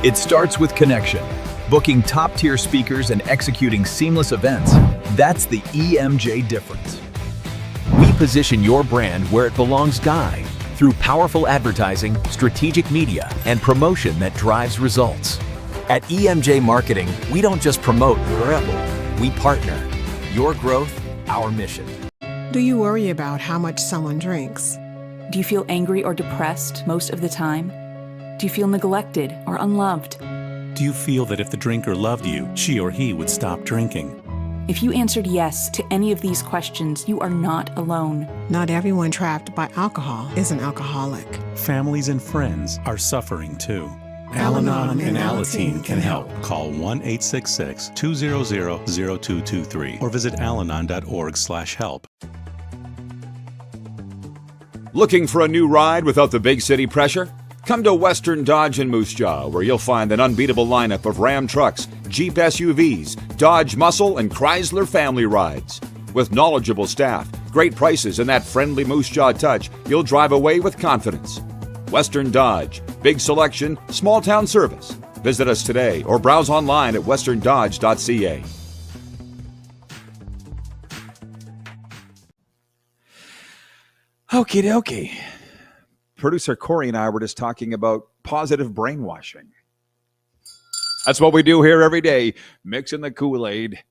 It starts with connection. Booking top-tier speakers and executing seamless events. That's the EMJ difference. We position your brand where it belongs, Guy, through powerful advertising, strategic media, and promotion that drives results. At EMJ Marketing, we don't just promote, we partner. Your growth, our mission. Do you worry about how much someone drinks? Do you feel angry or depressed most of the time? Do you feel neglected or unloved? Do you feel that if the drinker loved you, she or he would stop drinking? If you answered yes to any of these questions, you are not alone. Not everyone trapped by alcohol is an alcoholic. Families and friends are suffering too. Al-Anon and Alateen can help. Call 1-866-200-0223 or visit alanon.org/help. Looking for a new ride without the big city pressure? Come to Western Dodge in Moose Jaw, where you'll find an unbeatable lineup of Ram trucks, Jeep SUVs, Dodge Muscle, and Chrysler family rides. With knowledgeable staff, great prices, and that friendly Moose Jaw touch, you'll drive away with confidence. Western Dodge, big selection, small town service. Visit us today or browse online at westerndodge.ca. Okie dokie. Producer Corey and I were just talking about positive brainwashing. That's what we do here every day, mixing the Kool-Aid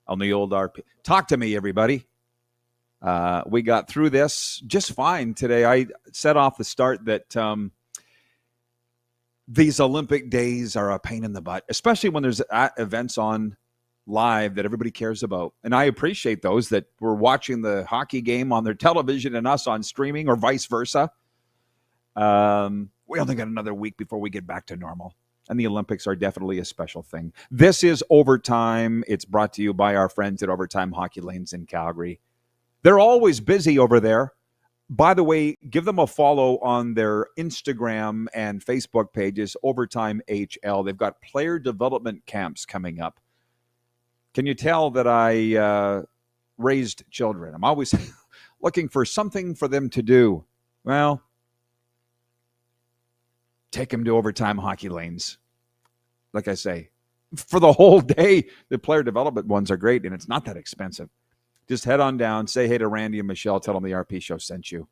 on the old RP. Talk to me, everybody. We got through this just fine today. I said off the start that these Olympic days are a pain in the butt, especially when there's events on live that everybody cares about. And I appreciate those that were watching the hockey game on their television and us on streaming or vice versa. We only got another week before we get back to normal. And the Olympics are definitely a special thing. This is Overtime. It's brought to you by our friends at Overtime Hockey Lanes in Calgary. They're always busy over there. By the way, give them a follow on their Instagram and Facebook pages, Overtime HL. They've got player development camps coming up. Can you tell that I raised children? I'm always looking for something for them to do. Well, take them to Overtime Hockey Lanes. Like I say, for the whole day, the player development ones are great, and it's not that expensive. Just head on down, say hey to Randy and Michelle, tell them the RP Show sent you.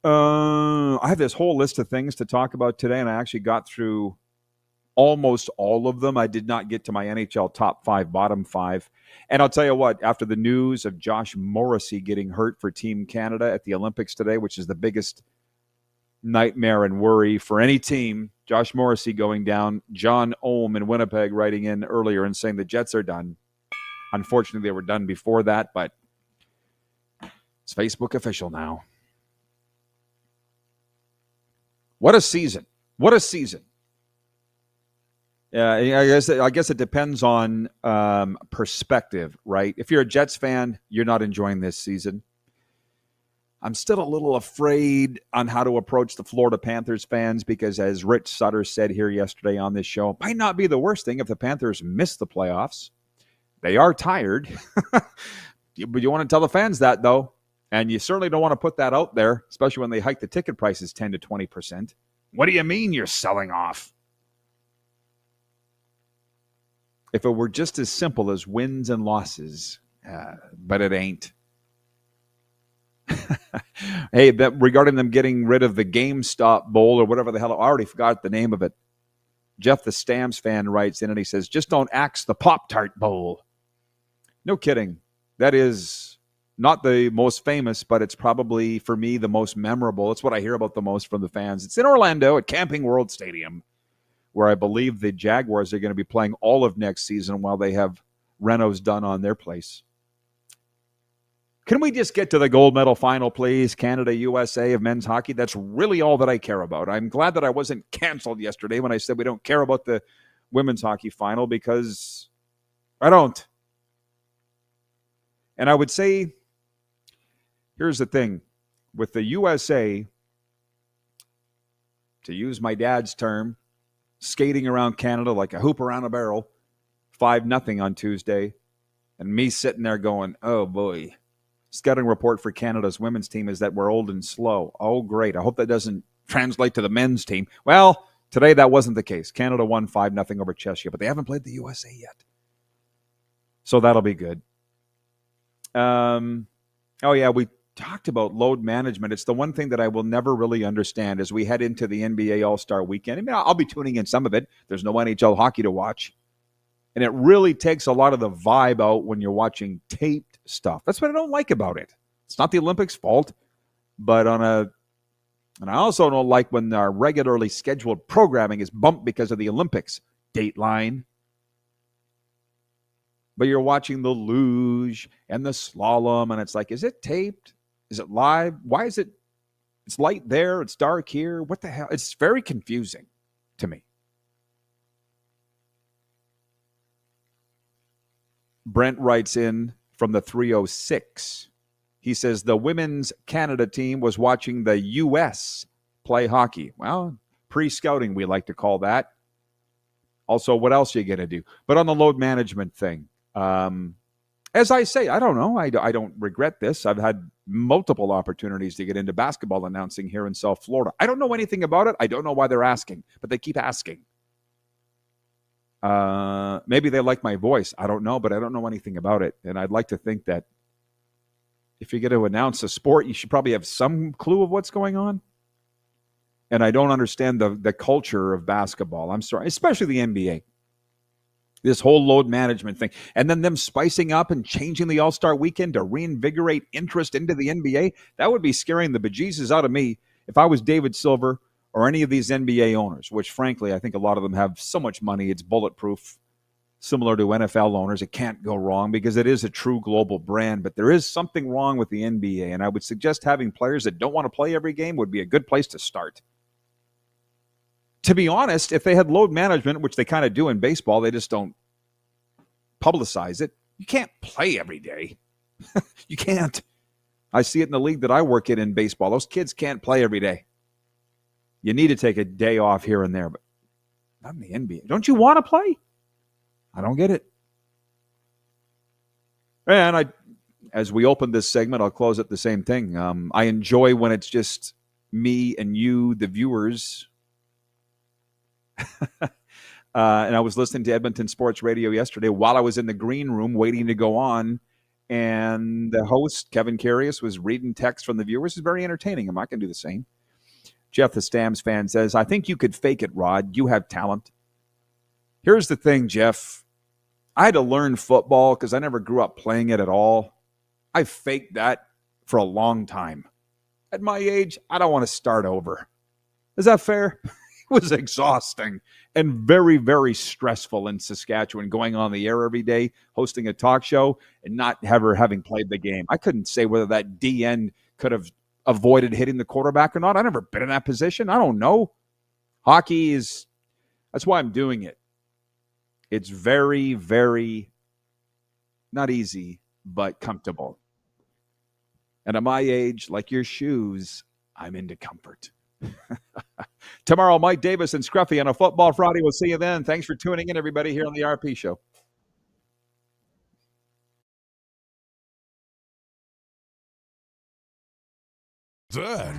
I have this whole list of things to talk about today, and I actually got through almost all of them. I did not get to my NHL top 5, bottom 5. And I'll tell you what, after the news of Josh Morrissey getting hurt for Team Canada at the Olympics today, which is the biggest nightmare and worry for any team, Josh Morrissey going down, John Ohm in Winnipeg writing in earlier and saying the Jets are done. Unfortunately, they were done before that, but it's Facebook official now. What a season. What a season. I guess it depends on perspective, right? If you're a Jets fan, you're not enjoying this season. I'm still a little afraid on how to approach the Florida Panthers fans because, as Rich Sutter said here yesterday on this show, it might not be the worst thing if the Panthers miss the playoffs. They are tired. But you want to tell the fans that, though. And you certainly don't want to put that out there, especially when they hike the ticket prices 10 to 20%. What do you mean you're selling off? If it were just as simple as wins and losses, but it ain't. Hey, regarding them getting rid of the GameStop Bowl or whatever the hell, I already forgot the name of it. Jeff the Stamps fan writes in and he says, just don't axe the Pop-Tart Bowl. No kidding. That is not the most famous, but it's probably, for me, the most memorable. It's what I hear about the most from the fans. It's in Orlando at Camping World Stadium, where I believe the Jaguars are going to be playing all of next season while they have renos done on their place. Can we just get to the gold medal final, please? Canada, USA of men's hockey. That's really all that I care about. I'm glad that I wasn't canceled yesterday when I said we don't care about the women's hockey final, because I don't. And I would say, here's the thing. With the USA, to use my dad's term, skating around Canada like a hoop around a barrel, 5-0 on Tuesday, and me sitting there going, oh boy. Scouting report for Canada's women's team is that we're old and slow. Oh, great. I hope that doesn't translate to the men's team. Well, today that wasn't the case. Canada won 5-0 over Czechia, but they haven't played the USA yet. So that'll be good. We talked about load management. It's the one thing that I will never really understand as we head into the NBA All-Star weekend. I mean, I'll be tuning in some of it. There's no NHL hockey to watch. And it really takes a lot of the vibe out when you're watching taped stuff. That's what I don't like about it. It's not the Olympics' fault, but and I also don't like when our regularly scheduled programming is bumped because of the Olympics. Dateline. But you're watching the luge and the slalom, and it's like, is it taped? Is it live? Why is it? It's light there. It's dark here. What the hell? It's very confusing to me. Brent writes in from the 306. He says the women's Canada team was watching the U.S. play hockey. Well, pre-scouting, we like to call that. Also, what else are you going to do? But on the load management thing, as I say, I don't know. I don't regret this. I've had multiple opportunities to get into basketball announcing here in South Florida. I don't know anything about it. I don't know why they're asking, but they keep asking. Maybe they like my voice. I don't know, but I don't know anything about it. And I'd like to think that if you're going to announce a sport, you should probably have some clue of what's going on. And I don't understand the culture of basketball. I'm sorry, especially the NBA. This whole load management thing. And then them spicing up and changing the All-Star weekend to reinvigorate interest into the NBA. That would be scaring the bejesus out of me if I was David Silver or any of these NBA owners, which frankly, I think a lot of them have so much money, it's bulletproof, similar to NFL owners. It can't go wrong because it is a true global brand, but there is something wrong with the NBA, and I would suggest having players that don't want to play every game would be a good place to start. To be honest, if they had load management, which they kind of do in baseball, they just don't publicize it. You can't play every day. You can't. I see it in the league that I work in baseball. Those kids can't play every day. You need to take a day off here and there, but not in the NBA. Don't you want to play? I don't get it. And as we open this segment, I'll close it the same thing. I enjoy when it's just me and you, the viewers. And I was listening to Edmonton Sports Radio yesterday while I was in the green room waiting to go on. And the host, Kevin Carius, was reading text from the viewers. It's very entertaining. I'm not going to do the same. Jeff the Stamps fan says, I think you could fake it, Rod. You have talent. Here's the thing, Jeff. I had to learn football because I never grew up playing it at all. I faked that for a long time. At my age, I don't want to start over. Is that fair? It was exhausting and very, very stressful in Saskatchewan, going on the air every day, hosting a talk show, and not ever having played the game. I couldn't say whether that DN could have avoided hitting the quarterback or not. I've never been in that position. I don't know. Hockey that's why I'm doing it. It's very, very not easy, but comfortable. And at my age, like your shoes, I'm into comfort. Tomorrow, Mike Davis and Scruffy on a Football Friday. We'll see you then. Thanks for tuning in, everybody, here on the RP Show. That.